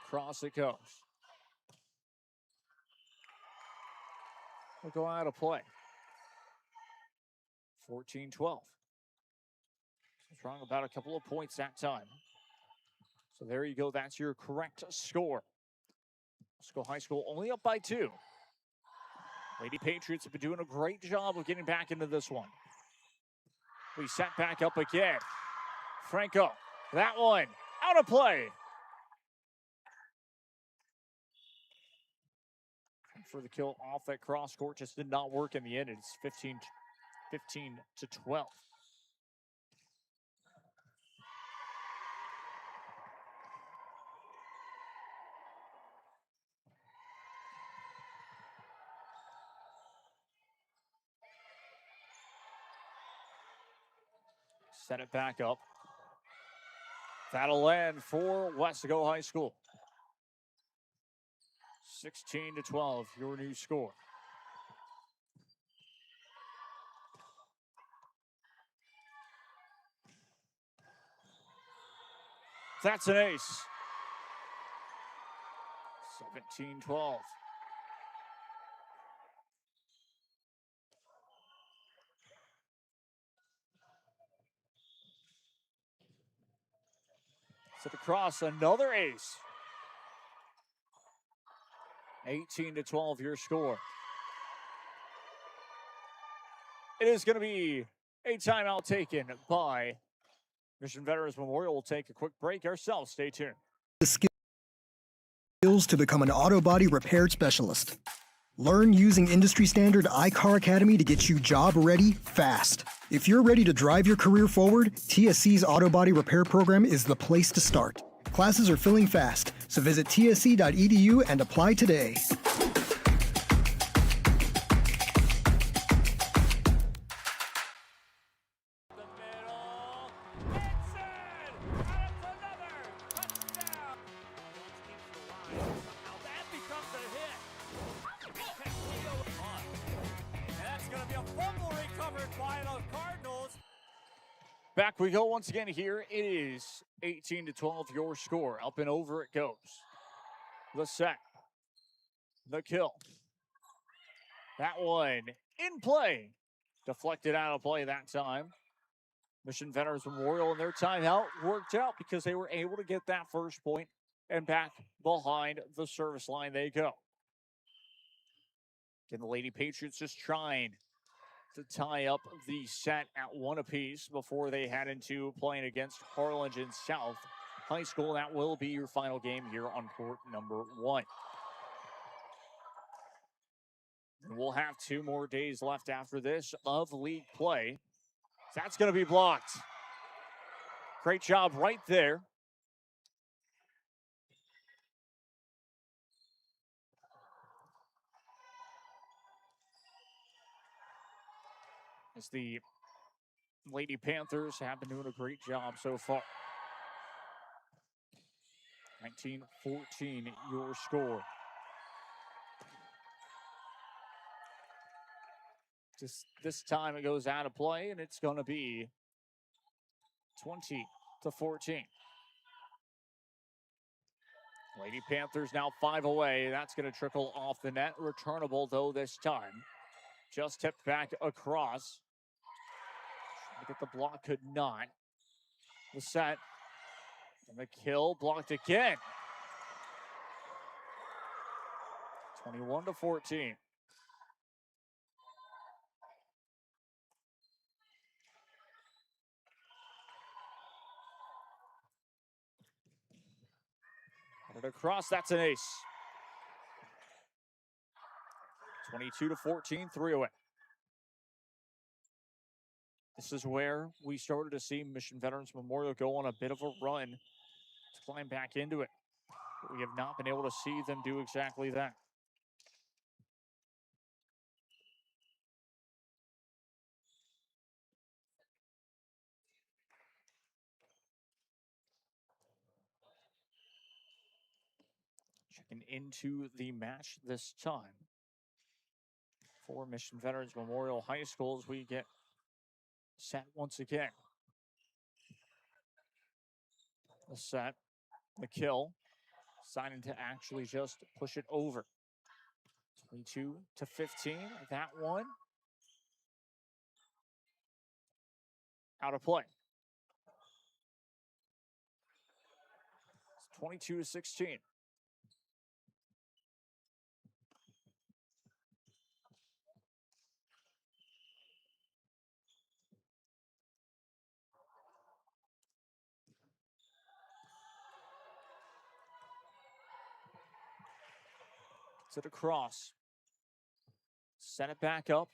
Across it goes. We'll go out of play. 14-12. Strong about a couple of points that time. So there you go. That's your correct score. Weslaco High School only up by 2. Lady Patriots have been doing a great job of getting back into this one. We set back up again. Franco, that one out of play. For the kill off that cross court, just did not work in the end. It's 15-12. Set it back up. That'll end for Weslaco High School. 16-12, your new score. That's an ace. 17-12. Set across, another ace. 18-12, your score. It is going to be a timeout taken by Mission Veterans Memorial. We'll take a quick break ourselves. Stay tuned. The skills to become an auto body repair specialist. Learn using industry standard iCar Academy to get you job ready fast. If you're ready to drive your career forward, TSC's auto body repair program is the place to start. Classes are filling fast, so visit tsc.edu and apply today. Back we go once again here. It is 18-12, your score. Up and over it goes. The set. The kill. That one in play. Deflected out of play that time. Mission Veterans Memorial and their timeout worked out because they were able to get that first point, and back behind the service line they go. Again, the Lady Patriots just trying to tie up the set at 1 apiece before they head into playing against Harlingen South High School. That will be your final game here on court number 1. And we'll have 2 more days left after this of league play. That's going to be blocked. Great job right there. As the Lady Panthers have been doing a great job so far. 19-14, your score. Just this time it goes out of play, and it's going to be 20-14. Lady Panthers now 5 away. That's going to trickle off the net. Returnable, though, this time. Just tipped back across. Trying to get the block, could not. The set. And the kill, blocked again. 21-14. Got it across, that's an ace. 22-14, 3 away. This is where we started to see Mission Veterans Memorial go on a bit of a run to climb back into it. But we have not been able to see them do exactly that. Checking into the match this time for Mission Veterans Memorial High School as we get set once again. The set, the kill, deciding to actually just push it over. 22-15, that one out of play. It's 22-16. It across. Set it back up.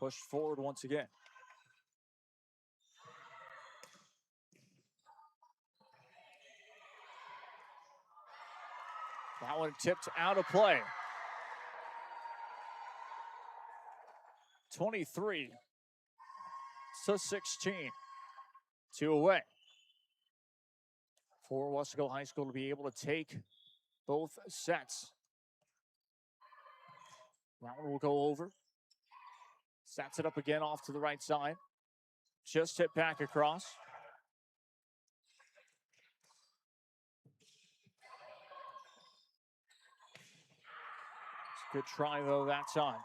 Push forward once again. That one tipped out of play. 23-16. 2 away. For Weslaco High School to be able to take both sets. That one will go over. Sets it up again off to the right side. Just hit back across. It's a good try, though, that time.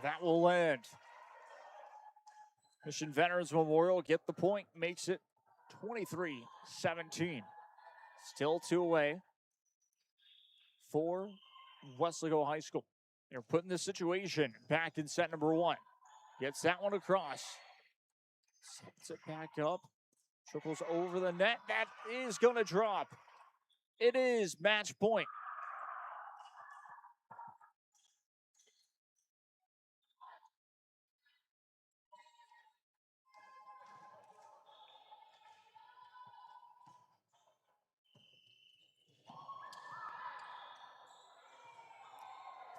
That will land. Mission Veterans Memorial get the point, makes it 23-17. Still 2 away for Weslaco High School. They're putting the situation back in set number 1. Gets that one across. Sets it back up. Trickles over the net. That is going to drop. It is match point.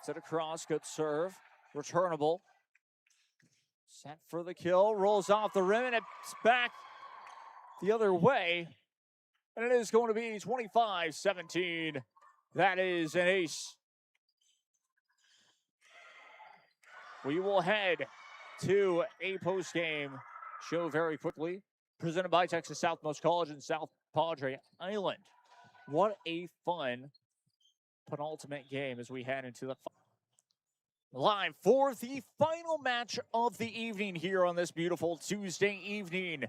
Set across, good serve. Returnable. Set for the kill. Rolls off the rim and it's back the other way. And it is going to be 25-17. That is an ace. We will head to a post-game show very quickly. Presented by Texas Southmost College in South Padre Island. What a fun penultimate game as we head into the live for the final match of the evening here on this beautiful Tuesday evening.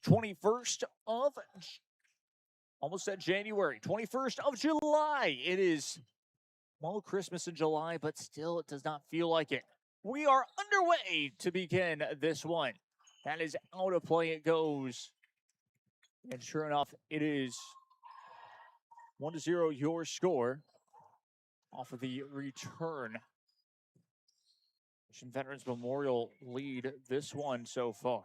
21st of, almost said January, 21st of July. It is, well, Christmas in July, but still it does not feel like it. We are underway to begin this one. That is out of play it goes. And sure enough, it is 1-0 your score off of the return. Mission Veterans Memorial lead this one so far.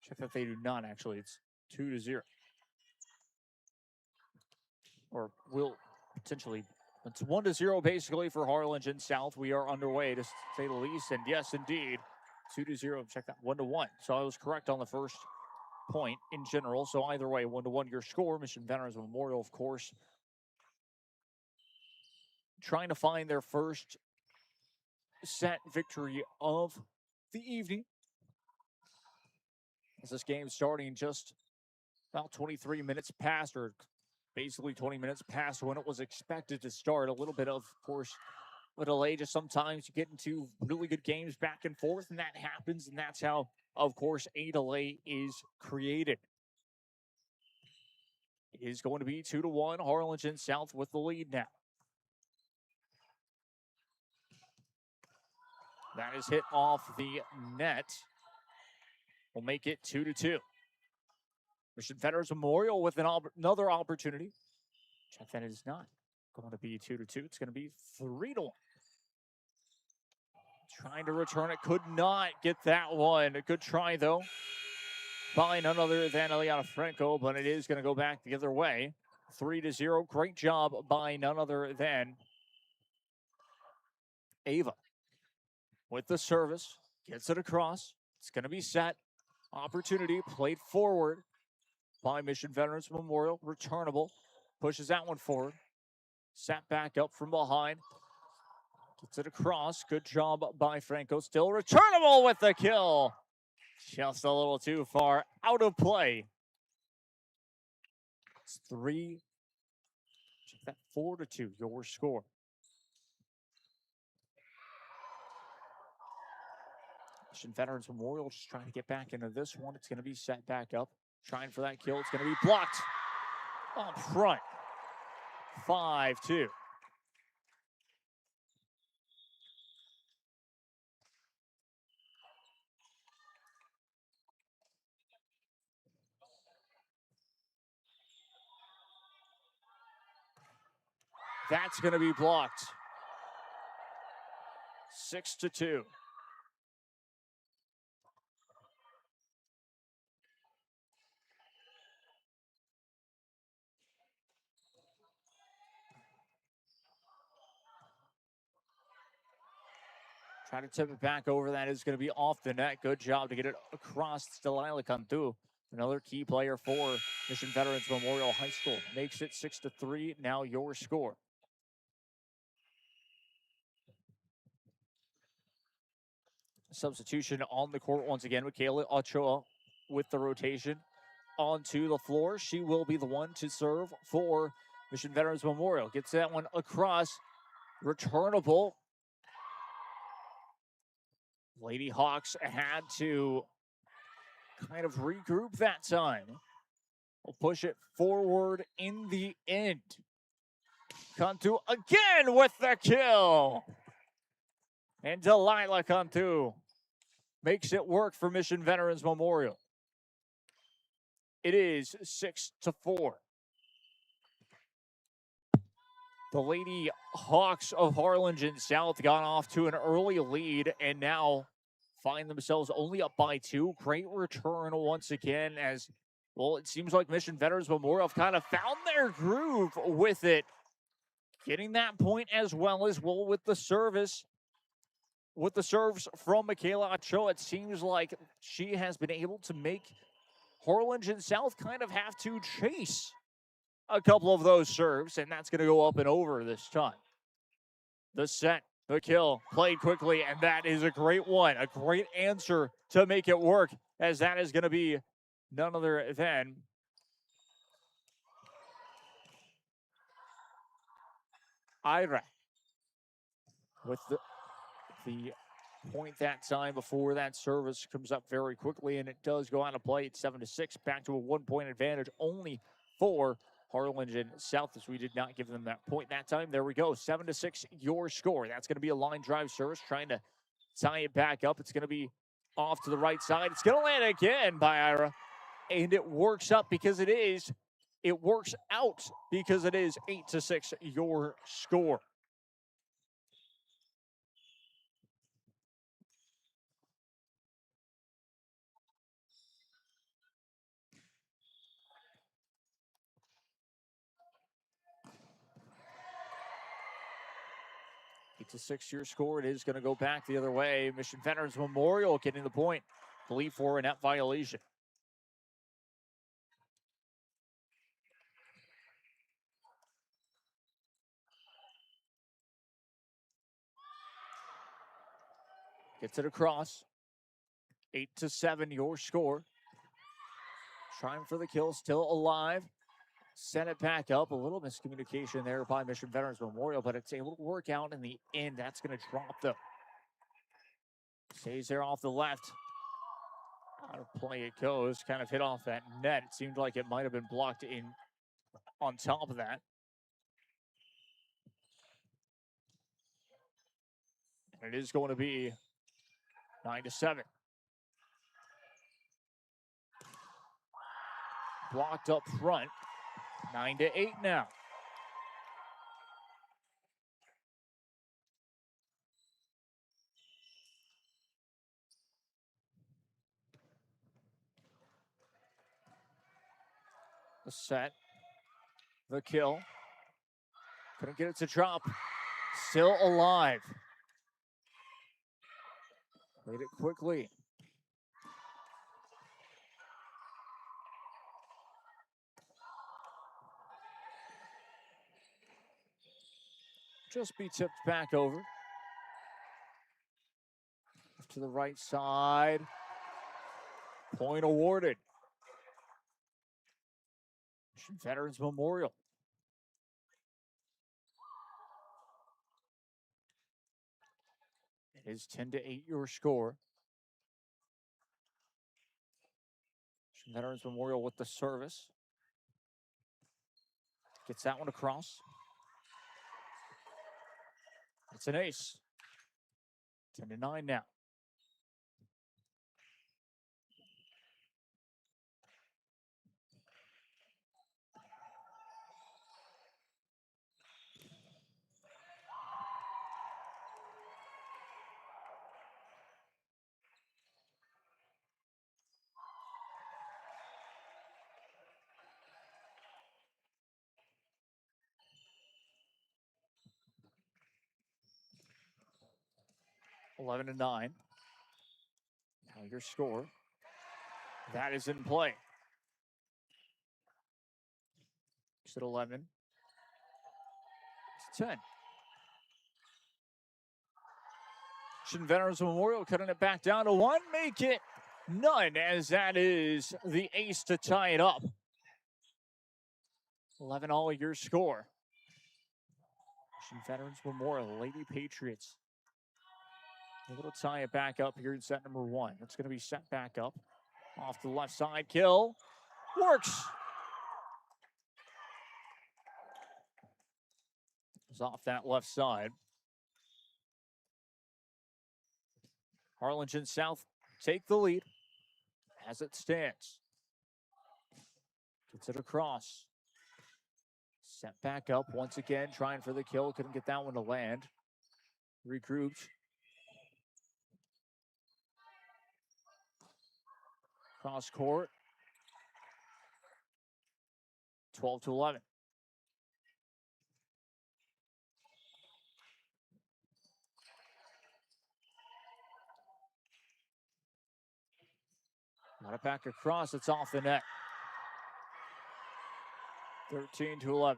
Check that they do not actually. It's 2-0. Or will potentially. It's 1-0 basically for Harlingen South. We are underway to say the least. And yes, indeed, 2-0. Check that 1-1. So I was correct on the first point in general. So either way, 1-1 your score. Mission Veterans Memorial, of course, trying to find their first set victory of the evening. As this game starting just about 23 minutes past, or basically 20 minutes past when it was expected to start. A little bit of course, a delay. Just sometimes you get into really good games back and forth, and that happens, and that's how, of course, a delay is created. It is going to be 2-1, Harlingen South with the lead now. That is hit off the net. We'll make it 2-2. Mission Veterans Memorial with another opportunity. Check that it is not going to be 2-2. It's going to be 3-1. Trying to return it, could not get that one. A good try though by none other than Eliana Franco, but it is going to go back the other way. 3-0. Great job by none other than Ava. With the service, gets it across. It's going to be set. Opportunity played forward by Mission Veterans Memorial. Returnable. Pushes that one forward. Set back up from behind. Gets it across. Good job by Franco. Still returnable with the kill. Just a little too far out of play. It's 3. Check that, 4-2, your score. Mission Veterans Memorial just trying to get back into this one. It's going to be set back up. Trying for that kill. It's going to be blocked up front. 5-2. That's going to be blocked. 6-2. Trying to tip it back over. That is going to be off the net. Good job to get it across. It's Delilah Cantu, another key player for Mission Veterans Memorial High School. Makes it 6-3. Now your score. Substitution on the court once again. Michaela Ochoa with the rotation onto the floor. She will be the one to serve for Mission Veterans Memorial. Gets that one across. Returnable. Lady Hawks had to kind of regroup that time. We'll push it forward in the end. Cantu again with the kill. And Delilah Cantu makes it work for Mission Veterans Memorial. It is 6-4. The Lady Hawks of Harlingen South got off to an early lead and now find themselves only up by 2. Great return once again as, well, it seems like Mission Veterans Memorial have kind of found their groove with it. Getting that point as well with the service. With the serves from Michaela Ochoa, it seems like she has been able to make Harlingen South kind of have to chase a couple of those serves, and that's going to go up and over this time. The set, the kill, played quickly, and that is a great one. A great answer to make it work, as that is going to be none other than Ira with the point that time before that service comes up very quickly, and it does go out of play. It's 7-6, back to a 1-point advantage only for Harlingen South, as we did not give them that point that time. There we go, 7-6, your score. That's going to be a line drive service, trying to tie it back up. It's going to be off to the right side. It's going to land again by Ira, and it works out because it is 8-6, your score. It's a 6-year score. It is going to go back the other way. Mission Veterans Memorial getting the point. Believe for a net violation. Gets it across. 8-7, your score. Trying for the kill, still alive. Send it back up. A little miscommunication there by Mission Veterans Memorial, but it's able to work out in the end. That's going to drop them. Stays there off the left. Out of play it goes. Kind of hit off that net. It seemed like it might have been blocked in on top of that. And it is going to be 9-7. Blocked up front. 9-8 now. The set. The kill. Couldn't get it to drop. Still alive. Played it quickly. Just be tipped back over. To the right side. Point awarded. Veterans Memorial. It is 10-8 your score. Veterans Memorial with the service. Gets that one across. It's an ace. 10-9 now. Eleven to 9. Now your score. That is in play. It's at 11. It's 10. Veterans Memorial cutting it back down to 1. Make it none, as that is the ace to tie it up. 11 all your score. Veterans Memorial, Lady Patriots. Able to tie it back up here in set number 1. That's going to be set back up. Off the left side, kill. Works. It's off that left side. Harlingen South take the lead as it stands. Gets it across. Set back up once again, trying for the kill. Couldn't get that one to land. Regrouped. Cross court. 12-11. Got it back across. It's off the net. 13-11.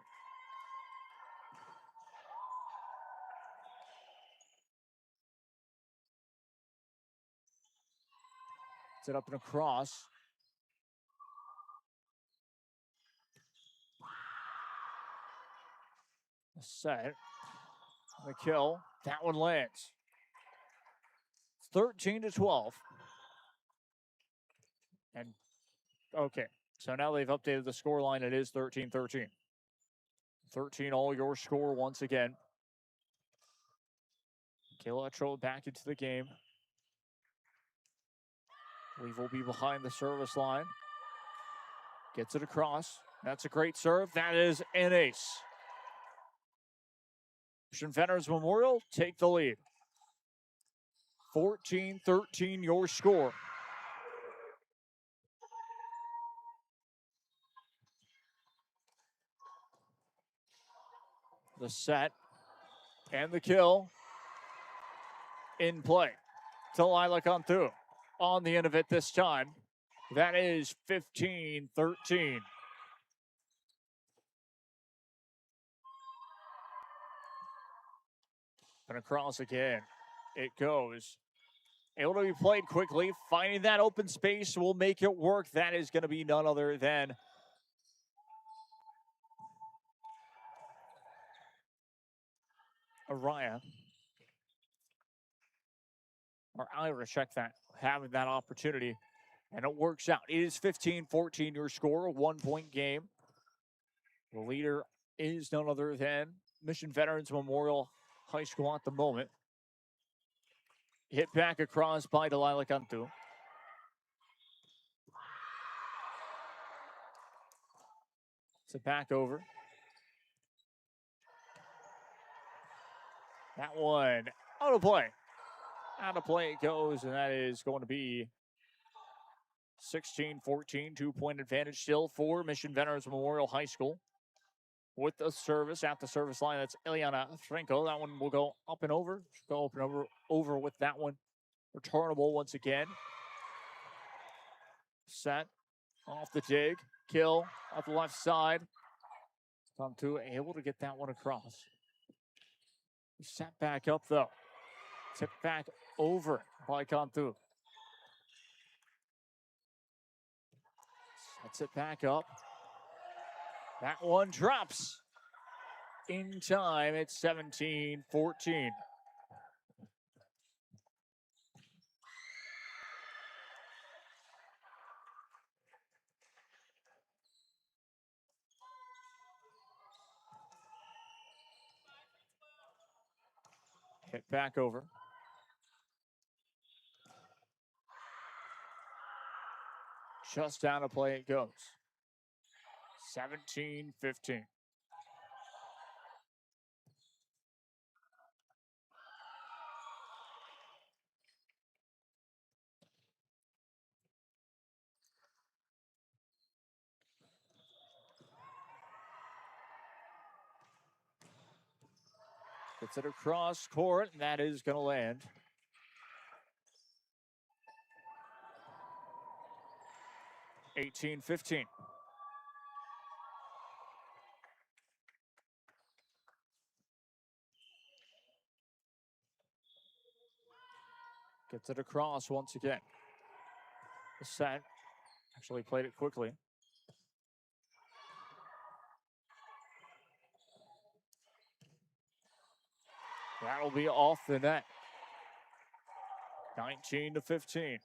It's it up and across. The set. The kill. That one lands. It's 13-12. And okay, so now they've updated the score line. It is 13-13. 13 all your score once again. Electro back into the game. Weave will be behind the service line. Gets it across. That's a great serve. That is an ace. Veterans Memorial take the lead. 14-13 your score. The set and the kill in play. Delilah Cantu on the end of it this time. That is 15-13. And across again, it goes. able to be played quickly. Finding that open space will make it work. That is going to be none other than Araya. Or Ira, check that, having that opportunity. And it works out. It is 15-14 your score, a 1-point game. The leader is none other than Mission Veterans Memorial High School at the moment. Hit back across by Delilah Cantu. It's back over. That one out of play. Out of play it goes, and that is going to be 16-14, 2-point advantage still for Mission Veterans Memorial High School. With the service at the service line, that's Eliana Franco. That one will go up and over. Go up and over with that one. Returnable once again. Set off the dig. Kill off the left side. Cantu able to get that one across. Set back up though. Tip back over by Cantu. Sets it back up. That one drops in time. It's 17-14. Hit back over. Just down to play it goes. 17-15. Gets it across court, and that is going to land. (18-15). Gets it across once again. The set. Actually played it quickly. That'll be off the net. 19-15.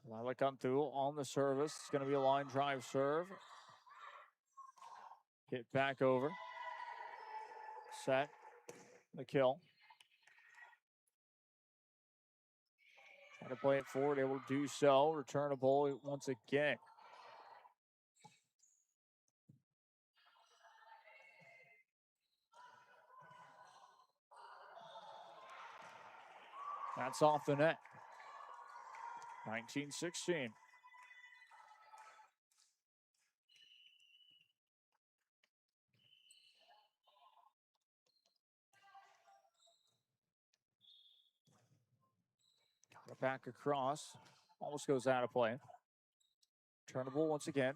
Lila Cantu on the service. It's going to be a line drive serve. Hit back over. Set. The kill. Trying to play it forward. Able to do so. Returnable once again. That's off the net. 19-16. Got it back across. Almost goes out of play. Turnable once again.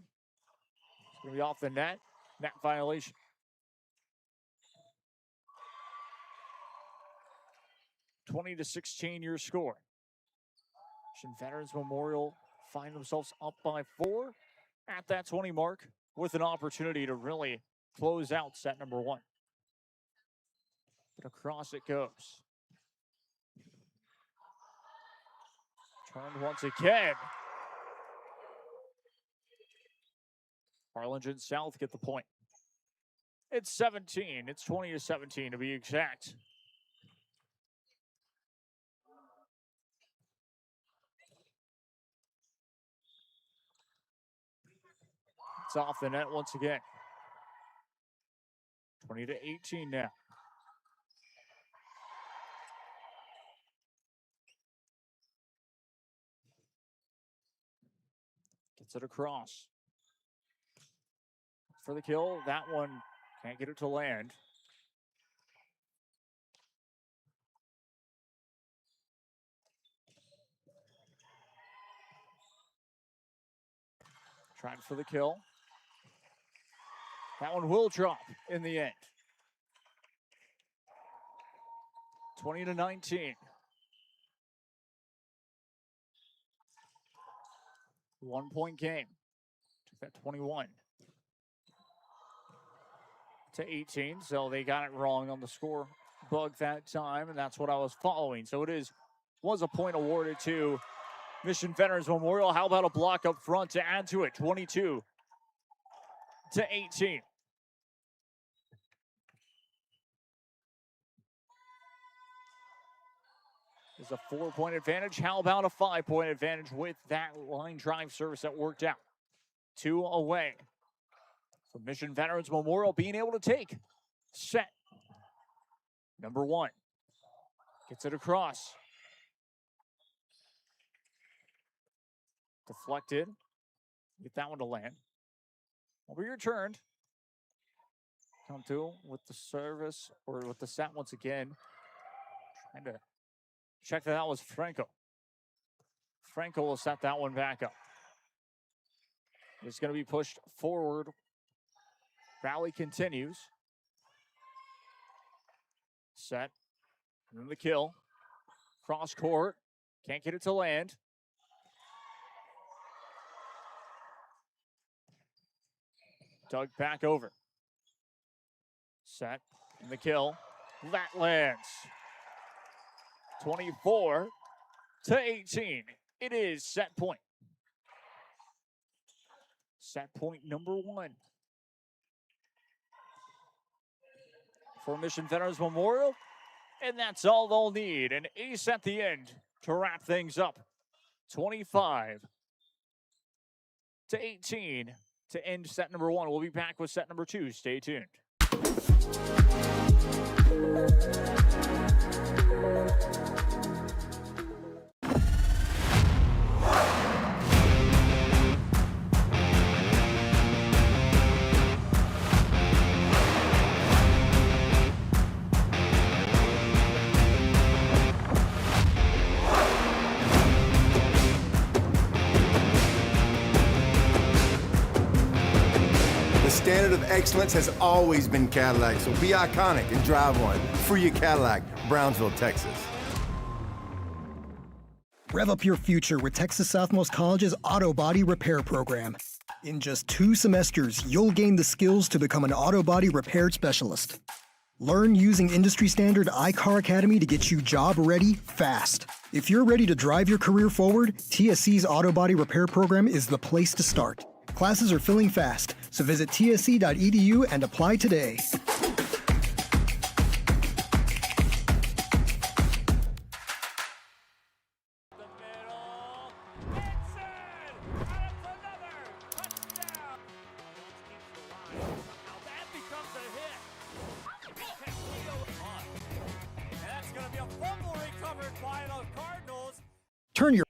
It's going to be off the net. Net violation. (20-16) your score. Mission Veterans Memorial find themselves up by 4 at that 20 mark with an opportunity to really close out set number 1. But across it goes. Turned once again. Harlingen South get the point. It's 17. It's 20-17 to be exact. It's off the net once again. 20-18 now. Gets it across. For the kill, that one can't get it to land. Trying for the kill. That one will drop in the end. 20-19. 1 point game. Took that 21 to 18. So they got it wrong on the score bug that time, and that's what I was following. So it was a point awarded to Mission Veterans Memorial. How about a block up front to add to it? 22 to 18. Is a 4-point advantage. How about a 5-point advantage with that line drive service that worked out? 2 away. So Mission Veterans Memorial being able to take set number 1. Gets it across. Deflected. Get that one to land. Will be returned. Come through with the service, or with the set once again. Trying to check that out was Franco. Franco will set that one back up. It's going to be pushed forward. Rally continues. Set. And then the kill. Cross court. Can't get it to land. Dug back over. Set. And the kill. That lands. 24 to 18. It is set point. Set point number 1 for Mission Veterans Memorial. And that's all they'll need. An ace at the end to wrap things up. 25 to 18 to end set number 1. We'll be back with set number 2. Stay tuned. The standard of excellence has always been Cadillac, so be iconic and drive one. Free your Cadillac, Brownsville, Texas. Rev up your future with Texas Southmost College's Auto Body Repair Program. In just 2 semesters, you'll gain the skills to become an auto body repair specialist. Learn using industry standard iCar Academy to get you job ready fast. If you're ready to drive your career forward, TSC's Auto Body Repair Program is the place to start. Classes are filling fast, so visit tsc.edu and apply today. Turn your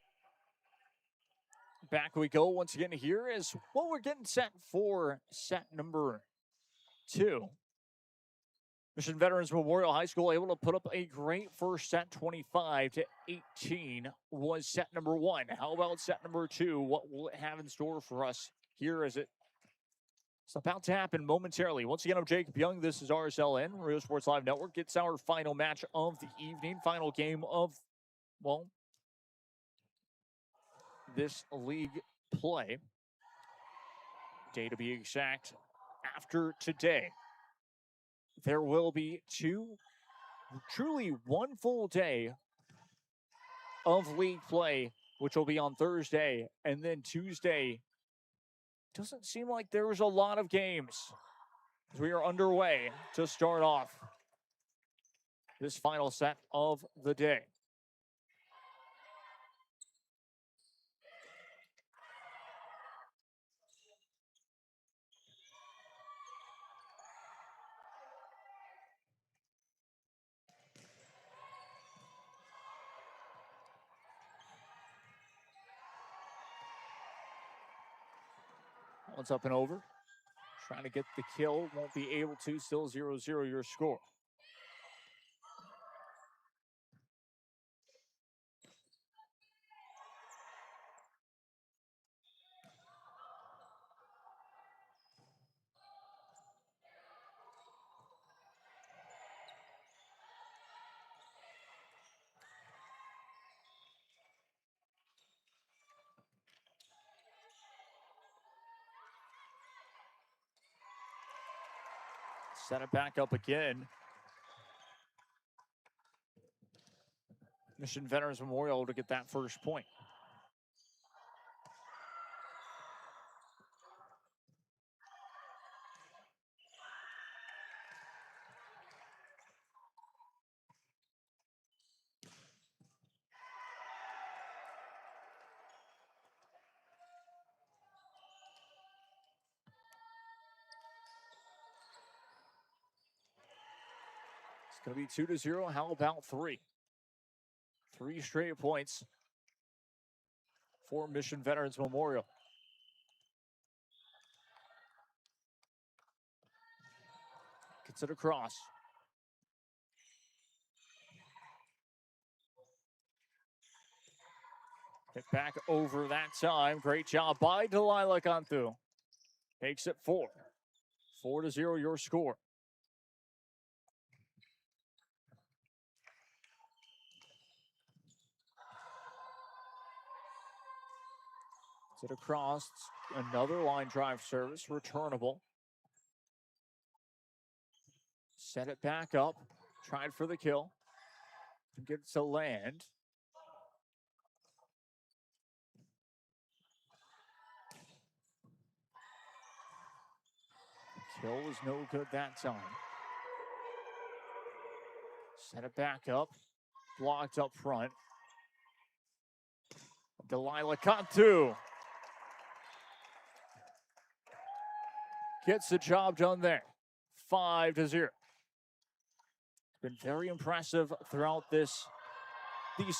Back we go once again. Here is what we're getting set for set number 2. Mission Veterans Memorial High School able to put up a great first set. 25 to 18 was set number 1. How about set number 2? What will it have in store for us here as it's about to happen momentarily? Once again, I'm Jacob Young. This is RSLN, Rio Sports Live Network. It's our final match of the evening, final game of, well, this league play. Day to be exact, after today, there will be truly one full day of league play, which will be on Thursday, and then Tuesday. Doesn't seem like there was a lot of games. We are underway to start off this final set of the day. One's up and over. Trying to get the kill. Won't be able to. Still 0-0 your score. Set it back up again. Mission Veterans Memorial to get that first point. It's going to be 2-0. How about 3? 3 straight points for Mission Veterans Memorial. Gets it across. Hit back over that time. Great job by Delilah Cantu. Takes it 4. 4-0 your score. Gets it across. Another line drive service. Returnable. Set it back up. Tried for the kill. Gets to land. Kill was no good that time. Set it back up. Blocked up front. Delilah Cantu gets the job done there. 5-0. It's been very impressive throughout these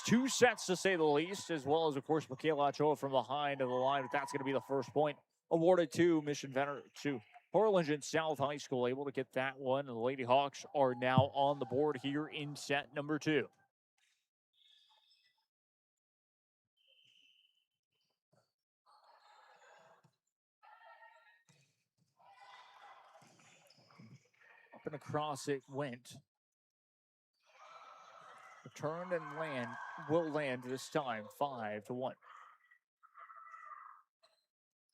2 sets, to say the least, as well as, of course, Michaela Ochoa from behind of the line. But that's going to be the first point awarded to Harlingen South High School, able to get that one. And the Lady Hawks are now on the board here in set number 2. Up and across it went. Return and will land this time. 5-1.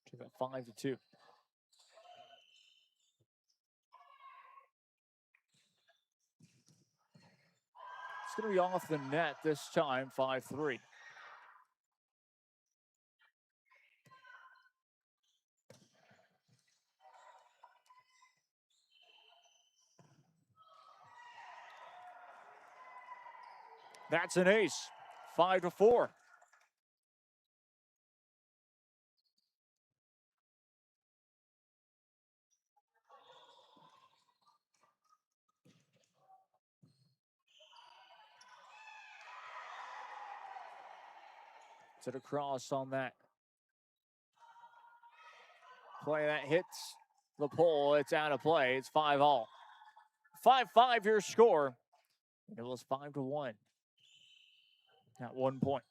To that 5-2. It's going to be off the net this time. 5-3. That's an ace. 5-4. It across on that play that hits the pole. It's out of play. It's 5-all. 5-5 your score. It was 5-1 at 1 point.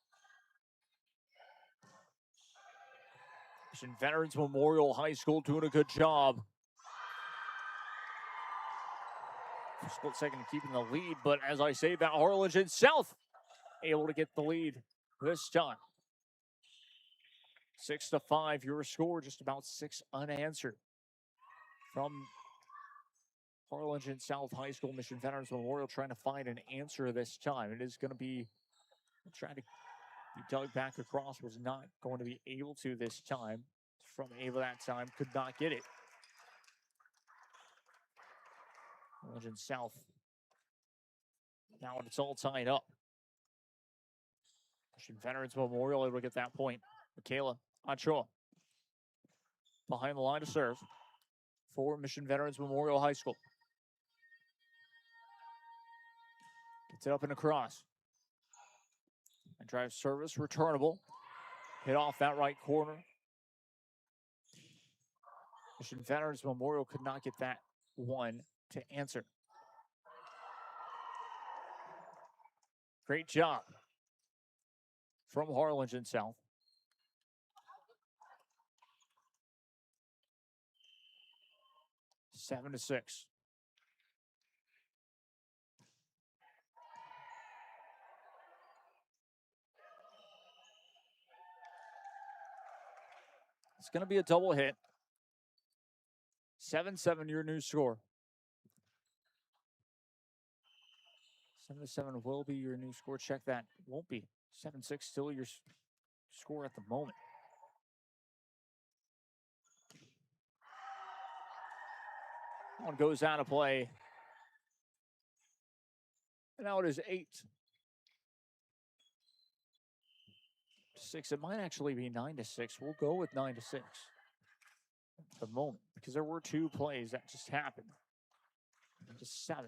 Mission Veterans Memorial High School doing a good job. For a split second keeping the lead, but as I say, that Harlingen South able to get the lead this time. 6-5 your score, just about 6 unanswered from Harlingen South High School. Mission Veterans Memorial trying to find an answer this time. It is going to be trying to be dug back across. Was not going to be able to this time. From Ava that time, could not get it. Harlingen South. Now it's all tied up. Mission Veterans Memorial able to get that point. Michaela Ochoa behind the line to serve for Mission Veterans Memorial High School. Gets it up and across. And drive service, returnable. Hit off that right corner. Mission Veterans Memorial could not get that one to answer. Great job from Harlingen South. Seven to 6. It's going to be a double hit. 7-7 your new score. 7-7 will be your new score. Check that. Won't be. 7-6 still your score at the moment. One goes out of play. And now it is 8-6. It might actually be 9-6. We'll go with 9-6 at the moment because there were two plays that just happened. 7.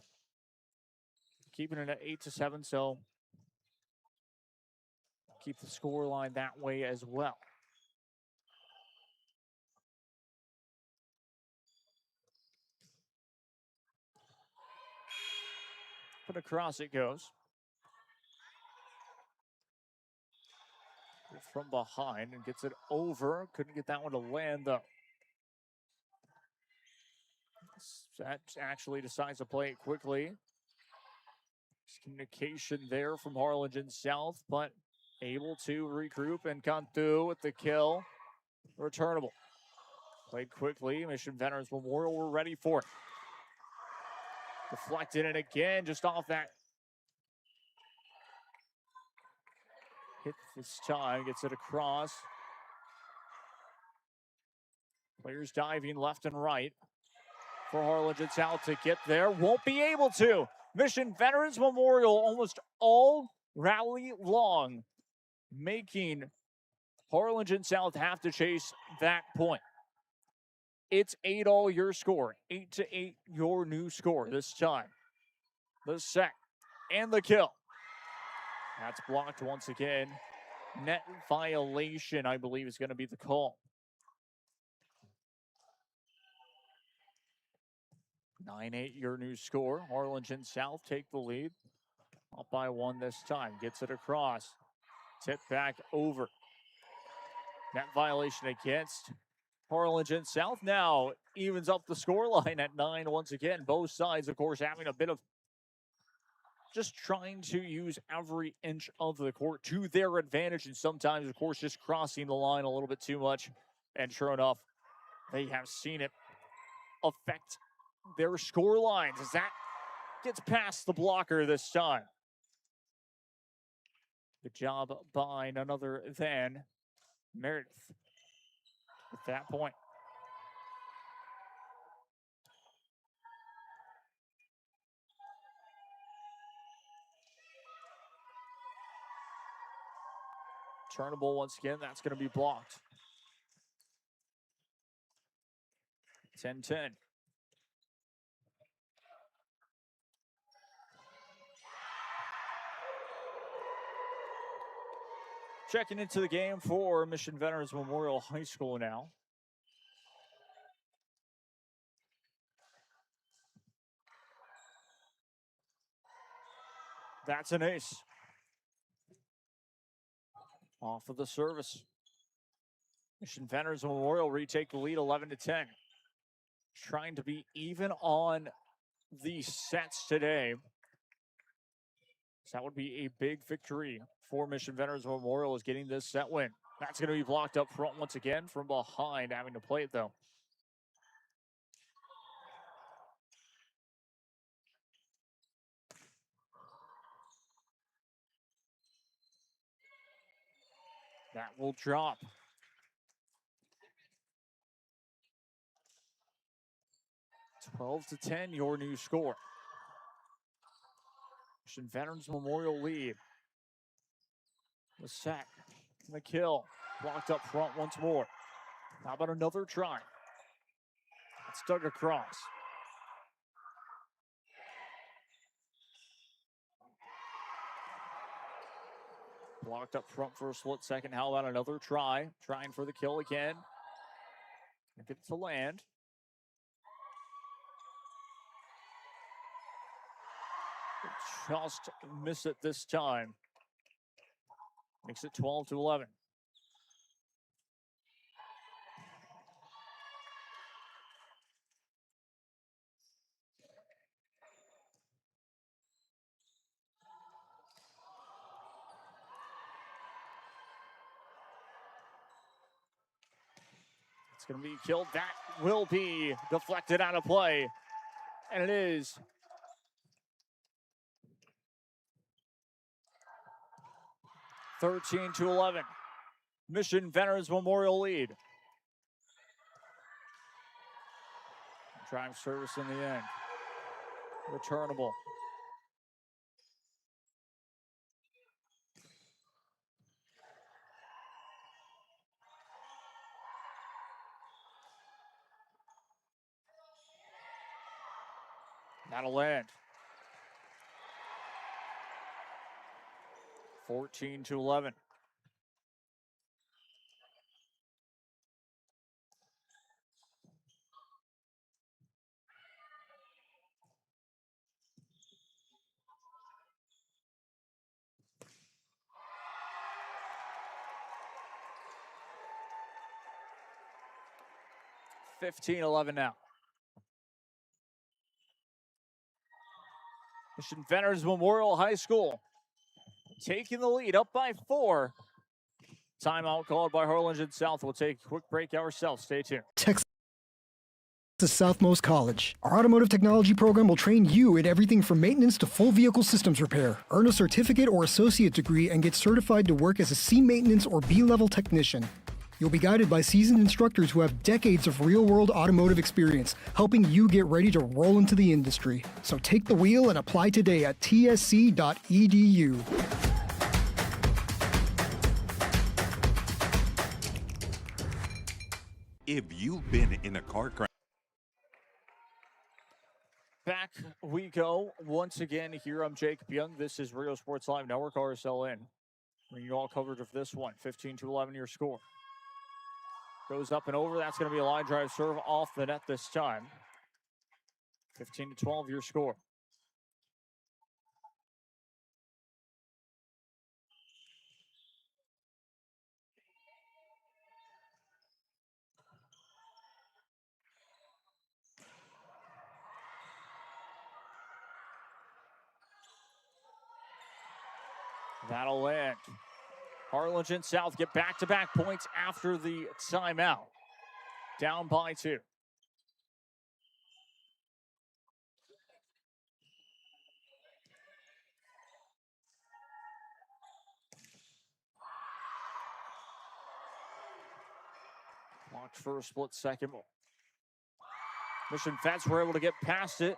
Keeping it at 8-7, so keep the score line that way as well. But across it goes. From behind and gets it over. Couldn't get that one to land though. That actually decides to play it quickly. Communication there from Harlingen South, but able to regroup and come through with the kill. Returnable. Played quickly. Mission Veterans Memorial were ready for it. Deflected it again, just off that hit this time. Gets it across. Players diving left and right for Harlingen South to get there. Won't be able to. Mission Veterans Memorial almost all rally long, making Harlingen South have to chase that point. It's 8-all your score. 8-8 your new score this time. The set and the kill. That's blocked once again. Net violation, I believe, is going to be the call. 9-8 your new score. Harlingen South take the lead. Up by 1 this time. Gets it across. Tip back over. Net violation against Harlingen South now evens up the scoreline at 9 once again. Both sides, of course, having a bit of just trying to use every inch of the court to their advantage, and sometimes, of course, just crossing the line a little bit too much. And sure enough, they have seen it affect their score lines as that gets past the blocker this time. Good job by none other than Meredith at that point. Turnable once again. That's going to be blocked. 10-10. Checking into the game for Mission Veterans Memorial High School now. That's an ace. Off of the service. Mission Veterans Memorial retake the lead 11-10. Trying to be even on the sets today. So that would be a big victory for Mission Veterans Memorial, is getting this set win. That's going to be blocked up front once again from behind, having to play it though. That will drop. It's 12-10, your new score. Mission Veterans Memorial lead. The sack, the kill, blocked up front once more. How about another try? It's dug across. Blocked up front for a split second. How about another try? Trying for the kill again. Get it to land. Just miss it this time. Makes it 12-11. It's going to be killed. That will be deflected out of play. And it is 13-11. Mission Veterans Memorial lead. Drive service in the end. Returnable. That'll land. 14-11. $15-11 now. Mission Veterans Memorial High School taking the lead, up by 4. Timeout called by Harlingen South. We'll take a quick break ourselves. Stay tuned. Texas Southmost College. Our automotive technology program will train you in everything from maintenance to full vehicle systems repair. Earn a certificate or associate degree and get certified to work as a C maintenance or B-level technician. You'll be guided by seasoned instructors who have decades of real-world automotive experience, helping you get ready to roll into the industry. So take the wheel and apply today at tsc.edu. If you've been in a car crash, Back we go once again here. I'm Jacob Young. This is Rio Sports Live Network, RSLN. Bringing you all coverage of this one. 15-11 your score. Goes up and over. That's going to be a line drive serve off the net this time. 15-12 your score. That'll land. Harlingen South get back-to-back points after the timeout. Down by 2. Blocked for a split second. Mission Vets were able to get past it.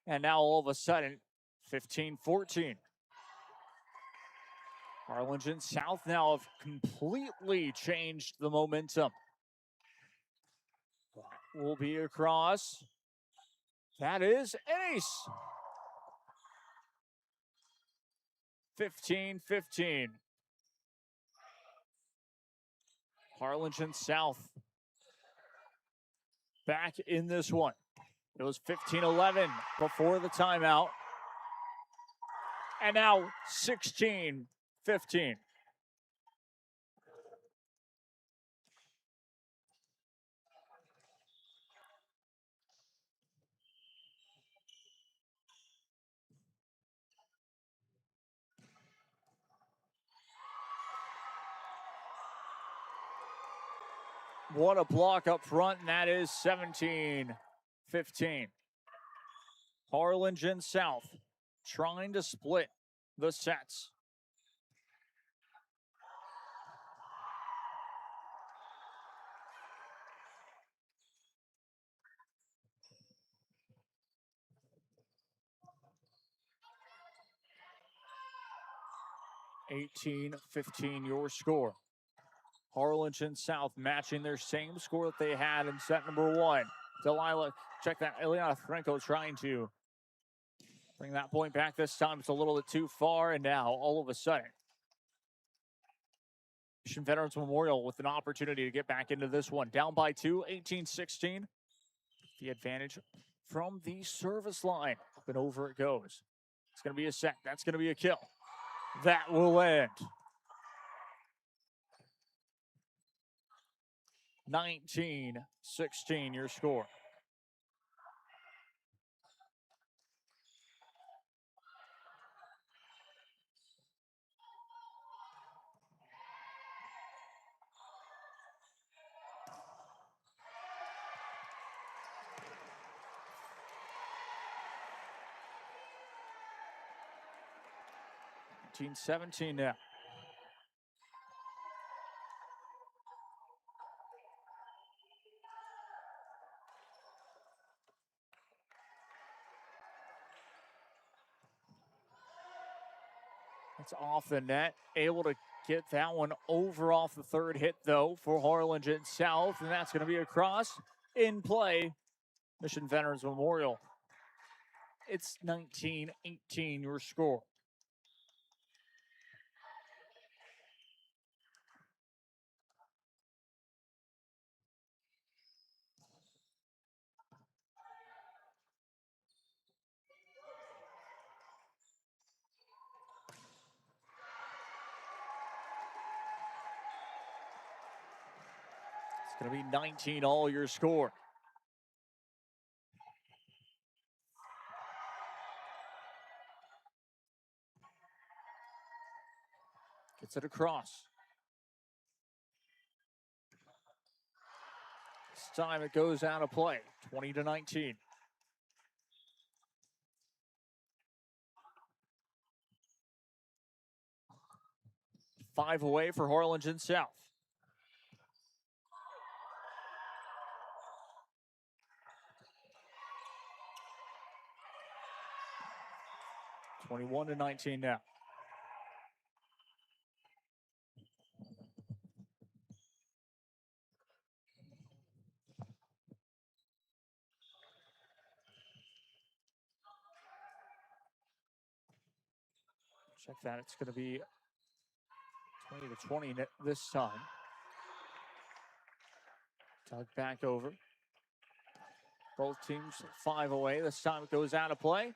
And now all of a sudden, 15-14. Harlingen South now have completely changed the momentum. That will be across. That is ace. 15-15. Harlingen South back in this one. It was 15-11 before the timeout. And now 16-15. What a block up front, and that is 17-15. Harlingen South trying to split the sets. (18-15) your score. Harlingen South matching their same score that they had in set number 1. Delilah, check that. Eliana Franco trying to bring that point back this time. It's a little bit too far, and now all of a sudden, Mission Veterans Memorial with an opportunity to get back into this one. Down by 2, 18-16. The advantage from the service line. Up and over it goes. It's going to be a set. That's going to be a kill. That will land. 19-16 your score. (17) now. It's off the net. Able to get that one over off the third hit, though, for Harlingen South. And that's going to be a cross in play. Mission Veterans Memorial. It's 19-18 your score. It's going to be 19 all your score. Gets it across. This time it goes out of play, 20-19. Five away for Harlingen South. (21-19) now. Check that. It's going to be 20-20 this time. Dug back over. Both teams 5 away. This time it goes out of play.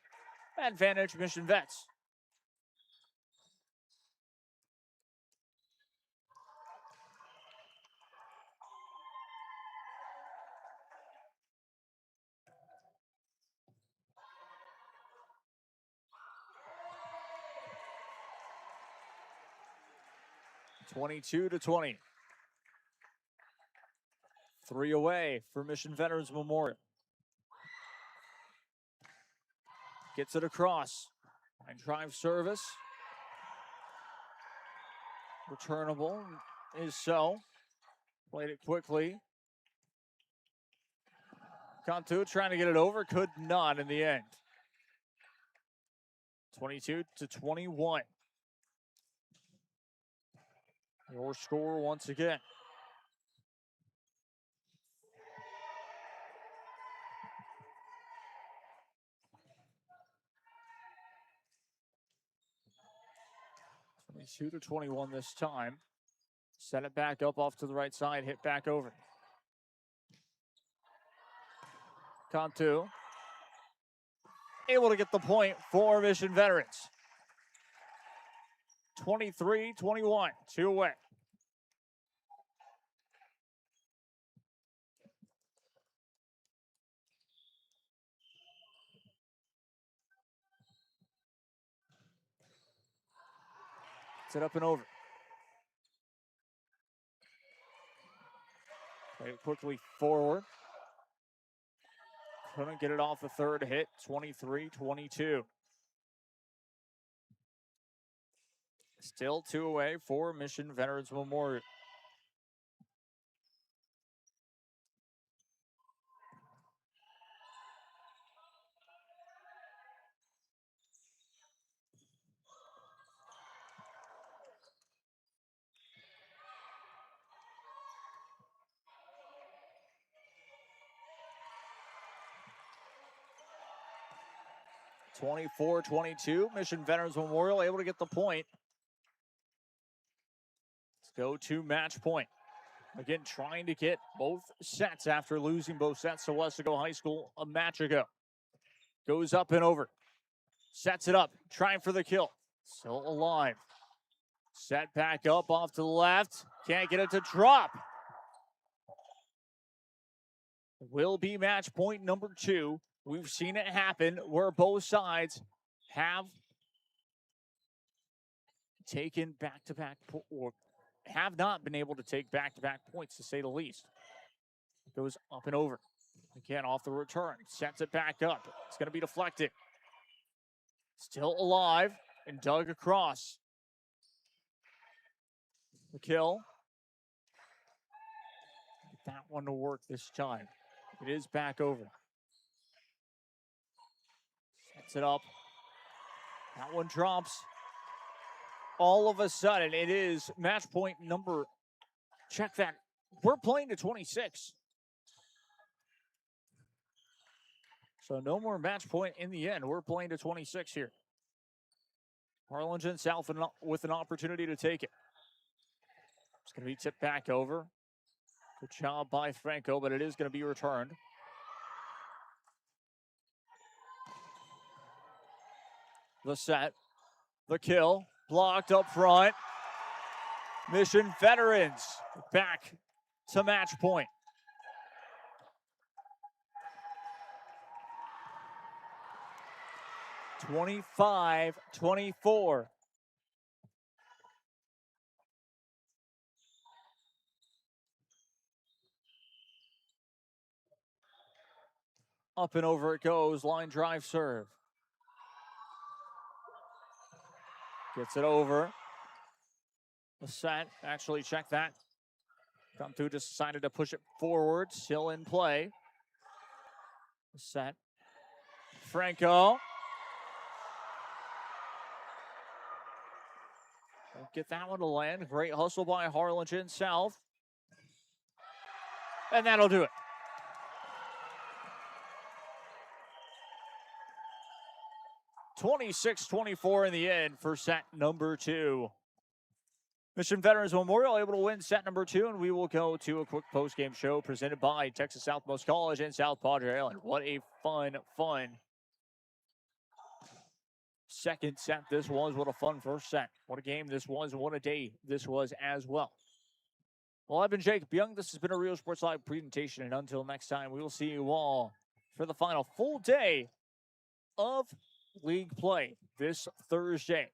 Advantage Mission Vets. (22-20). 3 away for Mission Veterans Memorial. Gets it across. And drive service. Returnable is so. Played it quickly. Cantu trying to get it over. Could not in the end. 22-21. Your score once again. 22-21 this time. Set it back up off to the right side. Hit back over. Cantu able to get the point for Mission Veterans. 23-21. 2 away. Set up and over. Play it quickly forward. Couldn't get it off the third hit. 23-22. Still 2 away for Mission Veterans Memorial. (24-22). Mission Veterans Memorial able to get the point. Let's go to match point. Again, trying to get both sets after losing both sets to Weslaco High School a match ago. Goes up and over. Sets it up. Trying for the kill. Still alive. Set back up off to the left. Can't get it to drop. Will be match point number 2. We've seen it happen where both sides have taken back-to-back or have not been able to take back-to-back points, to say the least. Goes up and over. Again, off the return. Sets it back up. It's going to be deflected. Still alive and dug across. The kill. Get that one to work this time. It is back over. Sets it up. That one drops. all of a sudden, it is match point number, check that, we're playing to 26. So no more match point in the end. We're playing to 26 here. Harlingen South with an opportunity to take it. It's going to be tipped back over. Good job by Franco, but it is going to be returned. The set, the kill, blocked up front. Mission Veterans back to match point. (25-24). Up and over it goes. Line drive serve. Gets it over. The set, actually check that. Cantu just decided to push it forward. Still in play. The set. Franco. Don't get that one to land. Great hustle by Harlingen South. And that'll do it. (26-24) in the end for set number 2. Mission Veterans Memorial able to win set number 2, and we will go to a quick post-game show presented by Texas Southmost College and South Padre Island. What a fun second set this was. What a fun first set. What a game this was, and what a day this was as well. Well, I've been Jacob Young. This has been a Real Sports Live presentation, and until next time, we will see you all for the final full day of league play this Thursday.